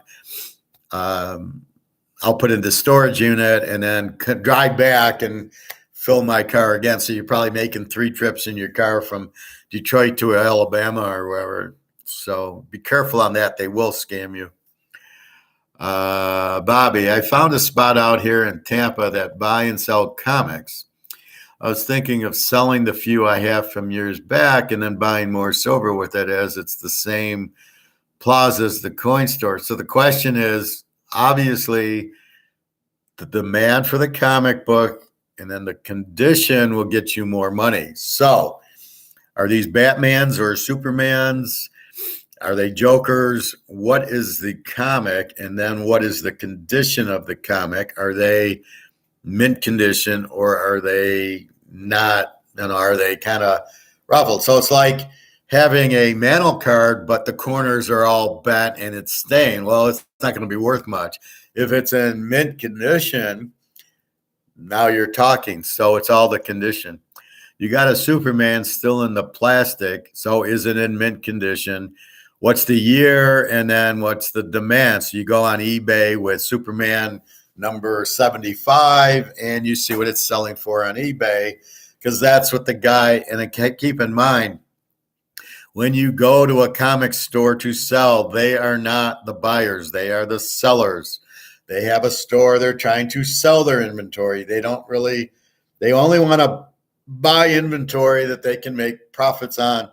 Speaker 1: I'll put in the storage unit and then drive back and fill my car again. So you're probably making 3 trips in your car from Detroit to Alabama or wherever. So be careful on that. They will scam you. Bobby, I found a spot out here in Tampa that buy and sell comics. I was thinking of selling the few I have from years back and then buying more silver with it, as it's the same plaza as the coin store. So the question is, obviously, the demand for the comic book and then the condition will get you more money. So are these Batmans or Supermans? Are they Jokers? What is the comic? And then what is the condition of the comic? Are they mint condition or are they not? Are they kind of ruffled? So it's like having a mantle card, but the corners are all bent and it's stained. Well, it's not going to be worth much. If it's in mint condition, now you're talking. So it's all the condition. You got a Superman still in the plastic. So is it in mint condition? What's the year? And then what's the demand? So you go on eBay with Superman number 75 and you see what it's selling for on eBay, because that's what the guy, and keep in mind, when you go to a comic store to sell, they are not the buyers. They are the sellers. They have a store. They're trying to sell their inventory. They only want to buy inventory that they can make profits on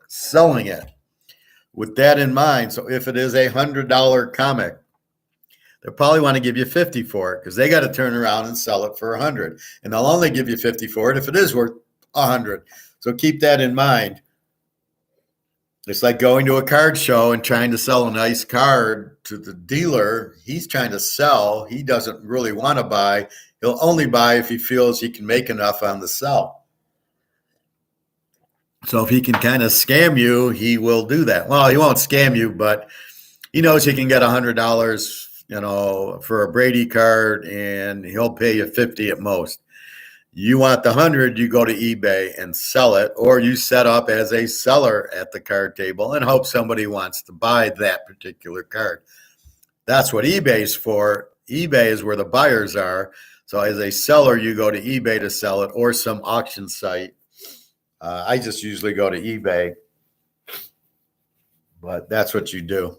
Speaker 1: selling it. With that in mind, so if it is $100 comic, they'll probably want to give you 50 for it because they got to turn around and sell it for 100, and they'll only give you 50 for it if it is worth 100. So keep that in mind. It's like going to a card show and trying to sell a nice card to the dealer. He's trying to sell. He doesn't really want to buy. He'll only buy if he feels he can make enough on the sell. So if he can kind of scam you, he will do that. Well, he won't scam you, but he knows he can get $100, for a Brady card, and he'll pay you 50 at most. You want the 100, you go to eBay and sell it, or you set up as a seller at the card table and hope somebody wants to buy that particular card. That's what eBay's for. eBay is where the buyers are. So as a seller, you go to eBay to sell it or some auction site. I just usually go to eBay, but that's what you do.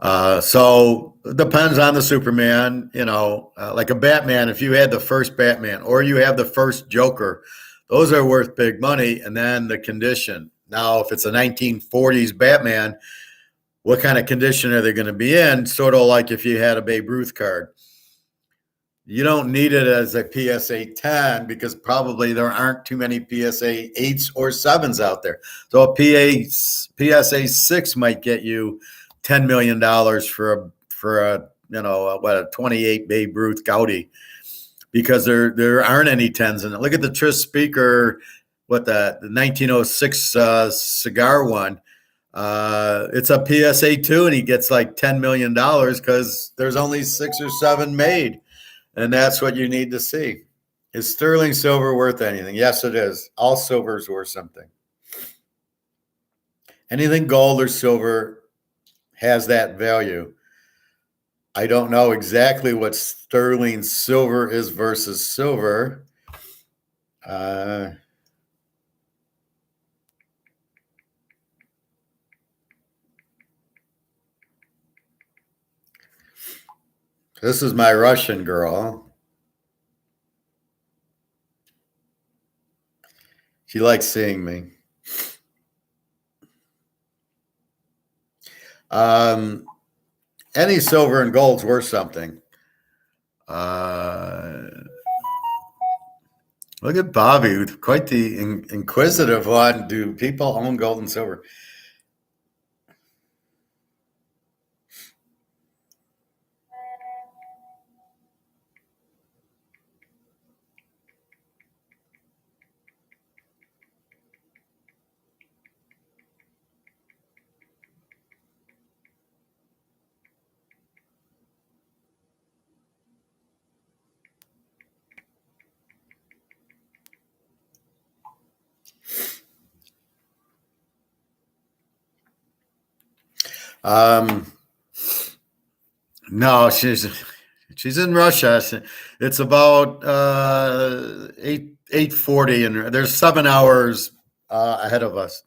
Speaker 1: So it depends on the Superman, like a Batman. If you had the first Batman or you have the first Joker, those are worth big money. And then the condition. Now, if it's a 1940s Batman, what kind of condition are they going to be in? Sort of like if you had a Babe Ruth card. You don't need it as a PSA 10 because probably there aren't too many PSA 8s or 7s out there. So a PSA 6 might get you $10 million for a 28 Babe Ruth Gaudy, because there aren't any 10s in it. Look at the Tris Speaker, the 1906 cigar one. It's a PSA 2 and he gets like $10 million because there's only 6 or 7 made. And that's what you need to see. Is sterling silver worth anything? Yes, it is. All silver is worth something. Anything gold or silver has that value. I don't know exactly what sterling silver is versus silver. This is my Russian girl. She likes seeing me. Any silver and gold's worth something. Look at Bobby, quite the inquisitive one. Do people own gold and silver? No, she's in Russia. It's about 8:40, and there's 7 hours ahead of us.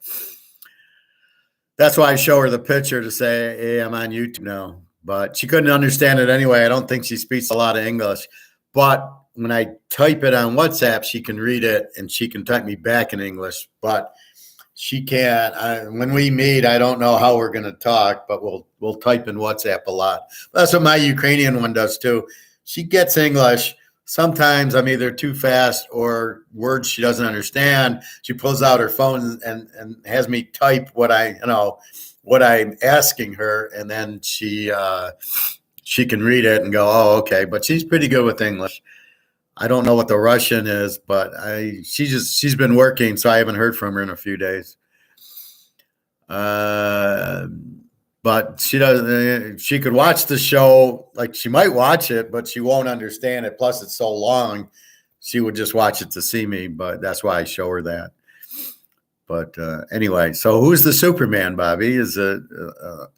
Speaker 1: That's why I show her the picture to say, hey, I'm on YouTube now. But she couldn't understand it anyway. I don't think she speaks a lot of English. But when I type it on WhatsApp, she can read it and she can type me back in English. But she can't. When we meet, I don't know how we're going to talk, but we'll type in WhatsApp a lot. That's what my Ukrainian one does too. She gets English, sometimes I'm either too fast or words she doesn't understand. She pulls out her phone and has me type what I'm asking her, and then she can read it and go, oh, okay. But she's pretty good with English. I don't know what the Russian is, but she's been working, so I haven't heard from her in a few days. But she doesn't. She could watch the show, like she might watch it, but she won't understand it. Plus, it's so long, she would just watch it to see me. But that's why I show her that. But anyway, so who's the Superman, Bobby? Is it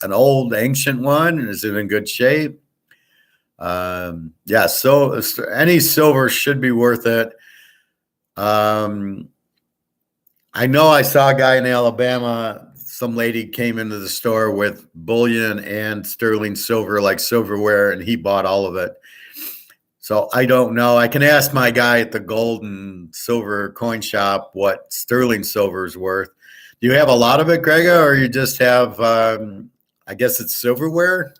Speaker 1: an old, ancient one? Is it in good shape? Yeah. So any silver should be worth it. I know I saw a guy in Alabama. Some lady came into the store with bullion and sterling silver, like silverware, and he bought all of it. So I don't know. I can ask my guy at the gold and silver coin shop what sterling silver is worth. Do you have a lot of it, Grega, or you just have, I guess it's silverware,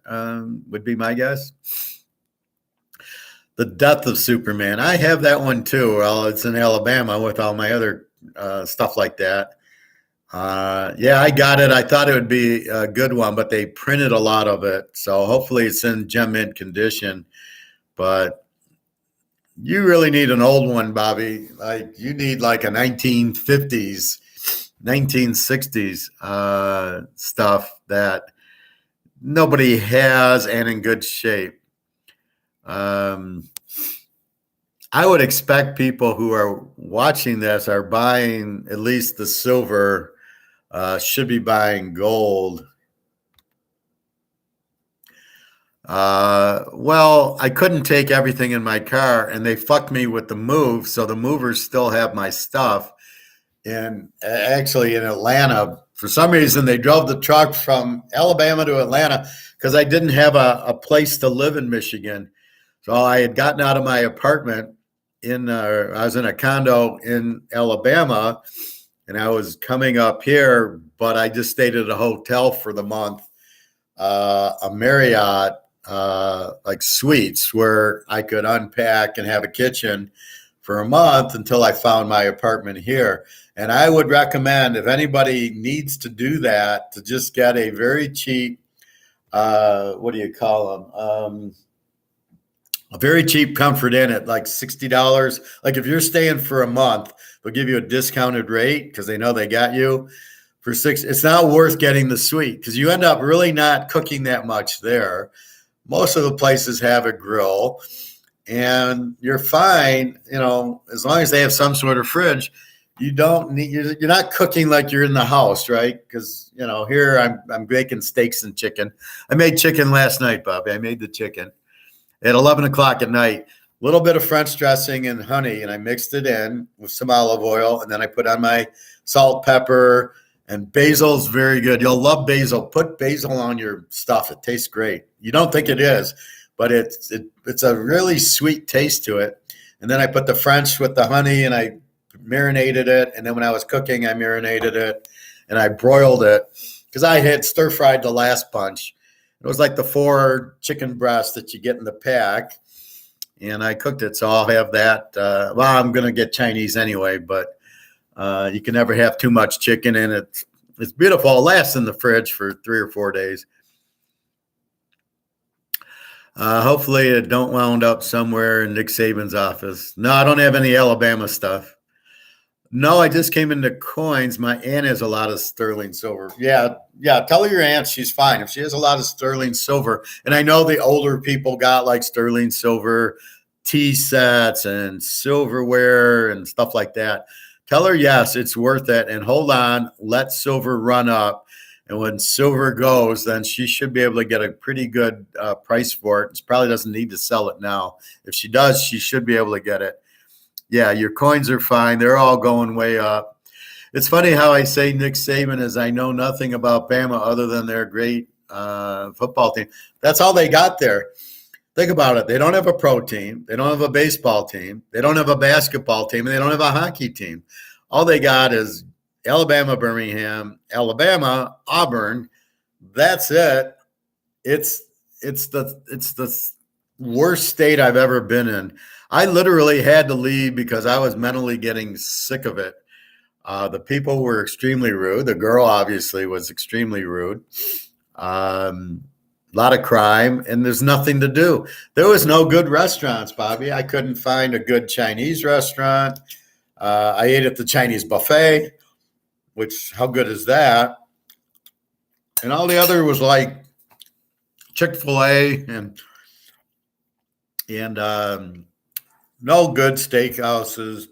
Speaker 1: would be my guess. The Death of Superman. I have that one too. Well, it's in Alabama with all my other stuff like that. Yeah, I got it. I thought it would be a good one, but they printed a lot of it. So hopefully it's in gem mint condition. But you really need an old one, Bobby. Like you need like a 1950s, 1960s stuff that nobody has and in good shape. I would expect people who are watching this are buying at least the silver, should be buying gold. Well, I couldn't take everything in my car, and they fucked me with the move, so the movers still have my stuff. And actually in Atlanta, for some reason, they drove the truck from Alabama to Atlanta because I didn't have a place to live in Michigan. So I had gotten out of my apartment I was in a condo in Alabama, and I was coming up here, but I just stayed at a hotel for the month, a Marriott, like suites where I could unpack and have a kitchen for a month until I found my apartment here. And I would recommend, if anybody needs to do that, to just get a very cheap, what do you call them? A very cheap Comfort Inn at like $60. Like if you're staying for a month, they'll give you a discounted rate because they know they got you for $6. It's not worth getting the suite because you end up really not cooking that much there. Most of the places have a grill, and you're fine, as long as they have some sort of fridge. You don't need, you're not cooking like you're in the house, right? Because here I'm baking steaks and chicken. I made chicken last night, Bobby. I made the chicken at 11 o'clock at night. A little bit of French dressing and honey, and I mixed it in with some olive oil, and then I put on my salt, pepper, and basil's very good. You'll love basil. Put basil on your stuff. It tastes great. You don't think it is, but it's a really sweet taste to it. And then I put the French with the honey, and I marinated it. And then when I was cooking, I marinated it, and I broiled it because I had stir-fried the last bunch. It was like the 4 chicken breasts that you get in the pack, and I cooked it. So I'll have that. Well, I'm going to get Chinese anyway, but you can never have too much chicken, and it's beautiful. It lasts in the fridge for 3 or 4 days. Hopefully it don't wound up somewhere in Nick Saban's office. No, I don't have any Alabama stuff. No, I just came into coins. My aunt has a lot of sterling silver. Yeah. Tell your aunt she's fine if she has a lot of sterling silver. And I know the older people got like sterling silver tea sets and silverware and stuff like that. Tell her, yes, it's worth it. And hold on, let silver run up. And when silver goes, then she should be able to get a pretty good price for it. She probably doesn't need to sell it now. If she does, she should be able to get it. Yeah, your coins are fine. They're all going way up. It's funny how I say Nick Saban is I know nothing about Bama other than their great football team. That's all they got there. Think about it. They don't have a pro team. They don't have a baseball team. They don't have a basketball team. And they don't have a hockey team. All they got is Alabama, Birmingham, Alabama, Auburn. That's it. It's the worst state I've ever been in. I literally had to leave because I was mentally getting sick of it. The people were extremely rude. The girl obviously was extremely rude. A lot of crime, and there's nothing to do. There was no good restaurants, Bobby. I couldn't find a good Chinese restaurant. I ate at the Chinese buffet, which how good is that? And all the other was like Chick-fil-A and no good steakhouses,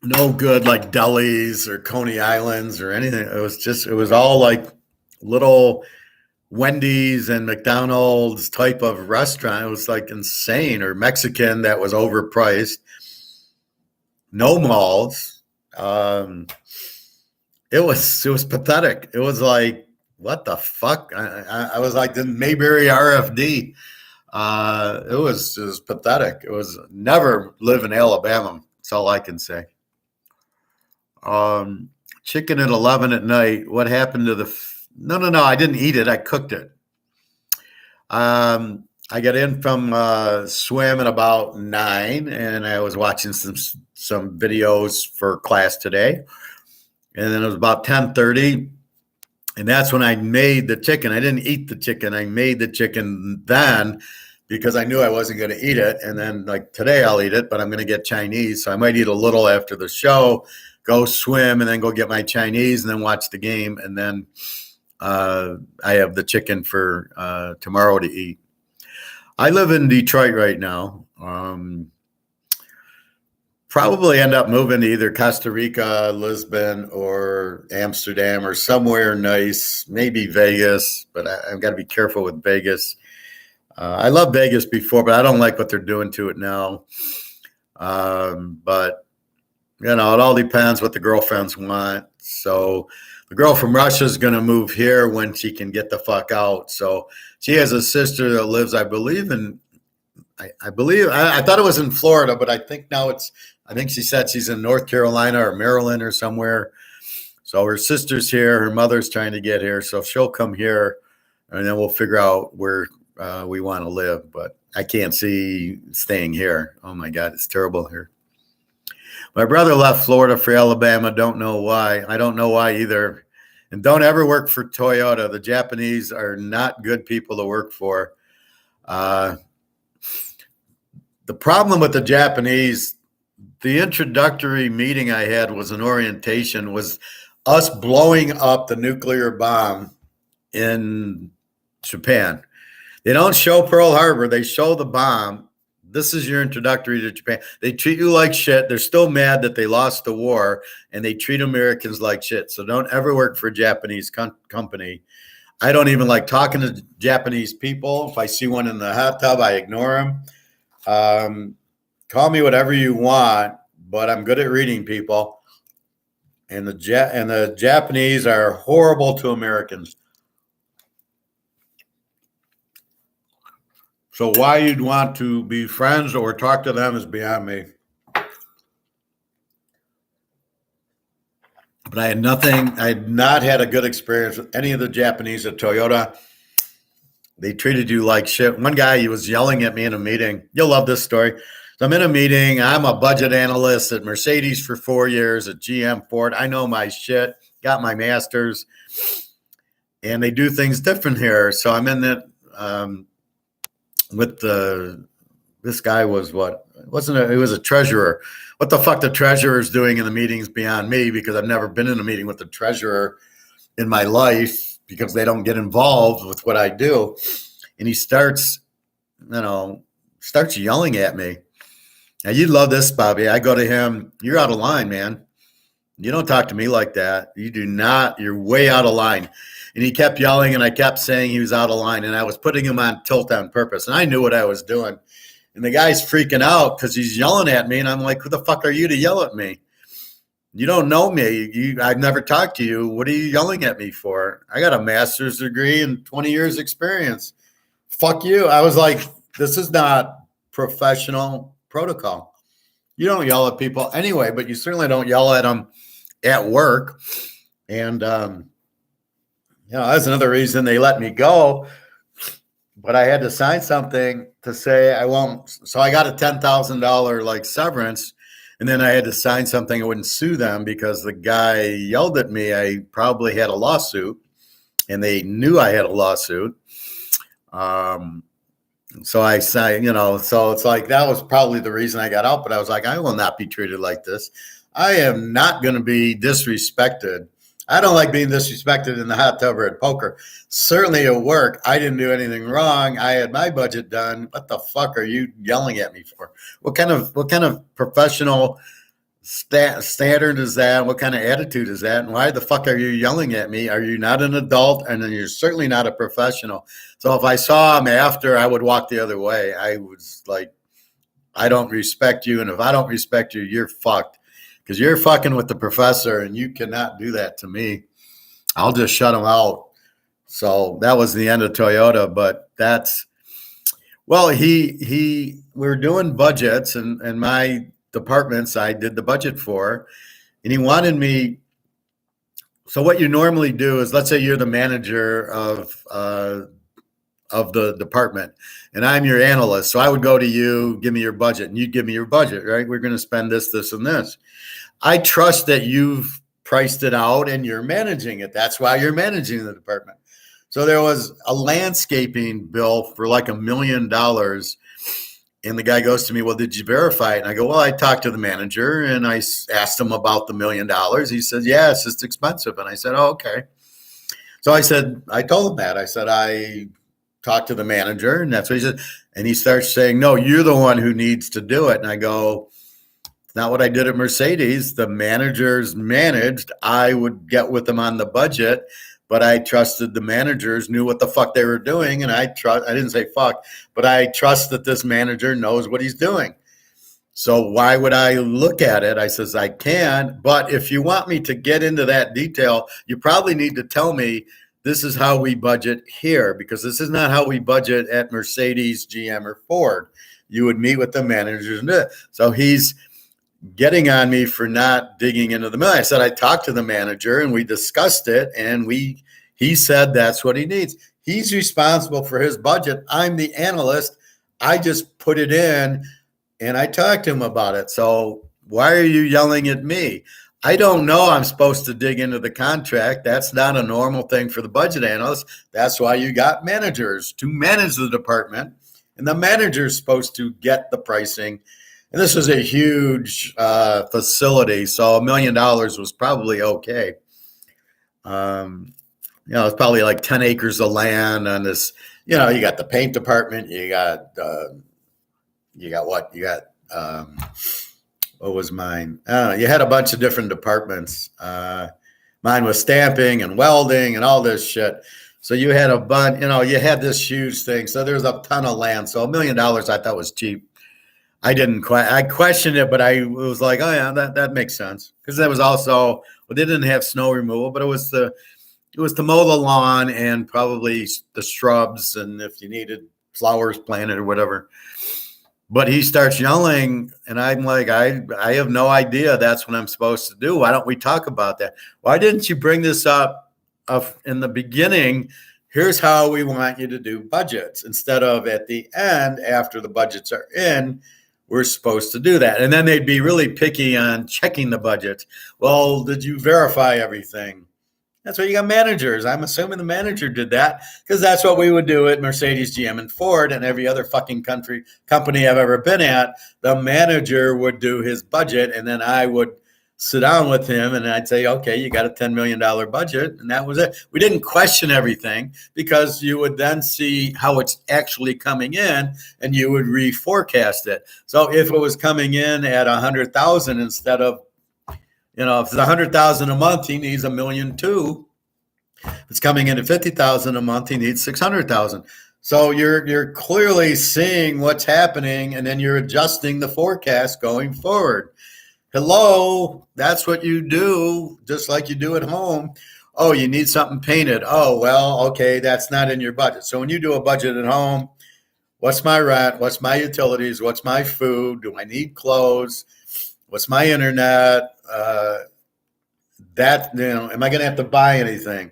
Speaker 1: no good like delis or Coney Islands or anything. It was all like little Wendy's and McDonald's type of restaurant. It was like insane, or Mexican that was overpriced. No malls. It was pathetic. It was like, what the fuck? I was like the Mayberry RFD. It was just pathetic. It was never live in Alabama. That's all I can say. Chicken at 11 at night. What happened to no, I didn't eat it. I cooked it. I got in from swim at about 9, and I was watching some videos for class today. And then it was about 10:30, and that's when I made the chicken. I didn't eat the chicken. I made the chicken then because I knew I wasn't going to eat it. And then like today I'll eat it, but I'm going to get Chinese. So I might eat a little after the show, go swim, and then go get my Chinese and then watch the game. And then I have the chicken for tomorrow to eat. I live in Detroit right now. Probably end up moving to either Costa Rica, Lisbon, or Amsterdam, or somewhere nice, maybe Vegas, but I've got to be careful with Vegas. I love Vegas before, but I don't like what they're doing to it now. But, it all depends what the girlfriends want. So the girl from Russia is going to move here when she can get the fuck out. So she has a sister that lives, I believe, I thought it was in Florida, but I think now I think she said she's in North Carolina or Maryland or somewhere. So her sister's here. Her mother's trying to get here. So she'll come here, and then we'll figure out where we want to live. But I can't see staying here. Oh, my God, it's terrible here. My brother left Florida for Alabama. Don't know why. I don't know why either. And don't ever work for Toyota. The Japanese are not good people to work for. The problem with the Japanese, the introductory meeting I had was an orientation, was us blowing up the nuclear bomb in Japan. They don't show Pearl Harbor. They show the bomb. This is your introductory to Japan. They treat you like shit. They're still mad that they lost the war, and they treat Americans like shit. So don't ever work for a Japanese company. I don't even like talking to Japanese people. If I see one in the hot tub, I ignore them. Call me whatever you want, but I'm good at reading people. And the Japanese are horrible to Americans. So why you'd want to be friends or talk to them is beyond me. But I had not had a good experience with any of the Japanese at Toyota. They treated you like shit. One guy, he was yelling at me in a meeting. You'll love this story. So I'm in a meeting. I'm a budget analyst at Mercedes for 4 years, at GM, Ford. I know my shit, got my master's, and they do things different here. So I'm in that this guy was he was a treasurer. What the fuck the treasurer's doing in the meetings beyond me, because I've never been in a meeting with the treasurer in my life because they don't get involved with what I do. And he starts yelling at me. Now, you'd love this, Bobby. I go to him, you're out of line, man. You don't talk to me like that. You do not. You're way out of line. And he kept yelling, and I kept saying he was out of line, and I was putting him on tilt on purpose. And I knew what I was doing. And the guy's freaking out because he's yelling at me, and I'm like, who the fuck are you to yell at me? You don't know me. I've never talked to you. What are you yelling at me for? I got a master's degree and 20 years experience. Fuck you. I was like, this is not professional protocol. You don't yell at people anyway, but you certainly don't yell at them at work. And, that's another reason they let me go. but I had to sign something to say I won't. So I got a $10,000 like severance, and then I had to sign something I wouldn't sue them because the guy yelled at me. I probably had a lawsuit, and they knew I had a lawsuit. So I say, so it's like that was probably the reason I got out. But I was like, I will not be treated like this. I am not going to be disrespected. I don't like being disrespected in the hot tub or at poker. Certainly at work, I didn't do anything wrong. I had my budget done. What the fuck are you yelling at me for? What kind of professional standard is that? What kind of attitude is that? And why the fuck are you yelling at me? Are you not an adult? And then you're certainly not a professional. So if I saw him after, I would walk the other way. I was like, I don't respect you. And if I don't respect you, you're fucked. Because you're fucking with the professor and you cannot do that to me. I'll just shut him out. So that was the end of Toyota. But we're doing budgets and my departments I did the budget for, and he wanted me. So what you normally do is, let's say you're the manager of the department and I'm your analyst. So I would go to you, give me your budget, and you'd give me your budget, right? We're going to spend this, this, and this. I trust that you've priced it out and you're managing it. That's why you're managing the department. So there was a landscaping bill for like $1 million. And the guy goes to me, well, did you verify it? And I go, well, I talked to the manager and I asked him about the $1 million. He said, yes, it's expensive. And I said, oh, okay. So I told him that. I said, I talked to the manager and that's what he said. And he starts saying, no, you're the one who needs to do it. And I go, it's not what I did at Mercedes. The managers managed. I would get with them on the budget, but I trusted the managers knew what the fuck they were doing. And I didn't say fuck, but I trust that this manager knows what he's doing. So why would I look at it? I says, I can, but if you want me to get into that detail, you probably need to tell me this is how we budget here, because this is not how we budget at Mercedes, GM, or Ford. You would meet with the managers. So he's getting on me for not digging into the mill. I said, I talked to the manager and we discussed it and he said that's what he needs. He's responsible for his budget. I'm the analyst. I just put it in and I talked to him about it. So why are you yelling at me? I don't know. I'm supposed to dig into the contract. That's not a normal thing for the budget analyst. That's why you got managers to manage the department, and the manager is supposed to get the pricing. And this was a huge facility, so $1 million was probably okay. It's probably like 10 acres of land on this. You got the paint department. You got what? You got what was mine? You had a bunch of different departments. Mine was stamping and welding and all this shit. So you had a bunch. You had this huge thing. So there was a ton of land. So $1 million I thought was cheap. I questioned it, but I was like, oh yeah, that makes sense. Because that was also, they didn't have snow removal, but it was to mow the lawn and probably the shrubs and if you needed flowers planted or whatever. But he starts yelling and I'm like, I have no idea that's what I'm supposed to do. Why don't we talk about that? Why didn't you bring this up in the beginning? Here's how we want you to do budgets instead of at the end after the budgets are in. We're supposed to do that. And then they'd be really picky on checking the budget. Well, did you verify everything? That's why you got managers. I'm assuming the manager did that because that's what we would do at Mercedes, GM, and Ford and every other fucking company I've ever been at. The manager would do his budget and then I would sit down with him and I'd say, okay, you got a $10 million budget. And that was it. We didn't question everything because you would then see how it's actually coming in and you would reforecast it. So if it was coming in at 100,000 instead of, if it's 100,000 a month, he needs $1.2 million. If it's coming in at 50,000 a month, he needs 600,000. So you're clearly seeing what's happening and then you're adjusting the forecast going forward. Hello, that's what you do, just like you do at home. Oh, you need something painted. Oh, well, okay, that's not in your budget. So when you do a budget at home, what's my rent? What's my utilities? What's my food? Do I need clothes? What's my internet? Am I going to have to buy anything?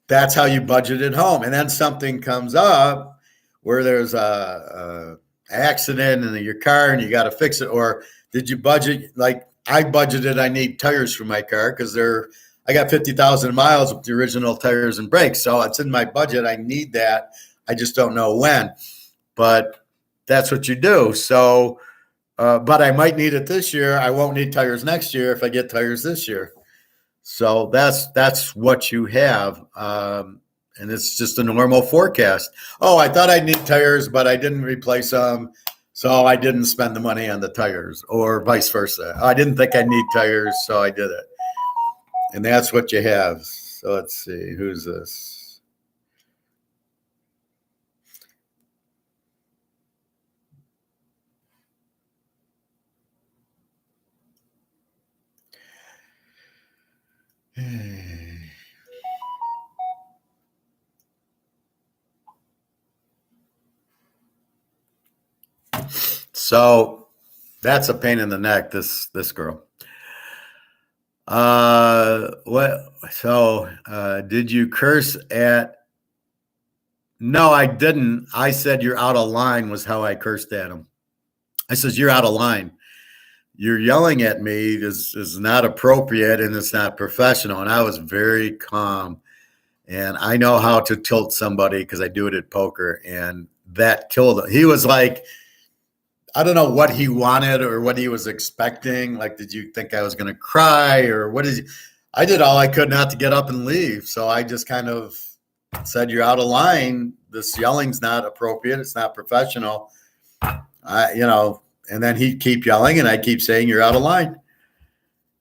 Speaker 1: that's how you budget at home. And then something comes up where there's a accident in your car and you got to fix it. Or did you budget? Like I budgeted, I need tires for my car because I got 50,000 miles with the original tires and brakes. So it's in my budget. I need that. I just don't know when, but that's what you do. So, but I might need it this year. I won't need tires next year if I get tires this year. So that's what you have. And it's just a normal forecast. Oh, I thought I'd need tires, but I didn't replace them. So I didn't spend the money on the tires, or vice versa. I didn't think I need tires, so I did it. And that's what you have. So let's see, who's this? So that's a pain in the neck, this girl. What? So, did you curse at? No, I didn't. I said you're out of line was how I cursed at him. I says you're out of line. You're yelling at me is not appropriate and it's not professional. And I was very calm. And I know how to tilt somebody because I do it at poker. And that killed him. He was like, I don't know what he wanted or what he was expecting. Like, did you think I was going to cry or what is he? I did all I could not to get up and leave. So I just kind of said, you're out of line. This yelling's not appropriate. It's not professional. And then he'd keep yelling and I keep saying, you're out of line.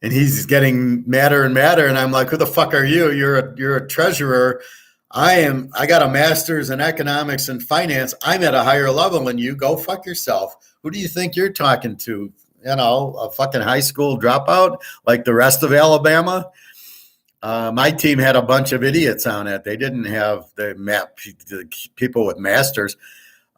Speaker 1: And he's getting madder and madder. And I'm like, who the fuck are you? You're a treasurer. I got a master's in economics and finance. I'm at a higher level than you. Go fuck yourself. Who do you think you're talking to? A fucking high school dropout like the rest of Alabama? My team had a bunch of idiots on it. They didn't have the people with masters.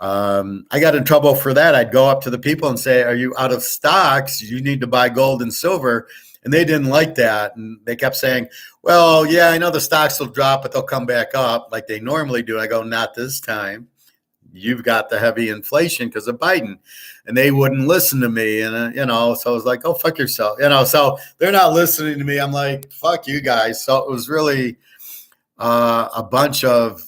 Speaker 1: I got in trouble for that. I'd go up to the people and say, are you out of stocks? You need to buy gold and silver. And they didn't like that. And they kept saying, well, yeah, I know the stocks will drop, but they'll come back up like they normally do. I go, not this time. You've got the heavy inflation because of Biden. And they wouldn't listen to me. And, so I was like, oh, fuck yourself. So they're not listening to me. I'm like, fuck you guys. So it was really a bunch of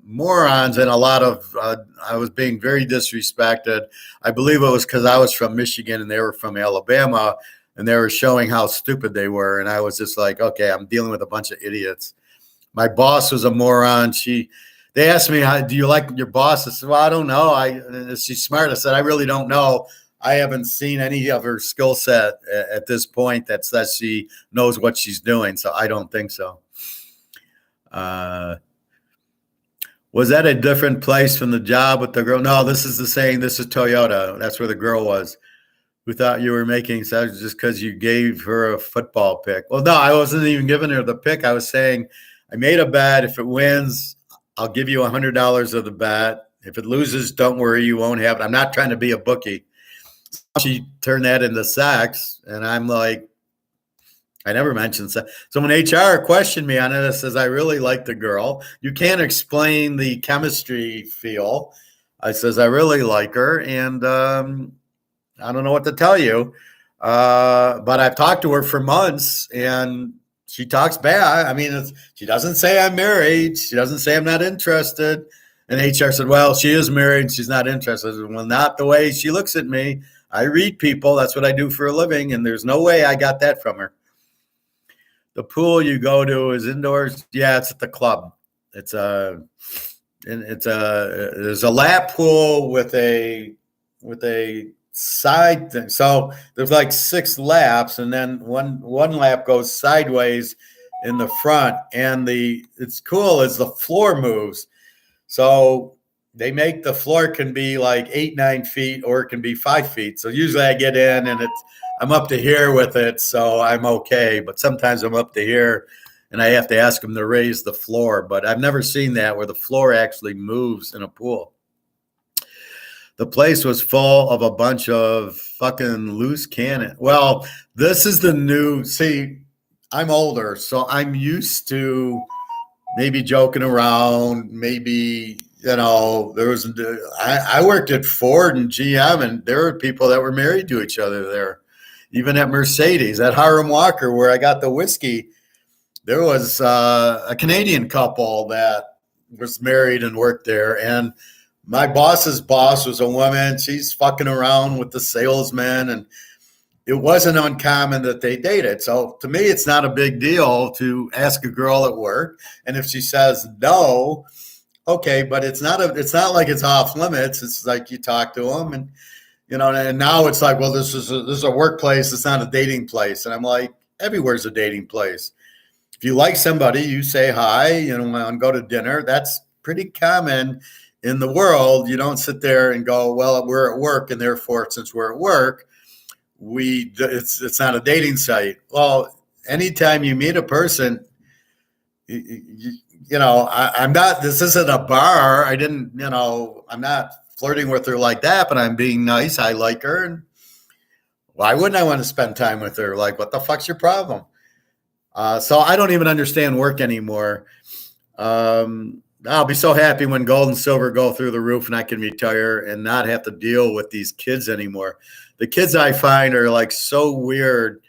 Speaker 1: morons and a lot of I was being very disrespected. I believe it was because I was from Michigan and they were from Alabama. And they were showing how stupid they were. And I was just like, okay, I'm dealing with a bunch of idiots. My boss was a moron. They asked me, do you like your boss? I said, well, I don't know. She's smart. I said, I really don't know. I haven't seen any of her skill set at this point that she knows what she's doing. So I don't think so. Was that a different place from the job with the girl? No, this is the same. This is Toyota. That's where the girl was. Who thought you were making sense just because you gave her a football pick. Well, no, I wasn't even giving her the pick. I was saying I made a bet. If it wins, I'll give you $100 of the bet. If it loses, don't worry, you won't have it. I'm not trying to be a bookie. She turned that into sex, and I'm like, I never mentioned sex. So when HR questioned me on it, it says, I really like the girl. You can't explain the chemistry feel. I says, I really like her, and I don't know what to tell you, but I've talked to her for months, and she talks bad. I mean, she doesn't say I'm married. She doesn't say I'm not interested. And HR said, well, she is married. She's not interested. I said, well, not the way she looks at me. I read people. That's what I do for a living, and there's no way I got that from her. The pool you go to is indoors. Yeah, it's at the club. There's a lap pool with a side thing. So there's like 6 laps, and then one lap goes sideways in the front. And it's cool as the floor moves. So they make the floor can be like 8-9 feet, or it can be 5 feet. So usually I get in and I'm up to here with it, so I'm okay. But sometimes I'm up to here and I have to ask them to raise the floor. But I've never seen that where the floor actually moves in a pool. The place was full of a bunch of fucking loose cannon. Well, this is the new, see, I'm older, so I'm used to maybe joking around, maybe, you know, there was, I worked at Ford and GM, and there were people that were married to each other there. Even at Mercedes, at Hiram Walker, where I got the whiskey, there was a Canadian couple that was married and worked there. And my boss's boss was a woman. She's fucking around with the salesman, and it wasn't uncommon that they dated. So to me, it's not a big deal to ask a girl at work. And if she says no, okay, but it's not like it's off limits. It's like you talk to them, and you know, and now it's like, well, this is a workplace. It's not a dating place. And I'm like, everywhere's a dating place. If you like somebody, you say hi, you know, and go to dinner. That's pretty common in the world. You don't sit there and go, well, we're at work, and therefore, since we're at work, it's not a dating site. Well, anytime you meet a person, you know, I'm not, this isn't a bar. I didn't, you know, I'm not flirting with her like that, but I'm being nice. I like her. And why wouldn't I want to spend time with her? Like, what the fuck's your problem? So I don't even understand work anymore. I'll be so happy when gold and silver go through the roof and I can retire and not have to deal with these kids anymore. The kids I find are like so weird.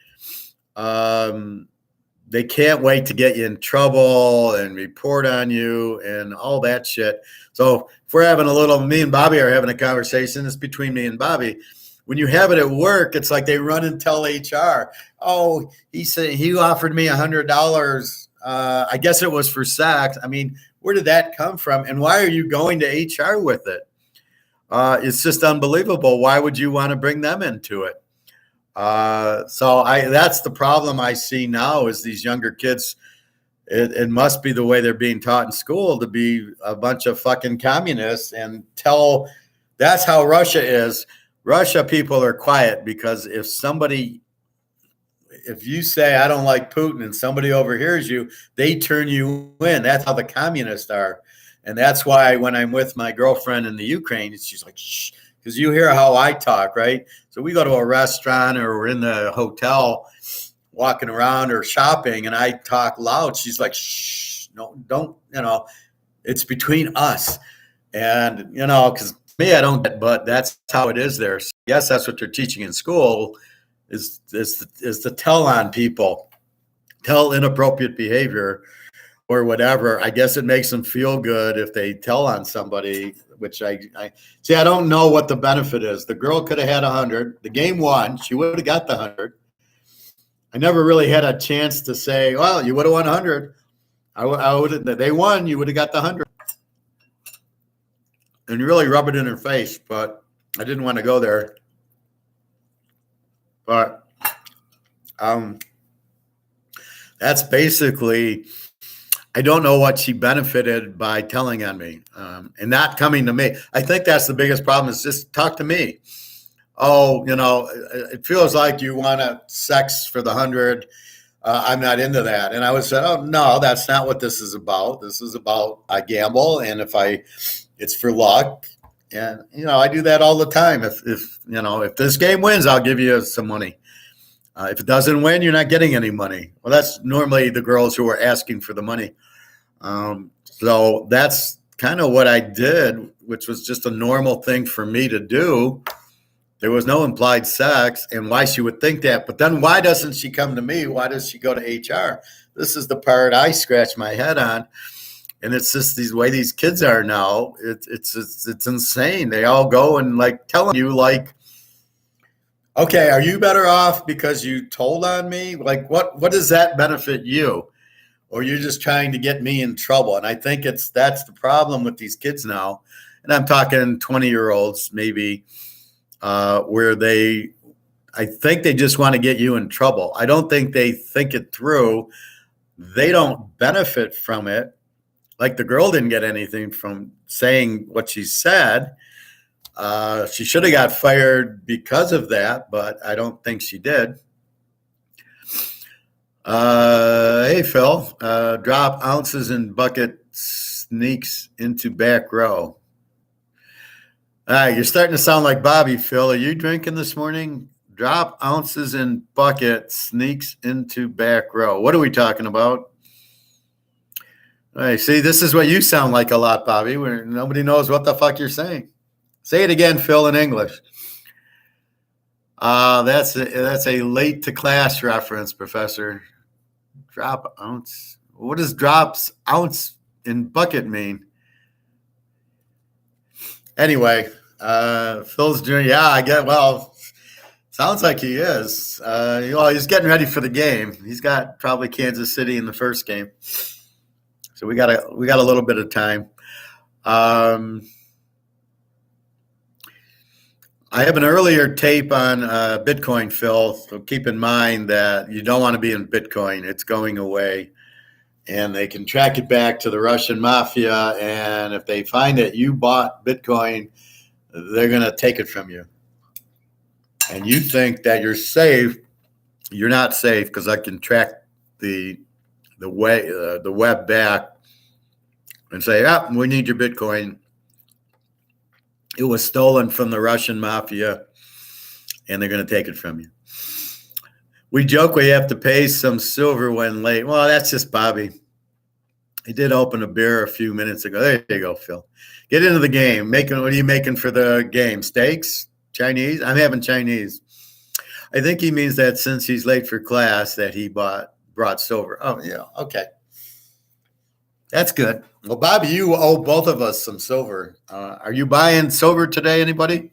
Speaker 1: They can't wait to get you in trouble and report on you and all that shit. So if we're having me and Bobby are having a conversation, it's between me and Bobby. When you have it at work, it's like they run and tell HR. Oh, he said he offered me $100. I guess it was for sex. I mean, where did that come from? And why are you going to HR with it? It's just unbelievable. Why would you want to bring them into it? So that's the problem I see now is these younger kids. It must be the way they're being taught in school to be a bunch of fucking communists and that's how Russia is. Russia people are quiet because if you say, I don't like Putin and somebody overhears you, they turn you in. That's how the communists are. And that's why when I'm with my girlfriend in the Ukraine, she's like, shh, because you hear how I talk, right? So we go to a restaurant or we're in the hotel walking around or shopping and I talk loud. She's like, shh, no, don't, you know, it's between us. And, you know, because me, I don't get, but that's how it is there. So I guess that's what they're teaching in school is to tell on people, tell inappropriate behavior or whatever. I guess it makes them feel good if they tell on somebody, which I see. I don't know what the benefit is. The girl could have had 100. The game won. She would have got the 100. I never really had a chance to say, well, you would have won 100. I would. They won. You would have got the 100. And really rub it in her face, but I didn't want to go there. But that's basically, I don't know what she benefited by telling on me and not coming to me. I think that's the biggest problem is just talk to me. Oh, you know, it feels like you want sex for the 100. I'm not into that. And I would say, oh, no, that's not what this is about. This is about I gamble. And it's for luck. And, you know, I do that all the time. If this game wins, I'll give you some money. If it doesn't win, you're not getting any money. Well, that's normally the girls who are asking for the money. So that's kind of what I did, which was just a normal thing for me to do. There was no implied sex and why she would think that. But then why doesn't she come to me? Why does she go to HR? This is the part I scratch my head on. And it's just the way these kids are now. It's insane. They all go and like telling you like, okay, are you better off because you told on me? Like what does that benefit you? Or you're just trying to get me in trouble. And I think that's the problem with these kids now. And I'm talking 20-year-olds maybe where I think they just want to get you in trouble. I don't think they think it through. They don't benefit from it. Like the girl didn't get anything from saying what she said. She should have got fired because of that, but I don't think she did. Hey, Phil, drop ounces in bucket sneaks into back row. All right, you're starting to sound like Bobby, Phil. Are you drinking this morning? Drop ounces in bucket sneaks into back row. What are we talking about? Hey, see, this is what you sound like a lot, Bobby, where nobody knows what the fuck you're saying. Say it again, Phil, in English. That's a late to class reference, Professor. Drop ounce. What does drops ounce in bucket mean? Anyway, Phil's doing. Yeah, I get. Well, sounds like he is. He's getting ready for the game. He's got probably Kansas City in the first game, so we got a little bit of time. I have an earlier tape on Bitcoin, Phil. So keep in mind that you don't want to be in Bitcoin. It's going away. And they can track it back to the Russian mafia. And if they find that you bought Bitcoin, they're going to take it from you. And you think that you're safe. You're not safe because I can track the web back and say, we need your Bitcoin. It was stolen from the Russian mafia, and they're going to take it from you. We joke we have to pay some silver when late. Well, that's just Bobby. He did open a beer a few minutes ago. There you go, Phil. Get into the game. What are you making for the game? Steaks? Chinese? I'm having Chinese. I think he means that since he's late for class that he brought silver. Oh, yeah. Okay. That's good. Well, Bobby, you owe both of us some silver. Are you buying silver today, anybody?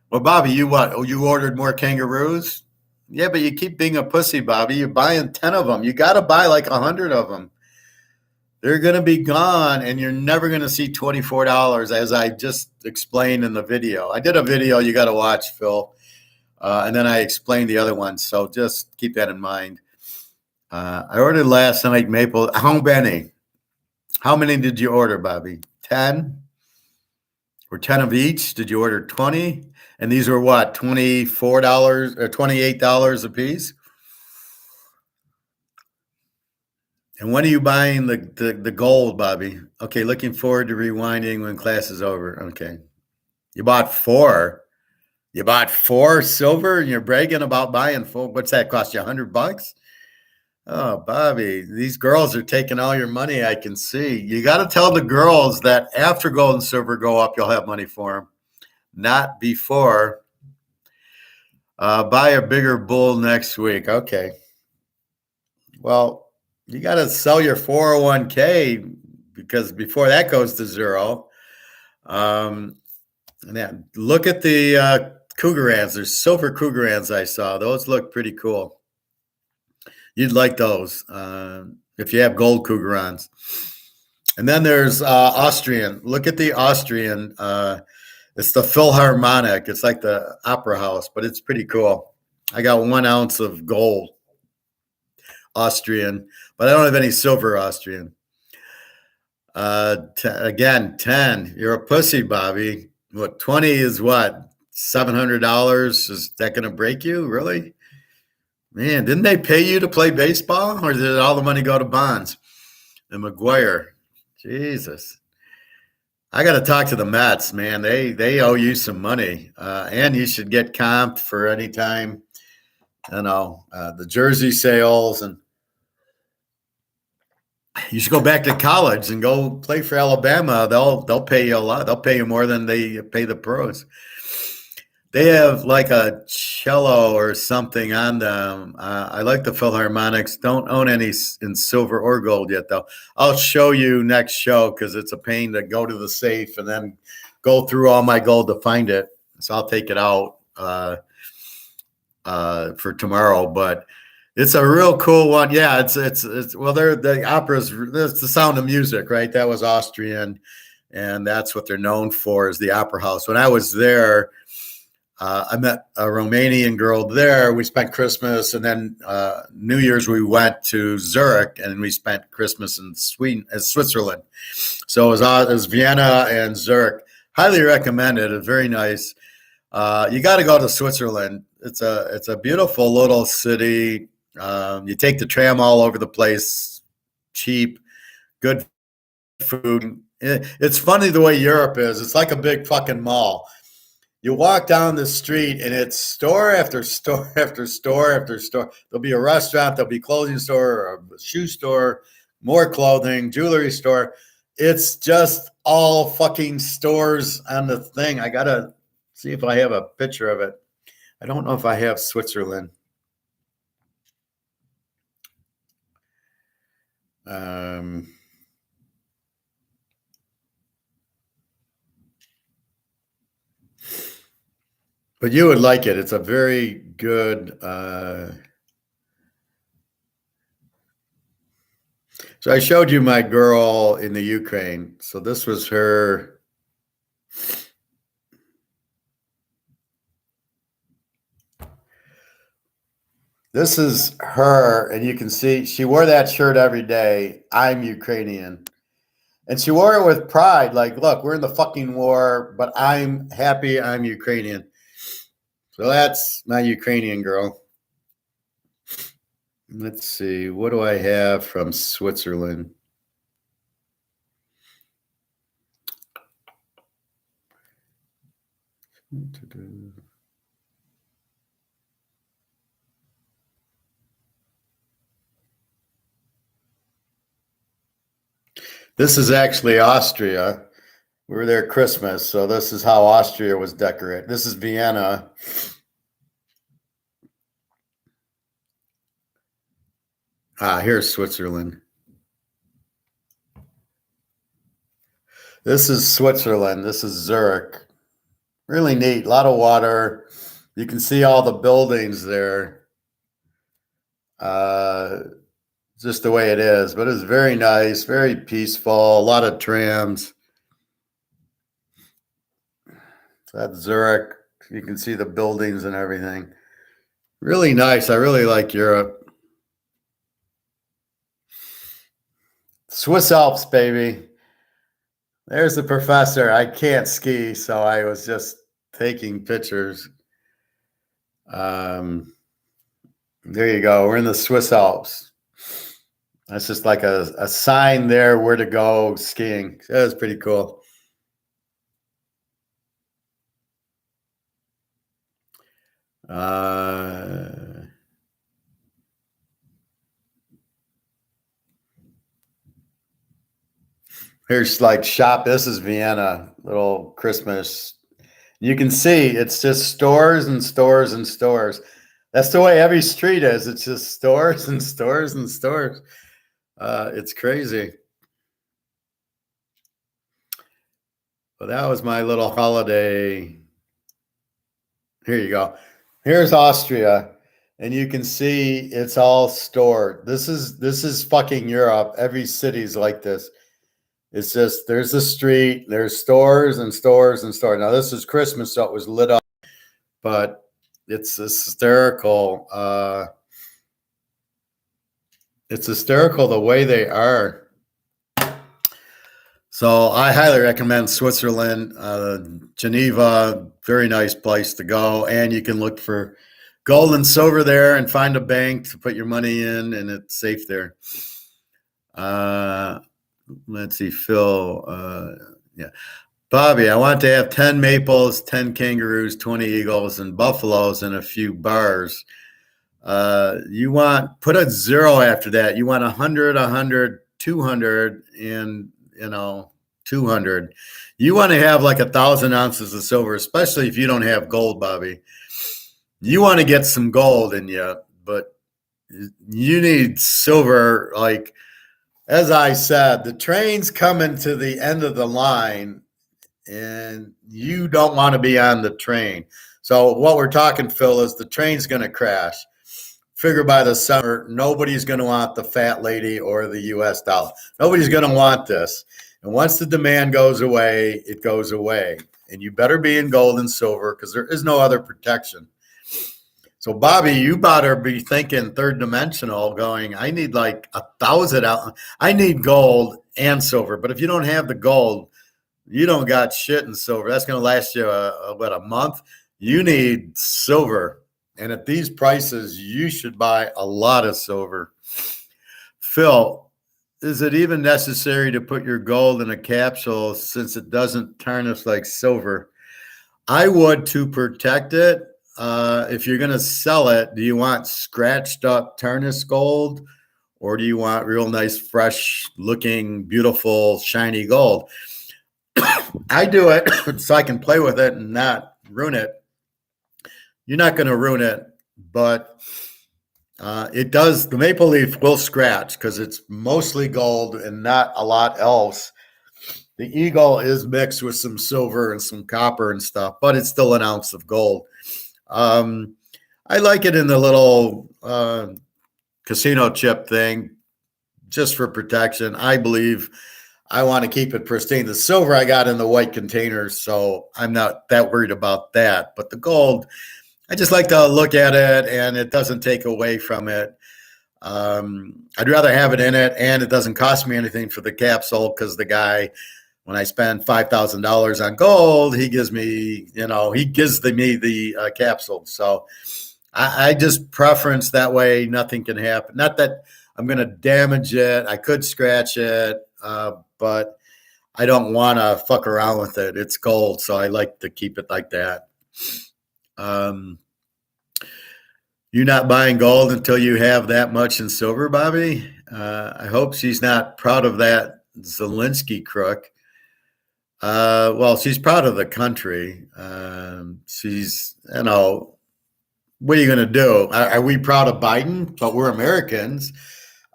Speaker 1: Well, Bobby, you what? Oh, you ordered more kangaroos? Yeah, but you keep being a pussy, Bobby. You're buying 10 of them. You got to buy like 100 of them. They're going to be gone, and you're never going to see $24, as I just explained in the video. I did a video you got to watch, Phil, and then I explained the other one, so just keep that in mind. I ordered last night maple. How many? How many did you order, Bobby? 10? Or 10 of each? Did you order 20? And these were what, $24 or $28 a piece? And when are you buying the gold, Bobby? Okay, looking forward to rewinding when class is over. Okay. You bought 4. You bought 4 silver and you're bragging about buying 4. What's that cost you, $100? Oh, Bobby, these girls are taking all your money, I can see. You got to tell the girls that after gold and silver go up, you'll have money for them, not before. Buy a bigger bull next week. Okay. Well, you got to sell your 401k because before that goes to zero. And then look at the Cougarans. There's silver Cougarans I saw. Those look pretty cool. You'd like those if you have gold Cougarans. And then there's Austrian. Look at the Austrian. It's the Philharmonic. It's like the opera house, but it's pretty cool. I got 1 ounce of gold Austrian, but I don't have any silver Austrian. Again, 10. You're a pussy, Bobby. What, 20 is what? $700? Is that going to break you? Really? Man, didn't they pay you to play baseball, or did all the money go to Bonds and McGuire? Jesus. I got to talk to the Mets, man. They owe you some money, and you should get comped for any time, the jersey sales, and you should go back to college and go play for Alabama. They'll pay you a lot. They'll pay you more than they pay the pros. They have like a cello or something on them. I like the Philharmonics. Don't own any in silver or gold yet, though. I'll show you next show because it's a pain to go to the safe and then go through all my gold to find it. So I'll take it out for tomorrow. But it's a real cool one. Yeah, it's well, the opera's it's the Sound of Music, right? That was Austrian, and that's what they're known for is the opera house. When I was there. I met a Romanian girl there. We spent Christmas, and then New Year's we went to Zurich, and we spent Christmas in Switzerland. So it was Vienna and Zurich. Highly recommended. It's very nice. You got to go to Switzerland. It's a beautiful little city. You take the tram all over the place. Cheap, good food. It's funny the way Europe is. It's like a big fucking mall. You walk down the street and it's store after store after store after store. There'll be a restaurant, there'll be a clothing store, or a shoe store, more clothing, jewelry store. It's just all fucking stores on the thing. I gotta see if I have a picture of it. I don't know if I have Switzerland. But you would like it. It's a very good. So I showed you my girl in the Ukraine. So this was her. This is her, and you can see she wore that shirt every day. I'm Ukrainian. And she wore it with pride. Like, look, we're in the fucking war, but I'm happy I'm Ukrainian. So that's my Ukrainian girl. Let's see. What do I have from Switzerland? This is actually Austria. We were there Christmas, so this is how Austria was decorated. This is Vienna. Here's Switzerland. This is Switzerland. This is Zurich. Really neat. A lot of water. You can see all the buildings there. Just the way it is. But it's very nice, very peaceful. A lot of trams. So that's Zurich. You can see the buildings and everything. Really nice. I really like Europe. Swiss Alps, baby. There's the professor. I can't ski, so I was just taking pictures. There you go. We're in the Swiss Alps. That's just like a sign there where to go skiing. That was pretty cool. Here's like shop. This is Vienna, little Christmas. You can see it's just stores and stores and stores. That's the way every street is. It's just stores and stores and stores. It's crazy. Well, that was my little holiday. Here you go. Here's Austria, and you can see it's all stored. This is fucking Europe. Every city's like this. It's just there's a street, there's stores and stores and stores. Now this is Christmas, so it was lit up, but it's hysterical. It's hysterical the way they are. So I highly recommend Switzerland, Geneva, very nice place to go. And you can look for gold and silver there and find a bank to put your money in, and it's safe there. Let's see, Phil. Yeah. Bobby, I want to have 10 maples, 10 kangaroos, 20 eagles, and buffaloes, and a few bars. You want, put a 0 after that. You want 100, 100, 200, and 200. You want to have like 1,000 ounces of silver, especially if you don't have gold, Bobby. You want to get some gold in you, but you need silver. Like, as I said, the train's coming to the end of the line, and you don't want to be on the train. So what we're talking, Phil, is the train's going to crash. Figure by the summer, nobody's going to want the fat lady or the U.S. dollar. Nobody's going to want this. And once the demand goes away, it goes away. And you better be in gold and silver because there is no other protection. So, Bobby, you better be thinking third dimensional, going, I need like 1,000 out. I need gold and silver. But if you don't have the gold, you don't got shit in silver. That's going to last you, a month? You need silver. And at these prices, you should buy a lot of silver. Phil, is it even necessary to put your gold in a capsule since it doesn't tarnish like silver? I would to protect it. If you're going to sell it, do you want scratched up tarnished gold? or do you want real nice, fresh looking, beautiful, shiny gold? I do it so I can play with it and not ruin it. You're not going to ruin it, but it does. The maple leaf will scratch because it's mostly gold and not a lot else. The eagle is mixed with some silver and some copper and stuff, but it's still an ounce of gold. I like it in the little casino chip thing just for protection. I believe I want to keep it pristine. The silver I got in the white containers, so I'm not that worried about that. But the gold, I just like to look at it, and it doesn't take away from it. I'd rather have it in it, and it doesn't cost me anything for the capsule because the guy, when I spend $5,000 on gold, he gives me the capsule. So I just preference that way. Nothing can happen. Not that I'm going to damage it. I could scratch it, but I don't want to fuck around with it. It's gold, so I like to keep it like that. You're not buying gold until you have that much in silver, Bobby? I hope she's not proud of that Zelensky crook. Well, she's proud of the country. She's, what are you going to do? Are we proud of Biden? But we're Americans.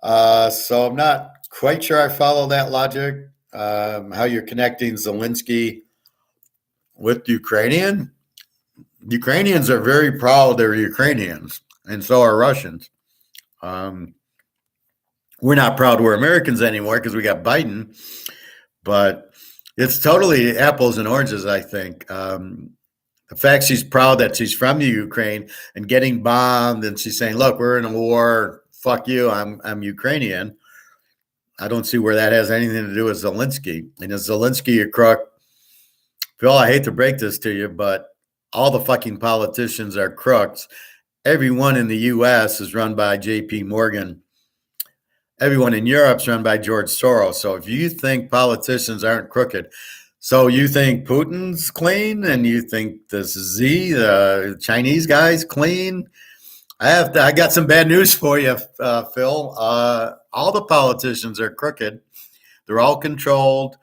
Speaker 1: So I'm not quite sure I follow that logic. How you're connecting Zelensky with Ukrainian. Ukrainians are very proud they're Ukrainians, and so are Russians. We're not proud we're Americans anymore because we got Biden, but it's totally apples and oranges, I think. The fact she's proud that she's from the Ukraine and getting bombed, and she's saying, look, we're in a war, fuck you, I'm Ukrainian. I don't see where that has anything to do with Zelensky. And is Zelensky a crook? Phil, I hate to break this to you, but all the fucking politicians are crooks. Everyone in the U.S. is run by J.P. Morgan. Everyone in Europe's run by George Soros. So if you think politicians aren't crooked, so you think Putin's clean and you think the Chinese guy's clean? I got some bad news for you, Phil. All the politicians are crooked. They're all controlled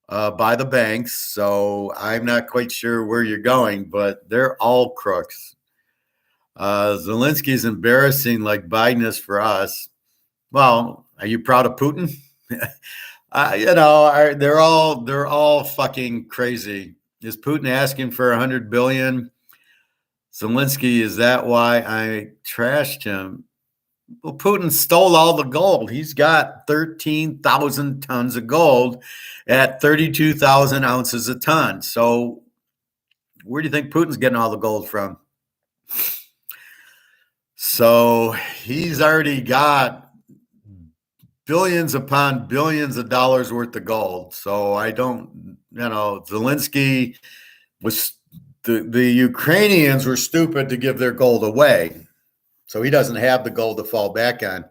Speaker 1: by the banks. So I'm not quite sure where you're going, but they're all crooks. Zelensky's embarrassing like Biden is for us. Well, are you proud of Putin? They're all fucking crazy. Is Putin asking for $100 billion? Zelensky, is that why I trashed him? Well, Putin stole all the gold. He's got 13,000 tons of gold at 32,000 ounces a ton. So where do you think Putin's getting all the gold from? So he's already got billions upon billions of dollars worth of gold. So I don't, Zelensky was, the Ukrainians were stupid to give their gold away. So he doesn't have the gold to fall back on.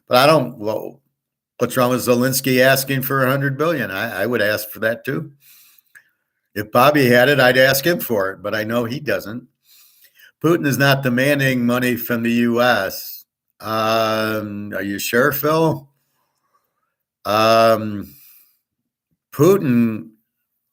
Speaker 1: But what's wrong with Zelensky asking for $100 billion? I would ask for that too. If Bobby had it, I'd ask him for it, but I know he doesn't. Putin is not demanding money from the U.S. Are you sure, Phil? Putin,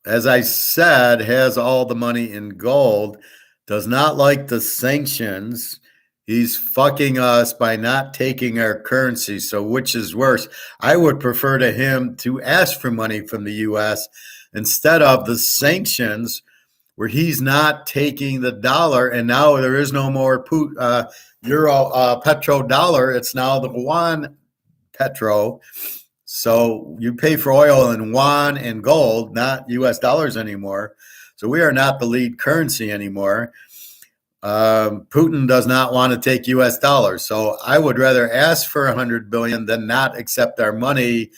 Speaker 1: as I said, has all the money in gold, does not like the sanctions. He's fucking us by not taking our currency. So which is worse? I would prefer to him to ask for money from the U.S. instead of the sanctions where he's not taking the dollar, and now there is no more euro petrodollar. It's now the yuan petro. So you pay for oil in yuan and gold, not U.S. dollars anymore. So we are not the lead currency anymore. Putin does not want to take U.S. dollars. So I would rather ask for $100 billion than not accept our money,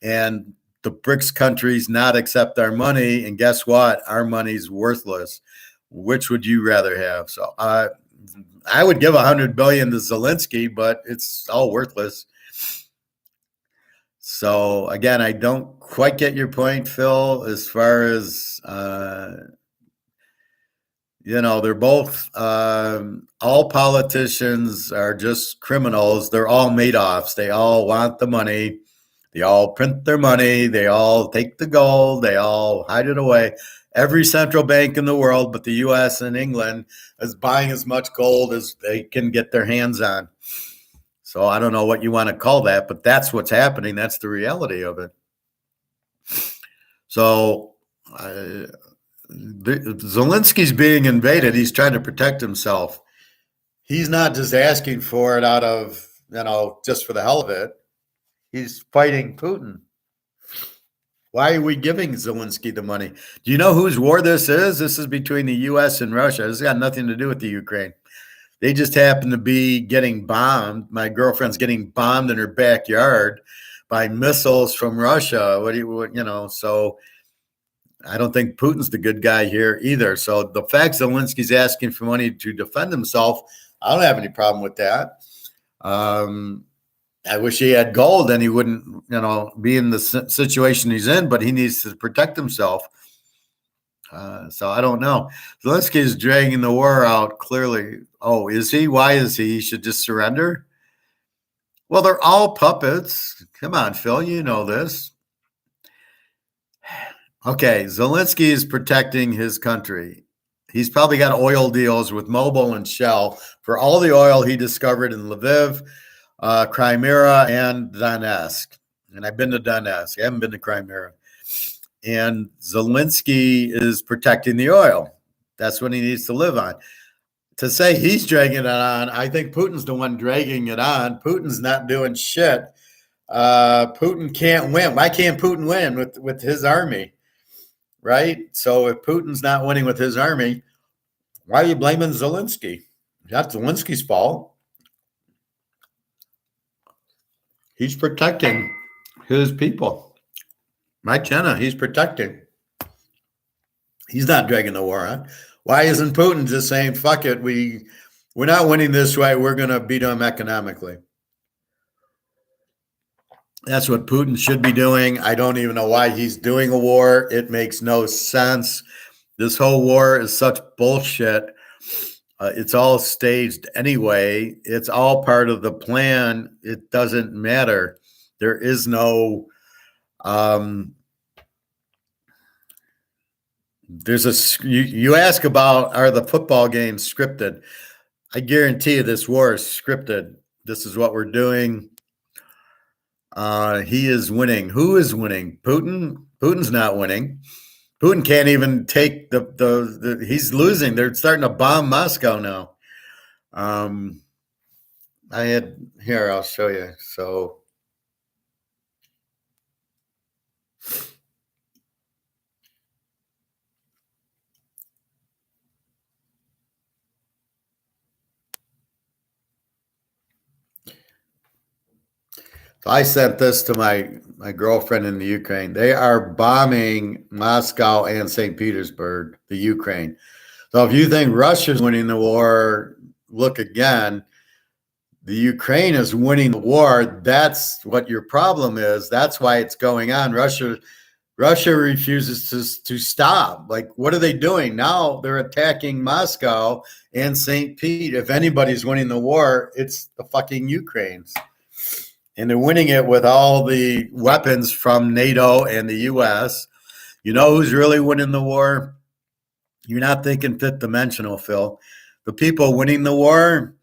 Speaker 1: and the BRICS countries not accept our money. And guess what? Our money's worthless. Which would you rather have? So I would give $100 billion to Zelensky, but it's all worthless. So again, I don't quite get your point, Phil, as far as they're both, all politicians are just criminals. They're all Madoffs. They all want the money. They all print their money. They all take the gold. They all hide it away. Every central bank in the world, but the U.S. and England, is buying as much gold as they can get their hands on. So I don't know what you want to call that, but that's what's happening. That's the reality of it. So Zelensky's being invaded. He's trying to protect himself. He's not just asking for it out of, just for the hell of it. He's fighting Putin. Why are we giving Zelensky the money? Do you know whose war this is? This is between the U.S. and Russia. This has got nothing to do with the Ukraine. They just happen to be getting bombed. My girlfriend's getting bombed in her backyard by missiles from Russia. So I don't think Putin's the good guy here either. So the fact Zelensky's asking for money to defend himself, I don't have any problem with that. I wish he had gold and he wouldn't, be in the situation he's in, but he needs to protect himself. So I don't know. Zelensky is dragging the war out clearly. Oh, is he? Why is he? He should just surrender? Well, they're all puppets. Come on, Phil, you know this. Okay, Zelensky is protecting his country. He's probably got oil deals with Mobil and Shell for all the oil he discovered in Lviv, Crimea, and Donetsk. And I've been to Donetsk. I haven't been to Crimea. And Zelensky is protecting the oil. That's what he needs to live on. To say he's dragging it on, I think Putin's the one dragging it on. Putin's not doing shit. Putin can't win. Why can't Putin win with his army? Right? So if Putin's not winning with his army, why are you blaming Zelensky? That's Zelensky's fault. He's protecting his people. Mike Jenna, he's protecting. He's not dragging the war on. Why isn't Putin just saying, fuck it, we're not winning this way, we're going to beat them economically? That's what Putin should be doing. I don't even know why he's doing a war. It makes no sense. This whole war is such bullshit. It's all staged anyway. It's all part of the plan. It doesn't matter. There is no you ask about, are the football games scripted? I guarantee you this war is scripted. This is what we're doing. He is winning. Who is winning? Putin? Putin's not winning. Putin can't even take the he's losing. They're starting to bomb Moscow now. I'll show you. So I sent this to my girlfriend in the Ukraine. They are bombing Moscow and St. Petersburg, the Ukraine. So if you think Russia's winning the war, look again. The Ukraine is winning the war. That's what your problem is. That's why it's going on. Russia refuses to stop. Like, what are they doing? Now they're attacking Moscow and St. Pete. If anybody's winning the war, it's the fucking Ukrainians. And they're winning it with all the weapons from NATO and the U.S. You know who's really winning the war? You're not thinking fifth dimensional, Phil. The people winning the war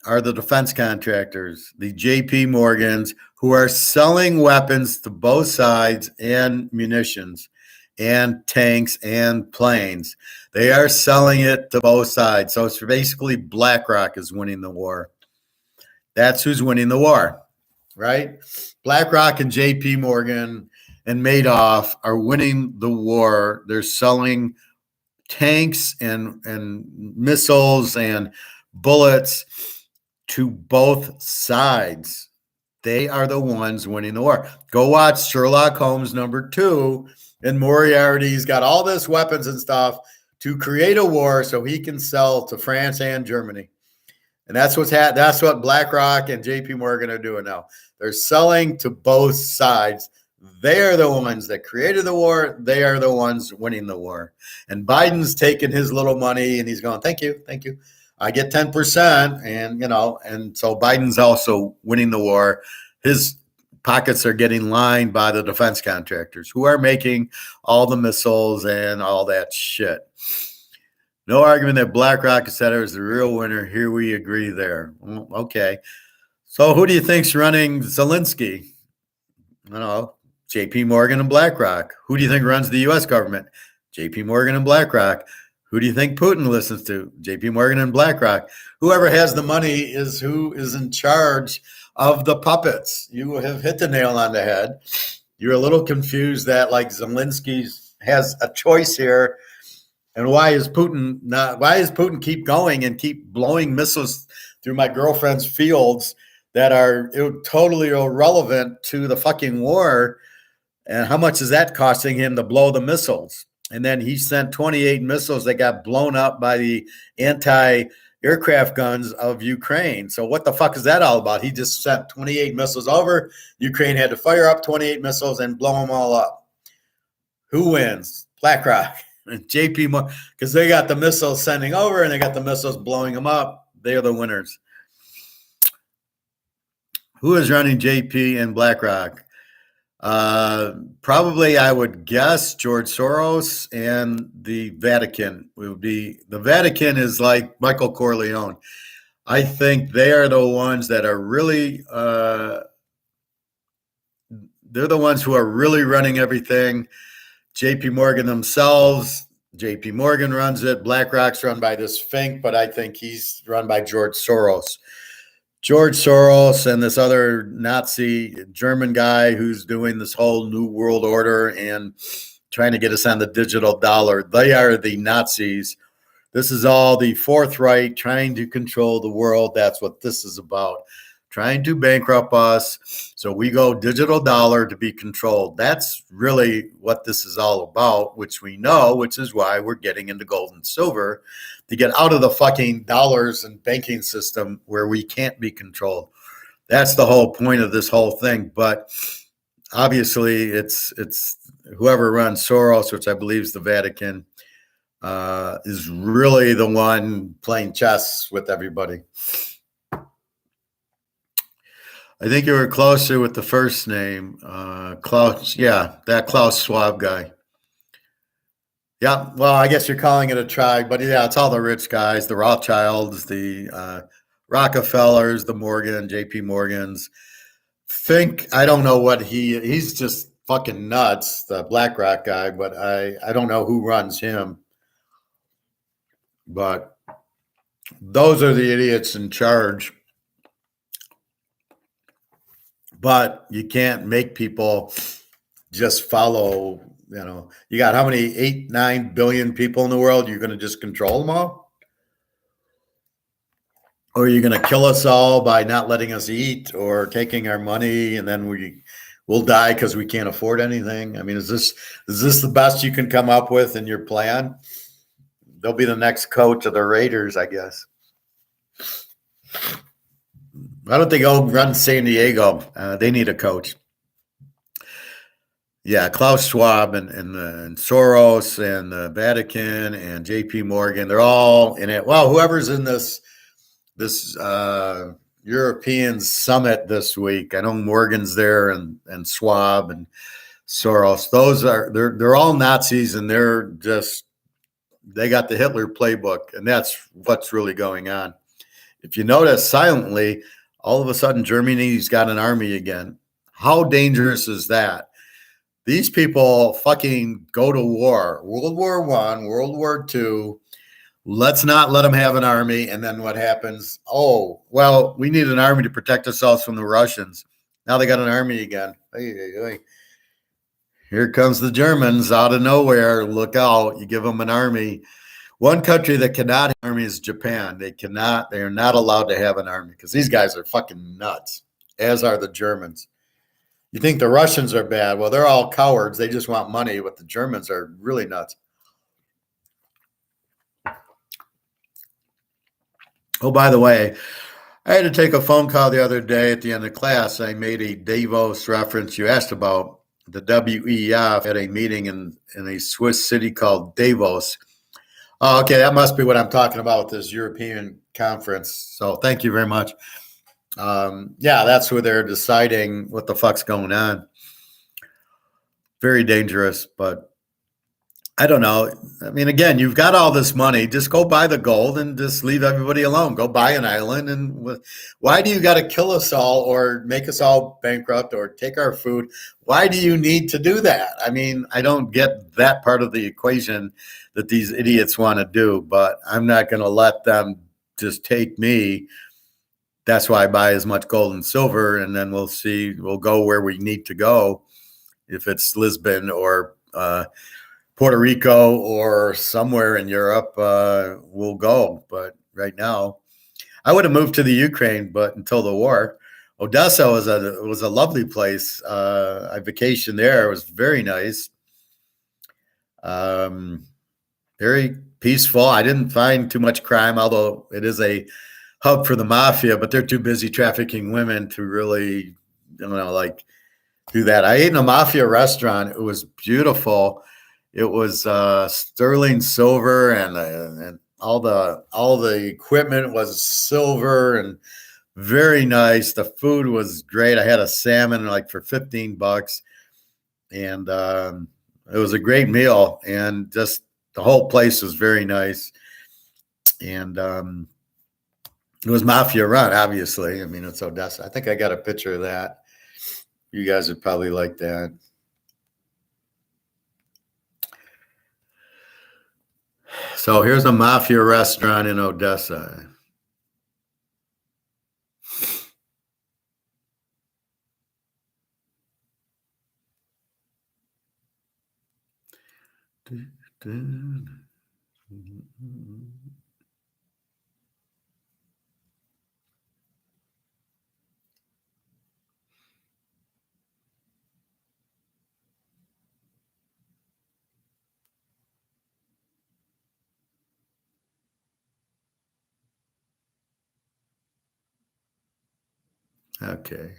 Speaker 1: are the defense contractors, the J.P. Morgans, who are selling weapons to both sides and munitions and tanks and planes. They are selling it to both sides. So it's basically BlackRock is winning the war. That's who's winning the war. Right? BlackRock and J.P. Morgan and Madoff are winning the war. They're selling tanks and missiles and bullets to both sides. They are the ones winning the war. Go watch Sherlock Holmes #2, and Moriarty's got all this weapons and stuff to create a war so he can sell to France and Germany. And that's what BlackRock and J.P. Morgan are doing now. They're selling to both sides. They are the ones that created the war. They are the ones winning the war. And Biden's taking his little money and he's going, thank you, thank you. I get 10%. And, and so Biden's also winning the war. His pockets are getting lined by the defense contractors who are making all the missiles and all that shit. No argument that BlackRock, et cetera, is the real winner. Here we agree there. Okay. So who do you think's running Zelensky? JP Morgan and BlackRock. Who do you think runs the U.S. government? JP Morgan and BlackRock. Who do you think Putin listens to? JP Morgan and BlackRock. Whoever has the money is who is in charge of the puppets. You have hit the nail on the head. You're a little confused that like Zelensky has a choice here. And why is Putin keep going and keep blowing missiles through my girlfriend's fields that are totally irrelevant to the fucking war? And how much is that costing him to blow the missiles? And then he sent 28 missiles that got blown up by the anti-aircraft guns of Ukraine. So what the fuck is that all about? He just sent 28 missiles over. Ukraine had to fire up 28 missiles and blow them all up. Who wins? BlackRock and JP Morgan, because they got the missiles sending over and they got the missiles blowing them up. They're the winners. Who is running JP and BlackRock? Probably, I would guess George Soros and the Vatican would be. The Vatican is like Michael Corleone. I think they are the ones that are really. They're the ones who are really running everything. JP Morgan themselves. JP Morgan runs it. BlackRock's run by this Fink, but I think he's run by George Soros. George Soros and this other Nazi German guy who's doing this whole new world order and trying to get us on the digital dollar. They are the Nazis. This is all the Fourth Reich trying to control the world. That's what this is about. Trying to bankrupt us so we go digital dollar to be controlled. That's really what this is all about, which we know, which is why we're getting into gold and silver, to get out of the fucking dollars and banking system where we can't be controlled. That's the whole point of this whole thing. But obviously it's whoever runs Soros, which I believe is the Vatican, is really the one playing chess with everybody. I think you were closer with the first name, Klaus. Yeah, that Klaus Schwab guy. Yeah, well, I guess you're calling it a tribe, but yeah, it's all the rich guys, the Rothschilds, the Rockefellers, the JP Morgans. I don't know what he's just fucking nuts, the BlackRock guy, but I don't know who runs him. But those are the idiots in charge. But you can't make people just follow, you got how many, 8-9 billion people in the world? You're going to just control them all? Or are you going to kill us all by not letting us eat or taking our money and then we'll die because we can't afford anything? I mean, is this the best you can come up with in your plan? They'll be the next coach of the Raiders, I guess. Why don't they go run San Diego? They need a coach. Yeah, Klaus Schwab and Soros and the Vatican and JP Morgan, they're all in it. Well, whoever's in this European summit this week, I know Morgan's there and Schwab and Soros. They're all Nazis and they got the Hitler playbook, and that's what's really going on. If you notice silently, all of a sudden, Germany's got an army again. How dangerous is that? These people fucking go to war. World War I, World War II. Let's not let them have an army. And then what happens? Oh, well, we need an army to protect ourselves from the Russians. Now they got an army again. Here comes the Germans out of nowhere. Look out. You give them an army. One country that cannot have an army is Japan. They are not allowed to have an army because these guys are fucking nuts, as are the Germans. You think the Russians are bad. Well, they're all cowards. They just want money, but the Germans are really nuts. Oh, by the way, I had to take a phone call the other day at the end of class. I made a Davos reference you asked about. the WEF at a meeting in a Swiss city called Davos. Oh, okay, that must be what I'm talking about, this European conference. So thank you very much. Yeah, that's where they're deciding what the fuck's going on. Very dangerous, but I don't know. I mean, again, you've got all this money. Just go buy the gold and just leave everybody alone. Go buy an island. And why do you got to kill us all or make us all bankrupt or take our food? Why do you need to do that? I mean, I don't get that part of the equation that these idiots want to do, but I'm not going to let them just take me. That's why I buy as much gold and silver, and then we'll see. We'll go where we need to go. If it's Lisbon or Puerto Rico or somewhere in Europe, we'll go. But right now, I would have moved to the Ukraine, but until the war, Odessa was a lovely place. I vacationed there. It was very nice. Very peaceful. I didn't find too much crime, although it is a hub for the mafia, but they're too busy trafficking women to really, like do that. I ate in a mafia restaurant. It was beautiful. It was sterling silver, and all the equipment was silver and very nice. The food was great. I had a salmon like for $15, and it was a great meal. And just the whole place was very nice. And it was mafia run, obviously. I mean, it's Odessa. I think I got a picture of that. You guys would probably like that. So here's a mafia restaurant in Odessa. Okay.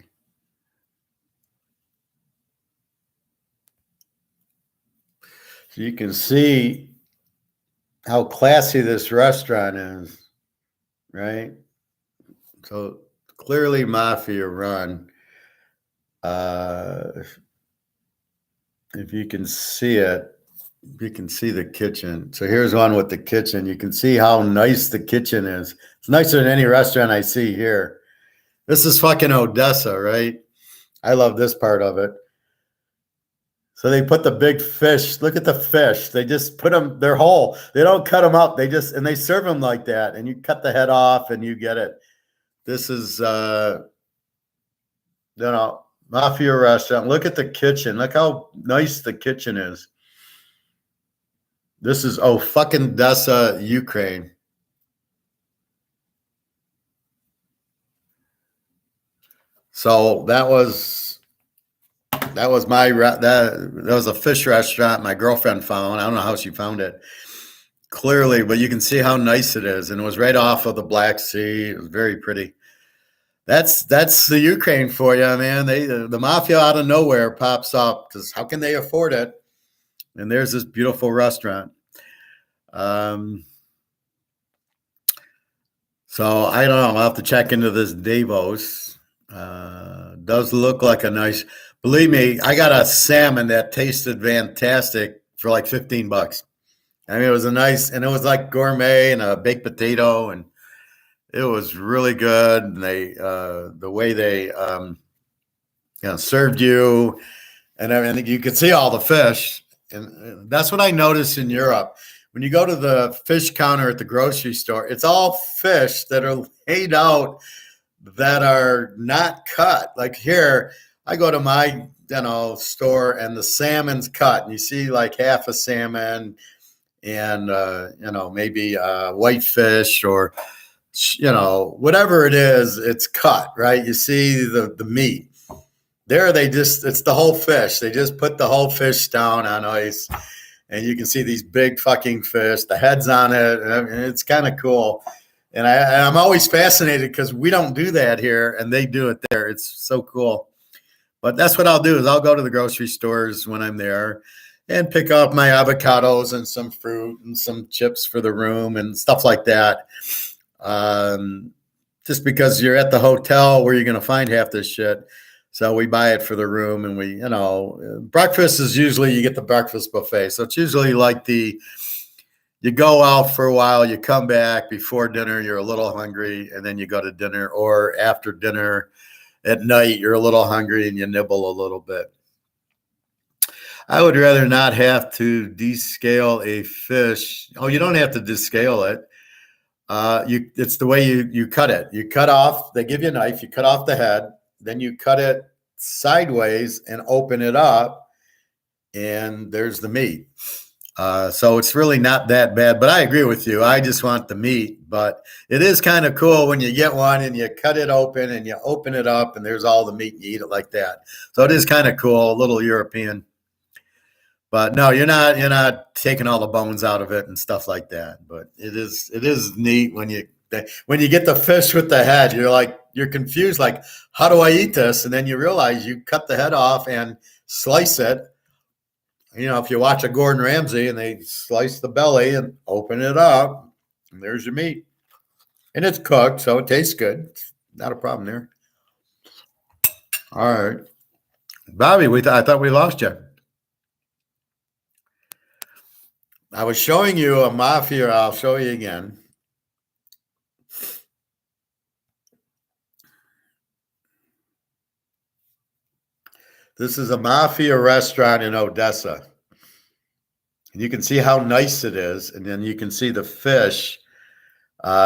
Speaker 1: So you can see how classy this restaurant is, right? So clearly mafia run. If you can see it, you can see the kitchen. So here's one with the kitchen. You can see how nice the kitchen is. It's nicer than any restaurant I see here. This is fucking Odessa, right? I love this part of it. So they put the big fish. Look at the fish. They just put them, they're whole. They don't cut them up. And they serve them like that. And you cut the head off and you get it. This is, mafia restaurant. Look at the kitchen. Look how nice the kitchen is. This is, fucking Odessa, Ukraine. So that was that was a fish restaurant my girlfriend found. I don't know how she found it clearly, but you can see how nice it is. And it was right off of the Black Sea. It was very pretty. That's the Ukraine for you, man. The mafia out of nowhere pops up because how can they afford it? And there's this beautiful restaurant. So I don't know. I'll have to check into this Davos. Does look like a nice. Believe me, I got a salmon that tasted fantastic for like $15. I mean, it was and it was like gourmet and a baked potato, and it was really good. And they, the way they, served you, and everything, you could see all the fish, and that's what I noticed in Europe. When you go to the fish counter at the grocery store, it's all fish that are laid out that are not cut. Like here, I go to my store and the salmon's cut, and you see like half a salmon and maybe whitefish or whatever it is, it's cut, right? You see the meat. There it's the whole fish. They just put the whole fish down on ice, and you can see these big fucking fish, the heads on it, and it's kind of cool. And I'm always fascinated because we don't do that here, and they do it there. It's so cool. But that's what I'll do is I'll go to the grocery stores when I'm there and pick up my avocados and some fruit and some chips for the room and stuff like that. Just because you're at the hotel where you're going to find half this shit. So we buy it for the room, and we, breakfast is usually you get the breakfast buffet. So it's usually like you go out for a while, you come back before dinner, you're a little hungry, and then you go to dinner, or after dinner at night, you're a little hungry and you nibble a little bit. I would rather not have to descale a fish. Oh, you don't have to descale it. It's the way you cut it. You cut off, they give you a knife, you cut off the head, then you cut it sideways and open it up, and there's the meat. So it's really not that bad, but I agree with you. I just want the meat, but it is kind of cool when you get one and you cut it open and you open it up and there's all the meat and you eat it like that. So it is kind of cool, a little European. But no, you're not taking all the bones out of it and stuff like that. But it is neat when you get the fish with the head. You're confused, like, how do I eat this? And then you realize you cut the head off and slice it. If you watch a Gordon Ramsay and they slice the belly and open it up, and there's your meat, and it's cooked, so it tastes good. It's not a problem there. All right, Bobby, I thought we lost you. I was showing you a mafia. I'll show you again. This is a mafia restaurant in Odessa. And you can see how nice it is. And then you can see the fish.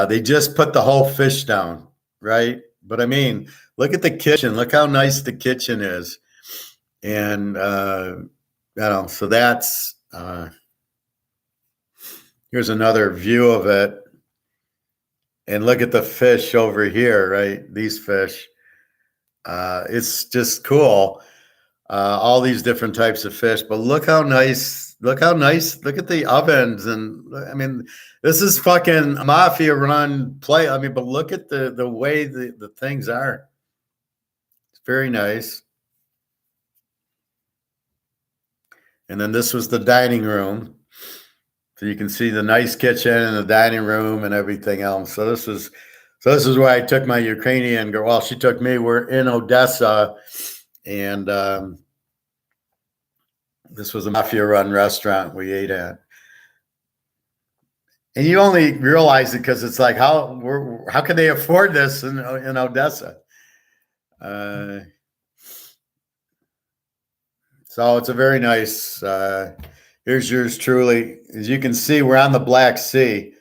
Speaker 1: They just put the whole fish down, right? But I mean, look at the kitchen. Look how nice the kitchen is. And, so that's... here's another view of it. And look at the fish over here, right? These fish. It's just cool. All these different types of fish. But look how nice. Look at the ovens. And I mean, this is fucking mafia run play. I mean, but look at the way the things are. It's very nice. And then this was the dining room. So you can see the nice kitchen and the dining room and everything else. So this is where I took my Ukrainian girl. Well, she took me. We're in Odessa, and this was a mafia-run restaurant we ate at. And you only realize it because it's like, how can they afford this in Odessa? So it's a very nice. Here's yours truly. As you can see, we're on the Black Sea.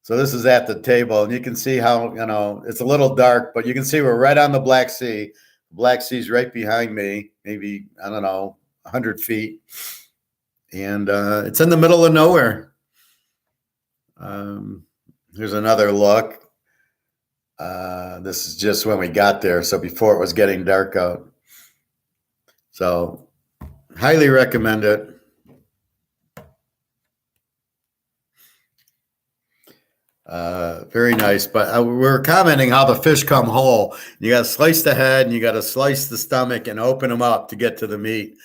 Speaker 1: So this is at the table, and you can see how, it's a little dark, but you can see we're right on the Black Sea. The Black Sea's right behind me, maybe, 100 feet. And it's in the middle of nowhere. Here's another look. This is just when we got there, so before it was getting dark out. So highly recommend it. Very nice. But we're commenting how the fish come whole. You got to slice the head and you got to slice the stomach and open them up to get to the meat.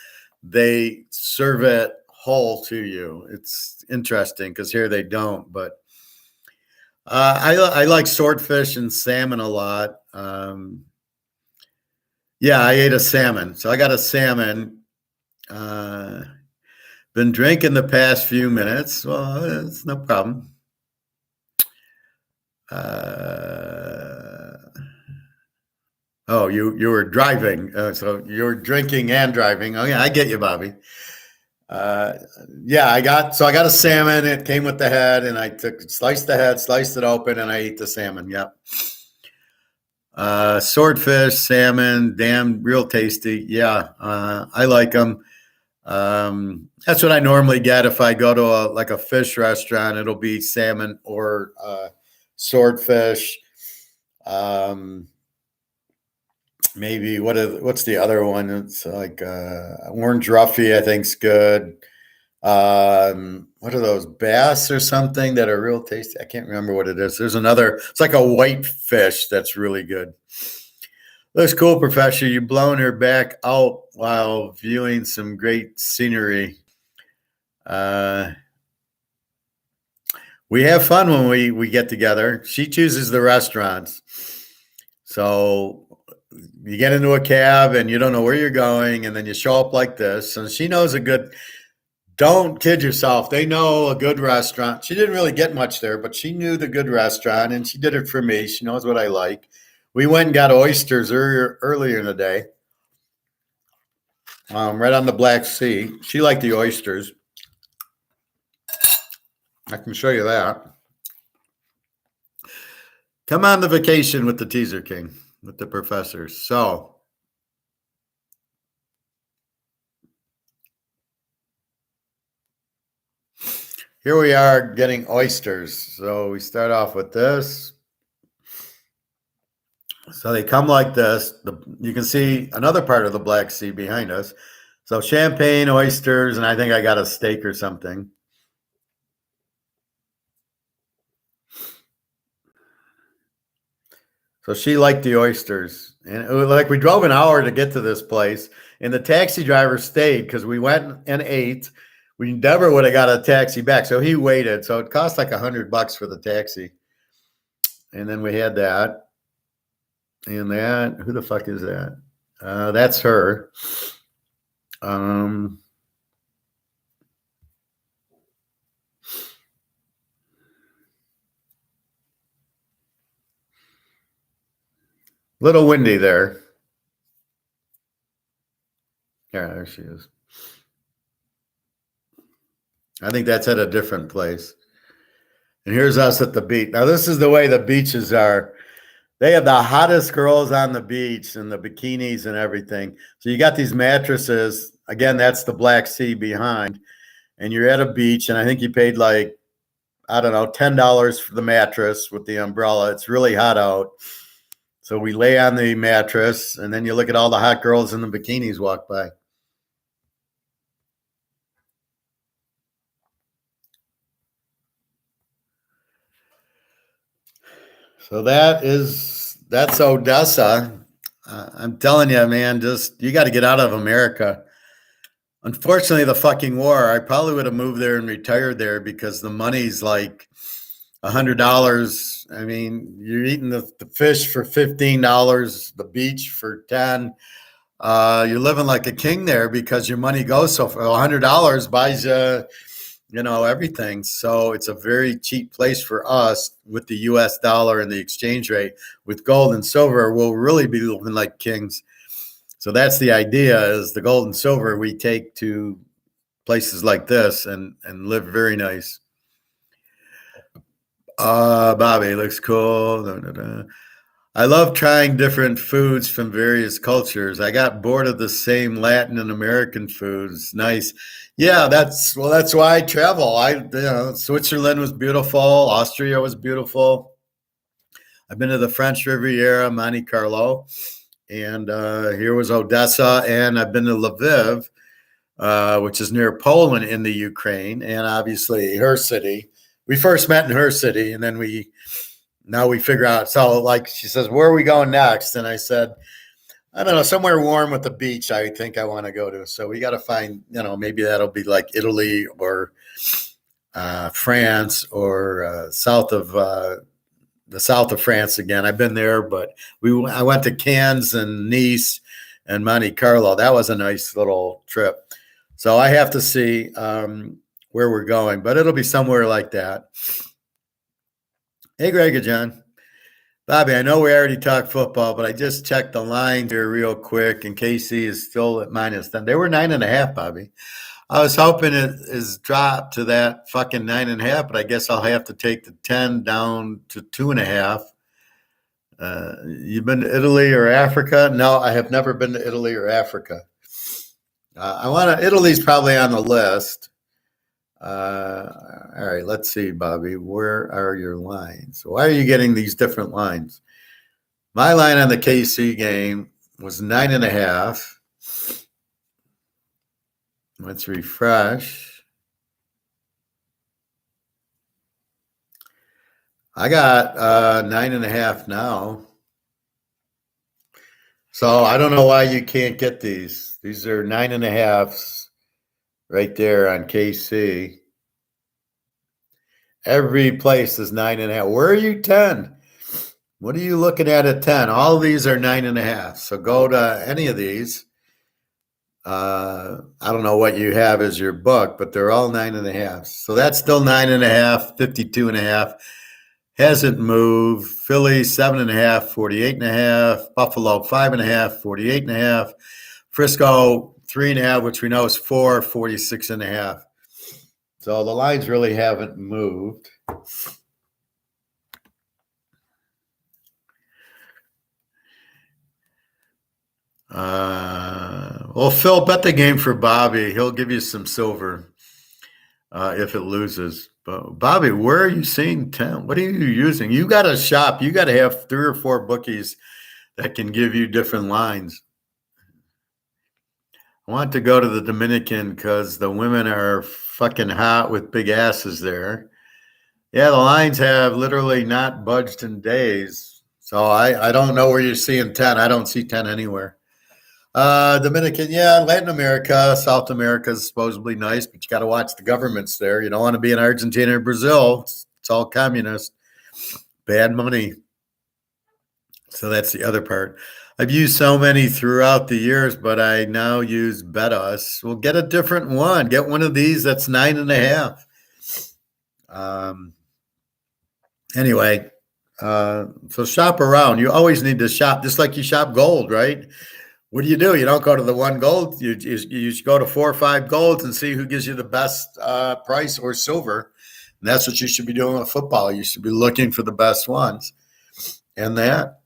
Speaker 1: They serve it whole to you. It's interesting because here they don't. But I like swordfish and salmon a lot. Yeah, I ate a salmon. So I got a salmon. Been drinking the past few minutes. Well, it's no problem. Oh, you were driving, so you were drinking and driving. Oh yeah, I get you, Bobby. Yeah, I got a salmon. It came with the head, and I sliced the head, sliced it open, and I ate the salmon. Yep. Swordfish, salmon, damn, real tasty. Yeah, I like them. That's what I normally get if I go to a fish restaurant. It'll be salmon or swordfish. Maybe what's the other one? It's like orange roughy, I think's good. What are those, bass or something that are real tasty? I can't remember what it is. There's another, it's like a white fish that's really good. Looks cool, Professor. You've blown her back out while viewing some great scenery. We have fun when we get together. She chooses the restaurants. So you get into a cab and you don't know where you're going, and then you show up like this. And she knows a good, don't kid yourself. They know a good restaurant. She didn't really get much there, but she knew the good restaurant and she did it for me. She knows what I like. We went and got oysters earlier in the day, right on the Black Sea. She liked the oysters. I can show you that. Come on the vacation with the Teaser King, with the professors. So, here we are getting oysters. So we start off with this. So they come like this. You can see another part of the Black Sea behind us. So champagne, oysters, and I think I got a steak or something. So she liked the oysters. And it was like we drove an hour to get to this place. And the taxi driver stayed because we went and ate. We never would have got a taxi back. So he waited. So it cost like $100 for the taxi. And then we had that. And that, who the fuck is that? That's her. Little windy there. Yeah, there she is. I think that's at a different place. And here's us at the beach. Now, this is the way the beaches are. They have the hottest girls on the beach and the bikinis and everything. So you got these mattresses. Again, that's the Black Sea behind. And you're at a beach, and I think you paid like, I don't know, $10 for the mattress with the umbrella. It's really hot out. So we lay on the mattress, and then you look at all the hot girls in the bikinis walk by. So that's Odessa. I'm telling you, man, just you got to get out of America. Unfortunately, the fucking war. I probably would have moved there and retired there because the money's like $100. I mean, you're eating the fish for $15, the beach for 10. You're living like a king there because your money goes so far. $100 buys everything. So it's a very cheap place for us with the US dollar and the exchange rate. With gold and silver, we'll really be living like kings. So that's the idea, is the gold and silver we take to places like this and live very nice. Bobby looks cool. Da, da, da. I love trying different foods from various cultures. I got bored of the same Latin and American foods. Nice. Yeah, that's why I travel. Switzerland was beautiful. Austria was beautiful. I've been to the French Riviera, Monte Carlo, and here was Odessa, and I've been to Lviv, which is near Poland in the Ukraine, and obviously her city. We first met in her city, and then now we figure out. So, like, she says, where are we going next? And I said, I don't know, somewhere warm with the beach, I think I want to go to. So we got to find, maybe that'll be like Italy or France or the south of France again. I've been there, but I went to Cannes and Nice and Monte Carlo. That was a nice little trip. So I have to see where we're going, but it'll be somewhere like that. Hey, Greg and John. Bobby, I know we already talked football, but I just checked the lines here real quick, and KC is still at -10. They were 9.5, Bobby. I was hoping it is dropped to that fucking 9.5, but I guess I'll have to take the 10 down to 2.5. You've been to Italy or Africa? No, I have never been to Italy or Africa. Italy's probably on the list. All right, let's see, Bobby. Where are your lines? Why are you getting these different lines? My line on the KC game was 9.5. Let's refresh. I got 9.5 now. So I don't know why you can't get these. These are 9.5s right there on KC. Every place is 9.5. Where are you 10? What are you looking at 10? All of these are 9.5. So go to any of these. I don't know what you have as your book, but they're all 9.5. So that's still 9.5, 52.5. Hasn't moved. Philly 7.5, 48.5. Buffalo 5.5, 48.5. Frisco 3.5, which we know is 4, 46.5. So the lines really haven't moved. Well, Phil, bet the game for Bobby. He'll give you some silver if it loses. But Bobby, where are you seeing 10? What are you using? You got to shop. You got to have 3 or 4 bookies that can give you different lines. I want to go to the Dominican because the women are fucking hot with big asses there. Yeah, the lines have literally not budged in days. So I don't know where you're seeing 10. I don't see 10 anywhere. Dominican, yeah, Latin America, South America is supposedly nice, but you got to watch the governments there. You don't want to be in Argentina or Brazil. It's all communist. Bad money. So that's the other part. I've used so many throughout the years, but I now use Betas. Well, get a different one. Get one of these that's 9.5. Anyway, so shop around. You always need to shop, just like you shop gold, right? What do? You don't go to the one gold. You go to 4 or 5 golds and see who gives you the best price or silver. And that's what you should be doing with football. You should be looking for the best ones. And that.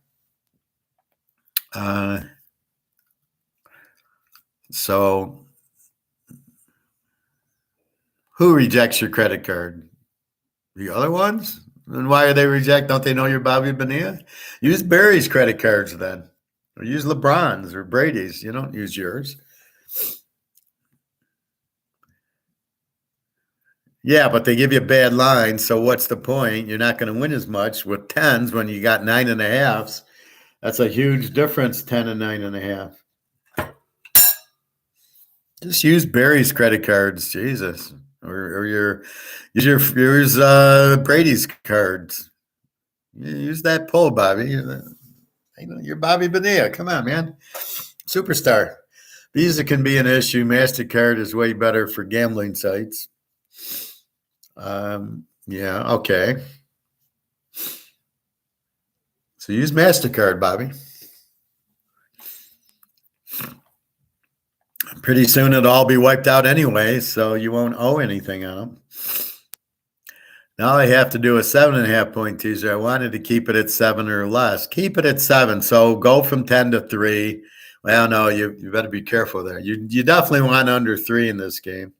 Speaker 1: So who rejects your credit card? The other ones? And why are they reject? Don't they know you're Bobby Bonilla? Use Barry's credit cards then. Or use LeBron's or Brady's. You don't use yours. Yeah, but they give you a bad line. So what's the point? You're not going to win as much with 10s when you got 9.5s. That's a huge difference, 10 and 9.5. Just use Barry's credit cards, Jesus, or use Brady's cards. Use that pull, Bobby. You're Bobby Bonilla. Come on, man. Superstar. Visa can be an issue. MasterCard is way better for gambling sites. Yeah, okay. So use MasterCard, Bobby. Pretty soon it'll all be wiped out anyway, so you won't owe anything on them. Now I have to do a 7.5 point teaser. I wanted to keep it at 7 or less. Keep it at 7. So go from 10 to 3. Well, no, you better be careful there. You definitely want under 3 in this game.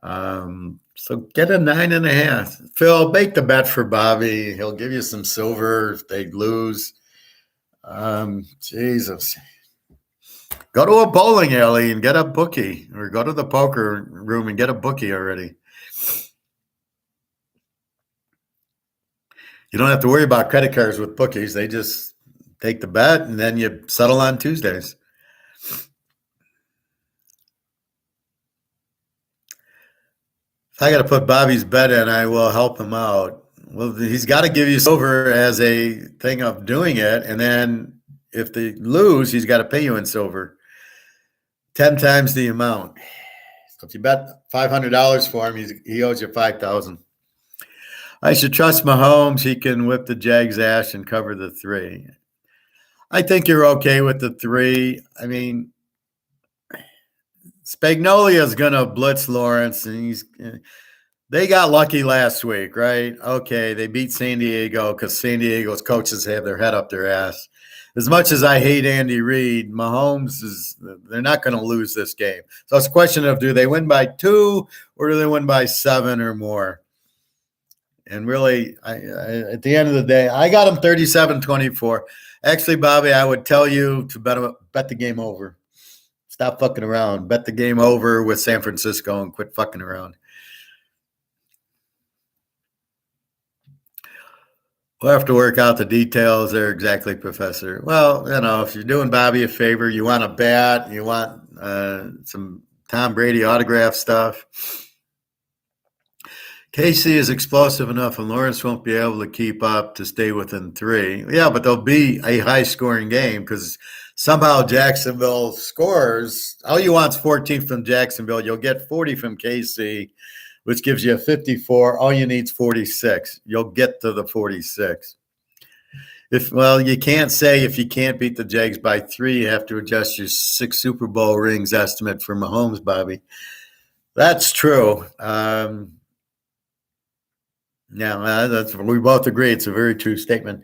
Speaker 1: So get a 9.5. Phil, make the bet for Bobby. He'll give you some silver if they lose. Jesus. Go to a bowling alley and get a bookie, or go to the poker room and get a bookie already. You don't have to worry about credit cards with bookies. They just take the bet and then you settle on Tuesdays. If I got to put Bobby's bet in, I will help him out. Well, he's got to give you silver as a thing of doing it. And then if they lose, he's got to pay you in silver. 10 times the amount. So if you bet $500 for him, he owes you $5,000. I should trust Mahomes. He can whip the Jags' ass and cover the 3. I think you're okay with the 3. I mean, Spagnolia's going to blitz Lawrence, and they got lucky last week, right? Okay, they beat San Diego because San Diego's coaches have their head up their ass. As much as I hate Andy Reid, Mahomes they're not going to lose this game. So it's a question of, do they win by 2 or do they win by 7 or more? And really, at the end of the day, I got them 37-24. Actually, Bobby, I would tell you to bet the game over. Stop fucking around. Bet the game over with San Francisco and quit fucking around. We'll have to work out the details there exactly, Professor. Well, if you're doing Bobby a favor, you want a bat, you want some Tom Brady autograph stuff. KC is explosive enough, and Lawrence won't be able to keep up to stay within 3. Yeah, but there'll be a high-scoring game because somehow Jacksonville scores. All you want is 14 from Jacksonville. You'll get 40 from KC, which gives you a 54. All you need is 46. You'll get to the 46. You can't say if you can't beat the Jags by 3, you have to adjust your 6 Super Bowl rings estimate for Mahomes, Bobby. That's true. We both agree it's a very true statement.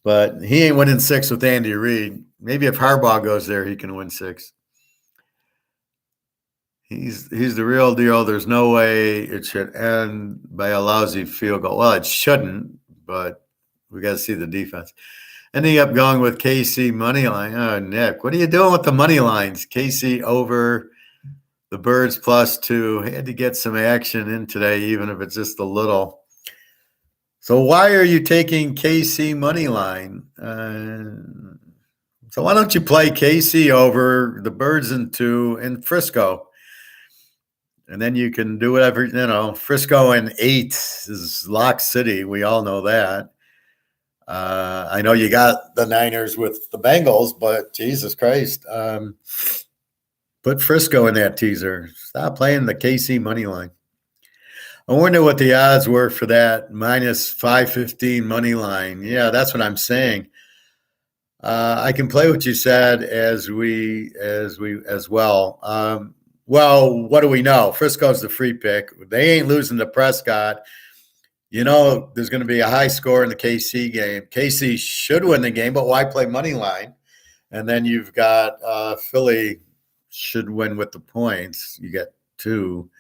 Speaker 1: But he ain't winning 6 with Andy Reid. Maybe if Harbaugh goes there, he can win 6. He's the real deal. There's no way it should end by a lousy field goal. Well, it shouldn't, but we got to see the defense. Ending up going with KC money line. Oh, Nick, what are you doing with the money lines? KC over the Birds +2. Had to get some action in today, even if it's just a little. So why are you taking KC money line? So why don't you play KC over the Birds in 2 in Frisco? And then you can do whatever, Frisco in 8 is Lock City. We all know that. I know you got the Niners with the Bengals, but Jesus Christ. Put Frisco in that teaser. Stop playing the KC money line. I wonder what the odds were for that -515 money line. Yeah, that's what I'm saying. I can play what you said as well. Well, what do we know? Frisco's the free pick. They ain't losing to Prescott. There's going to be a high score in the KC game. KC should win the game, but why play money line? And then you've got Philly should win with the points. You get 2.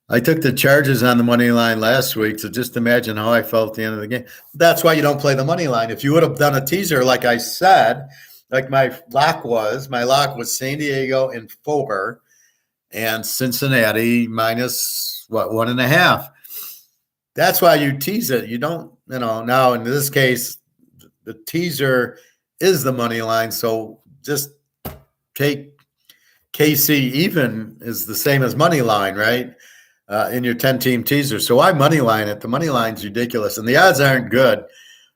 Speaker 1: I took the Chargers on the money line last week, so just imagine how I felt at the end of the game. That's why you don't play the money line. If you would have done a teaser, like I said, like my lock was San Diego in 4 and Cincinnati -1.5. That's why you tease it. You don't, now in this case, the teaser is the money line, so just take KC even is the same as money line, right? In your 10-team teaser. So why money line it? The money line's ridiculous, and the odds aren't good.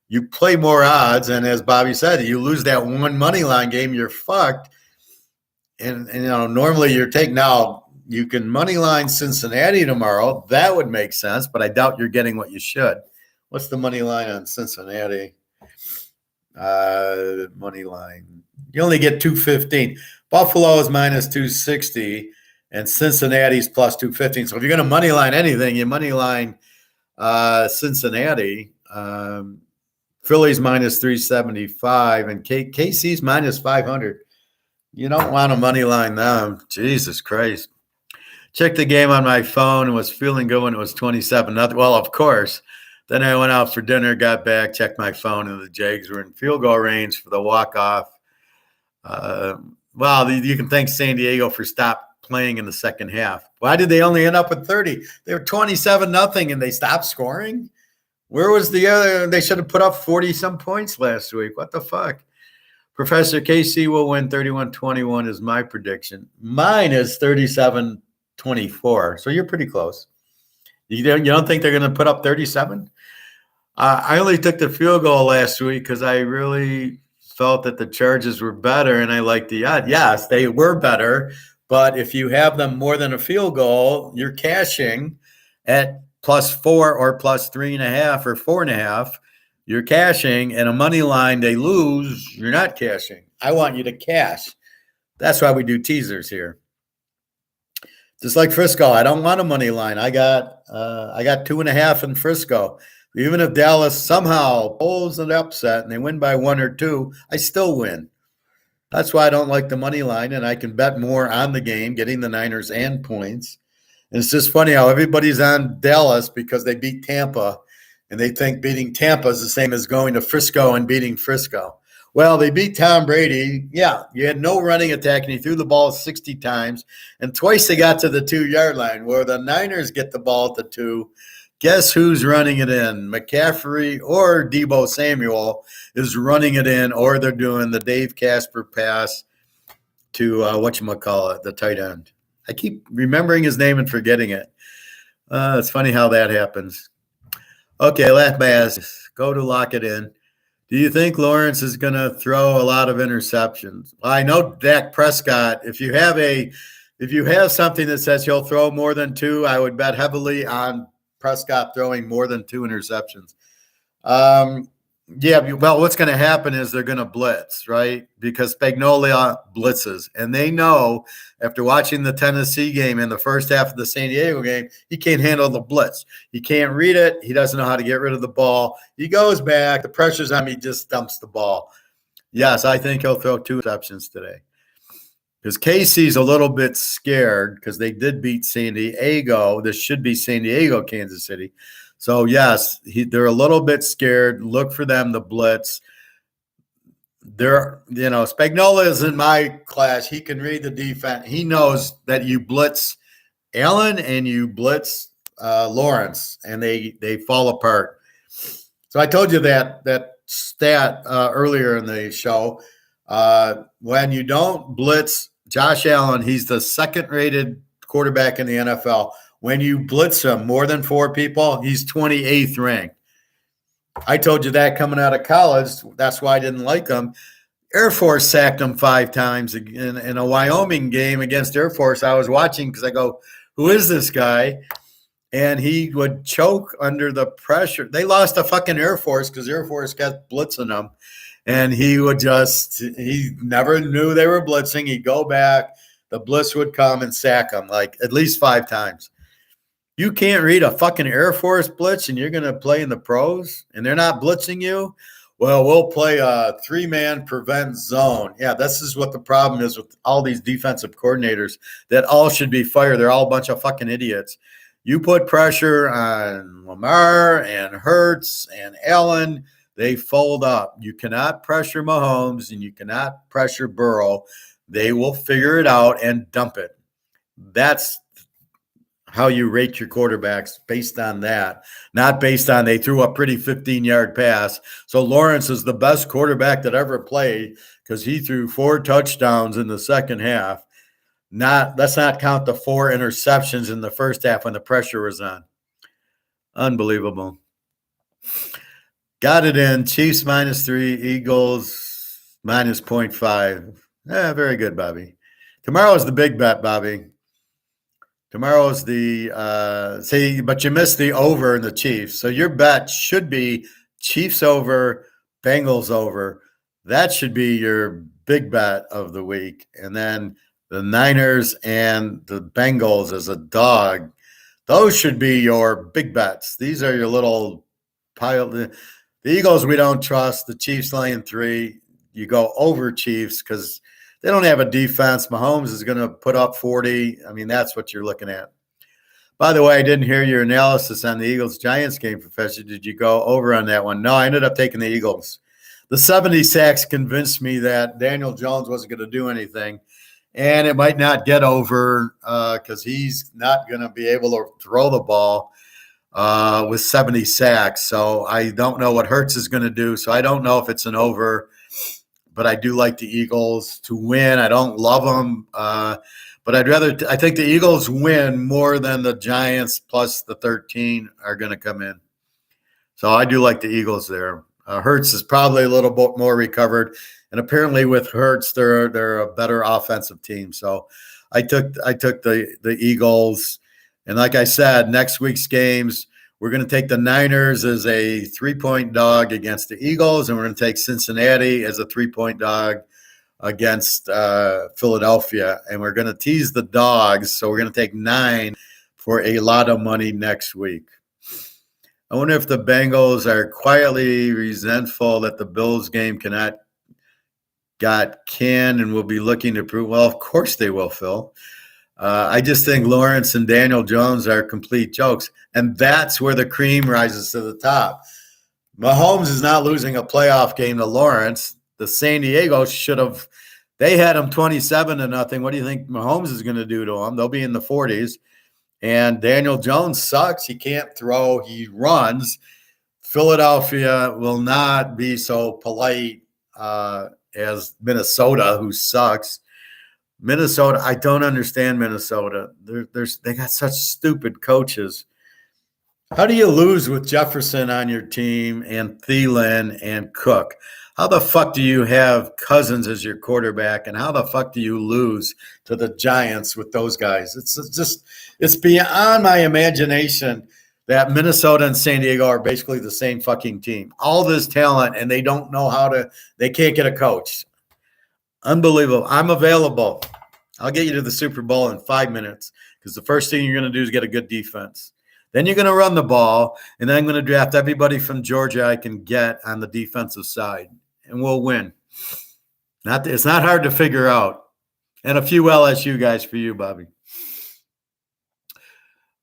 Speaker 1: You play more odds, and as Bobby said, you lose that one money line game, you're fucked. And normally you're taking now. You can money line Cincinnati tomorrow. That would make sense, but I doubt you're getting what you should. What's the money line on Cincinnati? Money line. You only get 215. Buffalo is -260. And Cincinnati's +215. So if you're going to money line anything, you money line Cincinnati. Philly's -375, and KC's -500. You don't want to money line them. Jesus Christ. Checked the game on my phone and was feeling good when it was 27-0. Well, of course. Then I went out for dinner, got back, checked my phone, and the Jags were in field goal range for the walk-off. You can thank San Diego for playing in the second half. Why did they only end up with 30? They were 27-0 and they stopped scoring. Where was the other? They should have put up 40-some points last week. What the fuck? Professor KC will win 31-21 is my prediction. Mine is 37-24. So you're pretty close. You don't think they're going to put up 37? I only took the field goal last week because I really felt that the Chargers were better and I liked the odd. Yes, they were better. But if you have them more than a field goal, you're cashing at +4 or +3.5 or 4.5. You're cashing, and a money line they lose, you're not cashing. I want you to cash. That's why we do teasers here. Just like Frisco, I don't want a money line. I got 2.5 in Frisco. Even if Dallas somehow pulls an upset and they win by 1 or 2, I still win. That's why I don't like the money line, and I can bet more on the game, getting the Niners and points. And it's just funny how everybody's on Dallas because they beat Tampa, and they think beating Tampa is the same as going to Frisco and beating Frisco. Well, they beat Tom Brady. Yeah, you had no running attack, and he threw the ball 60 times, and twice they got to the 2-yard line, where the Niners get the ball at the 2. Guess who's running it in? McCaffrey or Deebo Samuel is running it in, or they're doing the Dave Casper pass to whatchamacallit, the tight end. I keep remembering his name and forgetting it. It's funny how that happens. Okay, last pass. Go to lock it in. Do you think Lawrence is going to throw a lot of interceptions? Well, I know Dak Prescott. If you have something that says he'll throw more than 2, I would bet heavily on Prescott throwing more than 2 interceptions. Yeah, well, what's going to happen is they're going to blitz, right? Because Spagnuolo blitzes, and they know after watching the Tennessee game and the first half of the San Diego game, he can't handle the blitz. He can't read it. He doesn't know how to get rid of the ball. He goes back. The pressure's on him. He just dumps the ball. Yes, I think he'll throw 2 interceptions today. Because Casey's a little bit scared because they did beat San Diego. This should be San Diego, Kansas City. So, yes, they're a little bit scared. Look for them to blitz. Spagnuolo is in my class. He can read the defense. He knows that you blitz Allen and you blitz Lawrence, and they fall apart. So I told you that stat earlier in the show. When you don't blitz Josh Allen, he's the second-rated quarterback in the NFL. When you blitz him more than 4 people, he's 28th ranked. I told you that coming out of college. That's why I didn't like him. Air Force sacked him 5 times in a Wyoming game against Air Force. I was watching because I go, who is this guy? And he would choke under the pressure. They lost a fucking Air Force because Air Force kept blitzing him. And he never knew they were blitzing. He'd go back. The blitz would come and sack him like at least 5 times. You can't read a fucking Air Force blitz and you're going to play in the pros and they're not blitzing you? Well, we'll play a 3-man prevent zone. Yeah, this is what the problem is with all these defensive coordinators that all should be fired. They're all a bunch of fucking idiots. You put pressure on Lamar and Hurts and Allen, they fold up. You cannot pressure Mahomes and you cannot pressure Burrow. They will figure it out and dump it. That's how you rate your quarterbacks, based on that, not based on they threw a pretty 15-yard pass. So Lawrence is the best quarterback that ever played because he threw 4 touchdowns in the second half. Let's not count the 4 interceptions in the first half when the pressure was on. Unbelievable. Got it in. Chiefs -3, Eagles -0.5. Yeah, very good, Bobby. Tomorrow is the big bet, Bobby. Tomorrow's but you missed the over in the Chiefs. So your bet should be Chiefs over, Bengals over. That should be your big bet of the week. And then the Niners and the Bengals as a dog. Those should be your big bets. These are your little pile. The Eagles we don't trust. The Chiefs laying 3. You go over Chiefs because they don't have a defense. Mahomes is going to put up 40. I mean, that's what you're looking at. By the way, I didn't hear your analysis on the Eagles-Giants game, Professor. Did you go over on that one? No, I ended up taking the Eagles. The 70 sacks convinced me that Daniel Jones wasn't going to do anything, and it might not get over because he's not going to be able to throw the ball with 70 sacks. So I don't know what Hurts is going to do. So I don't know if it's an over. But I do like the Eagles to win. I don't love them, but I think the Eagles win more than the Giants plus the 13 are going to come in. So I do like the Eagles there. Hurts is probably a little bit more recovered, and apparently with Hurts, they're a better offensive team. So I took the Eagles, and like I said, next week's games. We're going to take the Niners as a 3-point dog against the Eagles, and we're going to take Cincinnati as a 3-point dog against Philadelphia. And we're going to tease the dogs, so we're going to take 9 for a lot of money next week. I wonder if the Bengals are quietly resentful that the Bills game got canned and will be looking to prove. Well, of course they will, Phil. I just think Lawrence and Daniel Jones are complete jokes, and that's where the cream rises to the top. Mahomes is not losing a playoff game to Lawrence. The San Diego they had him 27-0. What do you think Mahomes is going to do to them? They'll be in the 40s. And Daniel Jones sucks. He can't throw. He runs. Philadelphia will not be so polite as Minnesota, who sucks. Minnesota, I don't understand Minnesota. They got such stupid coaches. How do you lose with Jefferson on your team and Thielen and Cook? How the fuck do you have Cousins as your quarterback, and how the fuck do you lose to the Giants with those guys? It's beyond my imagination that Minnesota and San Diego are basically the same fucking team. All this talent, and they don't know they can't get a coach. Unbelievable. I'm available. I'll get you to the Super Bowl in 5 minutes, because the first thing you're going to do is get a good defense. Then you're going to run the ball, and then I'm going to draft everybody from Georgia I can get on the defensive side, and we'll win. It's not hard to figure out. And a few LSU guys for you, Bobby.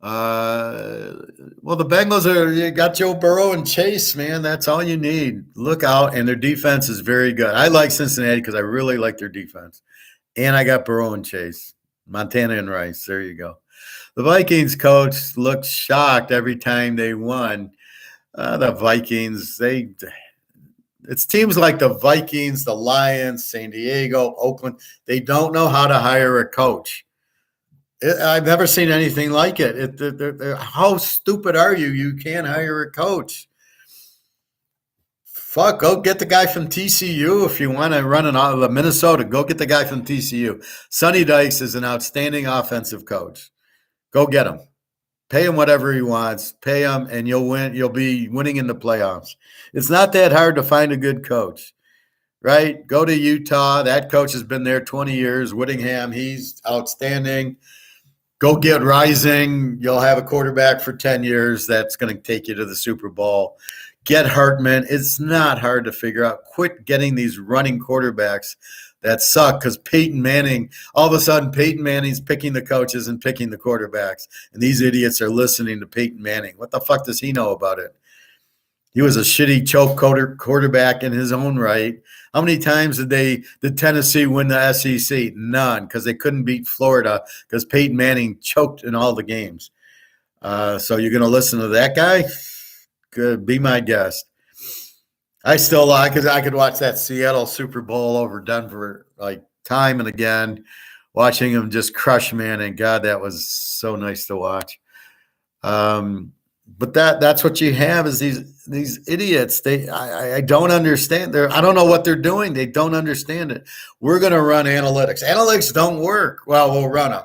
Speaker 1: Well, the Bengals you got Joe Burrow and Chase, man. That's all you need. Look out, and their defense is very good. I like Cincinnati because I really like their defense. And I got Burrow and Chase, Montana and Rice. There you go. The Vikings coach looked shocked every time they won. The Vikings, it's teams like the Vikings, the Lions, San Diego, Oakland. They don't know how to hire a coach. I've never seen anything like it. How stupid are you? You can't hire a coach. Fuck, go get the guy from TCU if you want to run the Minnesota. Go get the guy from TCU. Sonny Dykes is an outstanding offensive coach. Go get him. Pay him whatever he wants. Pay him, and you'll win. You'll be winning in the playoffs. It's not that hard to find a good coach, right? Go to Utah. That coach has been there 20 years. Whittingham, he's outstanding. Go get Rising. You'll have a quarterback for 10 years that's going to take you to the Super Bowl. Get Hartman. It's not hard to figure out. Quit getting these running quarterbacks that suck, because Peyton Manning, all of a sudden Peyton Manning's picking the coaches and picking the quarterbacks, and these idiots are listening to Peyton Manning. What the fuck does he know about it? He was a shitty choke quarterback in his own right. How many times did Tennessee win the SEC? None, because they couldn't beat Florida because Peyton Manning choked in all the games. So you're going to listen to that guy? Good, be my guest. I could watch that Seattle Super Bowl over Denver like time and again, watching him just crush Manning. God, that was so nice to watch. But that's what you have is these idiots. I don't understand. I don't know what they're doing. They don't understand it. We're going to run analytics. Analytics don't work. Well, we'll run them.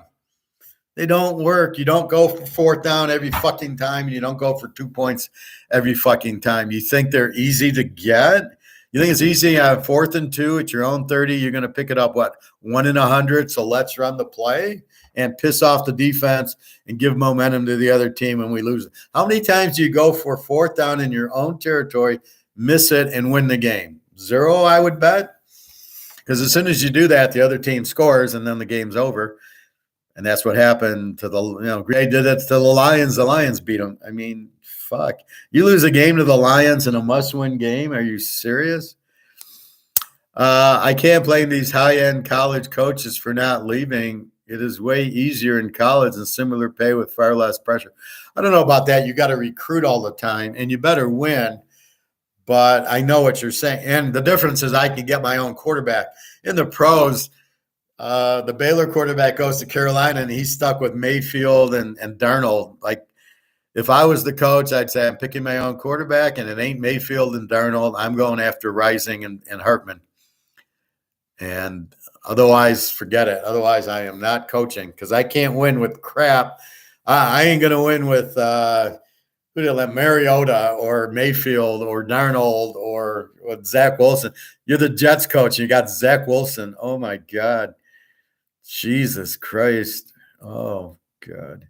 Speaker 1: They don't work. You don't go for fourth down every fucking time, and you don't go for 2 points every fucking time. You think they're easy to get? You think it's easy on 4th and 2 at your own 30? You're going to pick it up, 1 in 100? So let's run the play and piss off the defense and give momentum to the other team when we lose. How many times do you go for 4th down in your own territory, miss it, and win the game? 0, I would bet. Because as soon as you do that, the other team scores, and then the game's over. And that's what happened to Gray did it to the Lions. The Lions beat them. I mean, fuck. You lose a game to the Lions in a must-win game? Are you serious? I can't blame these high-end college coaches for not leaving. It is way easier in college and similar pay with far less pressure. I don't know about that. You got to recruit all the time, and you better win. But I know what you're saying. And the difference is I can get my own quarterback. In the pros, the Baylor quarterback goes to Carolina, and he's stuck with Mayfield and Darnold. Like, if I was the coach, I'd say I'm picking my own quarterback, and it ain't Mayfield and Darnold. I'm going after Rising and Hartman. And otherwise, forget it. Otherwise, I am not coaching because I can't win with crap. I ain't going to win with Mariota or Mayfield or Darnold or Zach Wilson. You're the Jets coach. You got Zach Wilson. Oh, my God. Jesus Christ. Oh, God.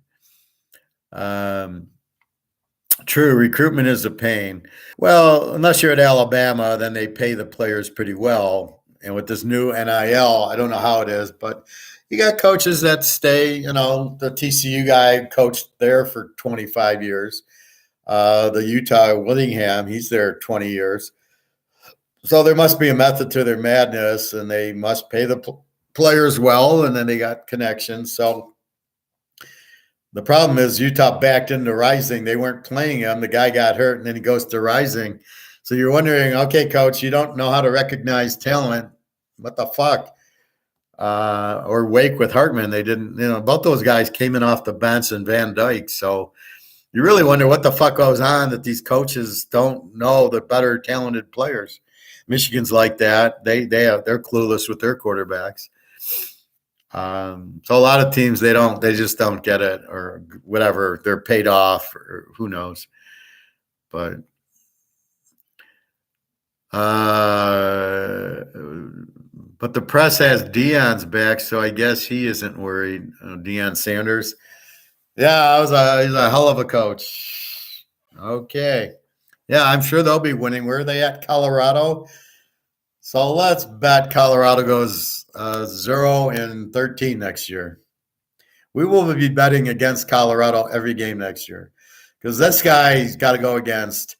Speaker 1: True, recruitment is a pain. Well, unless you're at Alabama, then they pay the players pretty well. And with this new NIL, I don't know how it is, but you got coaches that stay. The TCU guy coached there for 25 years. The Utah Whittingham, he's there 20 years. So there must be a method to their madness, and they must pay the players well, and then they got connections. So The problem is Utah backed into Rising. They weren't playing him. The guy got hurt, and then he goes to Rising. So you're wondering, okay, coach, you don't know how to recognize talent. What the fuck? Or Wake with Hartman. They didn't, both those guys came in off the bench and Van Dyke. So you really wonder what the fuck goes on that these coaches don't know the better talented players. Michigan's like that. They're clueless with their quarterbacks. So a lot of teams, they just don't get it, or whatever. They're paid off, or who knows. But the press has Deion's back, so I guess he isn't worried. Deion Sanders. Yeah, he's a hell of a coach. Okay. Yeah, I'm sure they'll be winning. Where are they at? Colorado. So let's bet Colorado goes 0-13 next year. We will be betting against Colorado every game next year because this guy's got to go against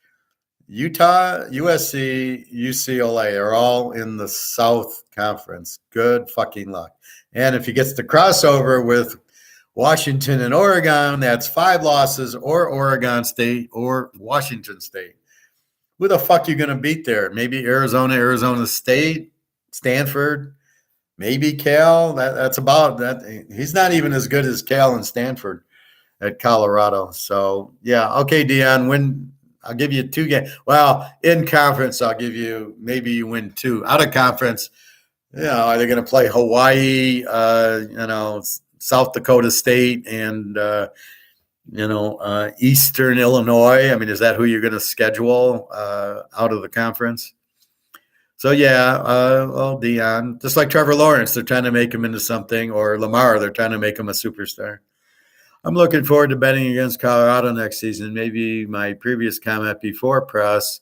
Speaker 1: Utah, USC, UCLA are all in the South Conference. Good fucking luck. And if he gets the crossover with Washington and Oregon, that's 5 losses, or Oregon State or Washington State. Who the fuck you going to beat there? Maybe Arizona State, Stanford, maybe Cal. That's about that. He's not even as good as Cal and Stanford at Colorado. So, yeah, okay, Deion, I'll give you 2 games. Well, in conference, I'll give you maybe you win 2. Out of conference, are they going to play Hawaii, South Dakota State, and Eastern Illinois? I mean, is that who you're going to schedule out of the conference? So Deion, just like Trevor Lawrence, they're trying to make him into something, or Lamar, they're trying to make him a superstar. I'm looking forward to betting against Colorado next season. Maybe my previous comment before press,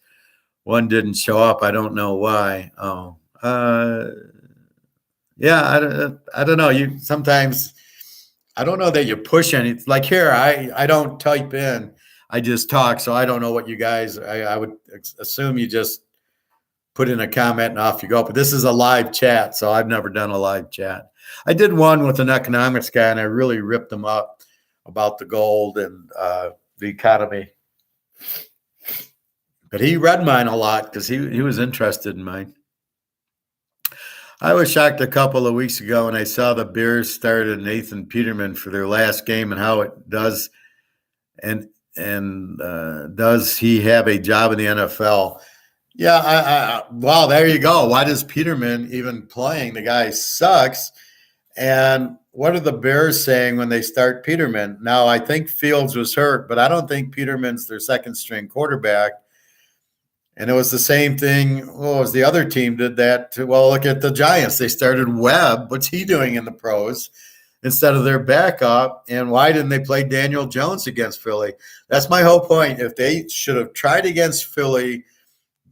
Speaker 1: one didn't show up. I don't know why. I don't know. You sometimes, I don't know that you push any. Like here, I don't type in. I just talk, so I don't know what you guys. I would assume you just put in a comment and off you go. But this is a live chat, so I've never done a live chat. I did one with an economics guy, and I really ripped him up about the gold and the economy. But he read mine a lot because he was interested in mine. I was shocked a couple of weeks ago when I saw the Bears started Nathan Peterman for their last game and how it does. And does he have a job in the NFL? Yeah, wow, there you go. Why does Peterman even playing? The guy sucks. And what are the Bears saying when they start Peterman? Now, I think Fields was hurt, but I don't think Peterman's their second-string quarterback. And it was the same thing. As the other team did that. Look at the Giants. They started Webb. What's he doing in the pros instead of their backup? And why didn't they play Daniel Jones against Philly? That's my whole point. If they should have tried against Philly,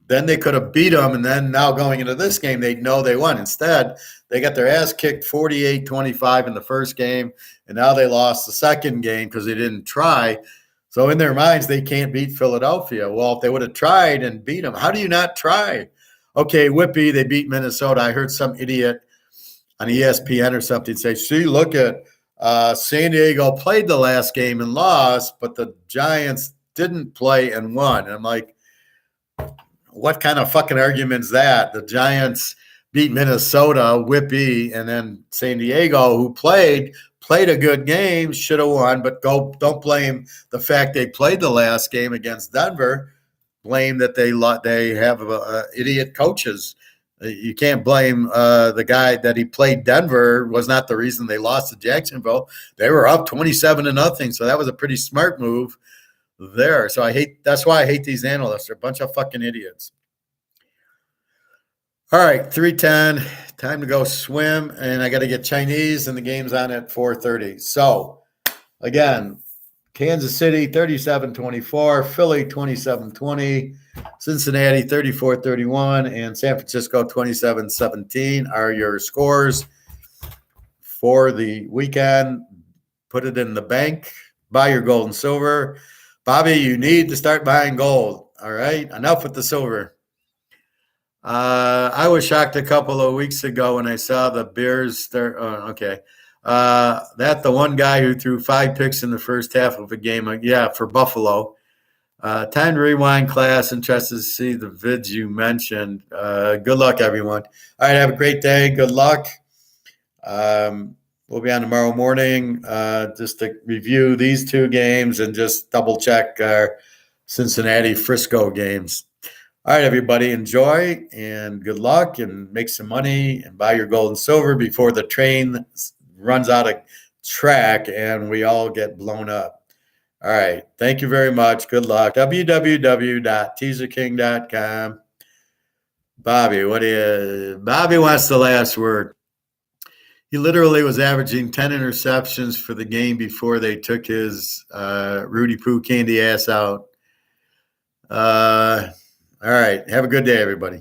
Speaker 1: then they could have beat them, and then now going into this game, they'd know they won. Instead, they got their ass kicked 48-25 in the first game, and now they lost the second game because they didn't try. So in their minds, they can't beat Philadelphia. Well, if they would have tried and beat them, how do you not try? Okay, Whippy, they beat Minnesota. I heard some idiot on ESPN or something say, see, look at San Diego played the last game and lost, but the Giants didn't play and won. And I'm like, what kind of fucking argument is that? The Giants beat Minnesota, Whippy, and then San Diego, who played a good game, should have won, but don't blame the fact they played the last game against Denver. Blame that they have idiot coaches. You can't blame the guy that he played Denver was not the reason they lost to Jacksonville. They were up 27-0, so that was a pretty smart move there. So that's why I hate these analysts. They're a bunch of fucking idiots. All right, 3:10, time to go swim, and I got to get Chinese, and the game's on at 4:30. So, again, Kansas City 37-24, Philly 27-20, Cincinnati 34-31, and San Francisco 27-17 are your scores for the weekend. Put it in the bank. Buy your gold and silver. Bobby, you need to start buying gold. All right, enough with the silver. I was shocked a couple of weeks ago when I saw the Bears start. That the one guy who threw 5 picks in the first half of a game, yeah, for Buffalo. Time to rewind, class. Interested to see the vids you mentioned. Good luck, everyone. All right, have a great day. Good luck. We'll be on tomorrow morning just to review these 2 games and just double check our Cincinnati-Frisco games. All right, everybody, enjoy and good luck and make some money and buy your gold and silver before the train runs out of track and we all get blown up. All right, thank you very much. Good luck. www.teaserking.com. Bobby, Bobby wants the last word. He literally was averaging 10 interceptions for the game before they took his Rudy Poo candy ass out. All right. Have a good day, everybody.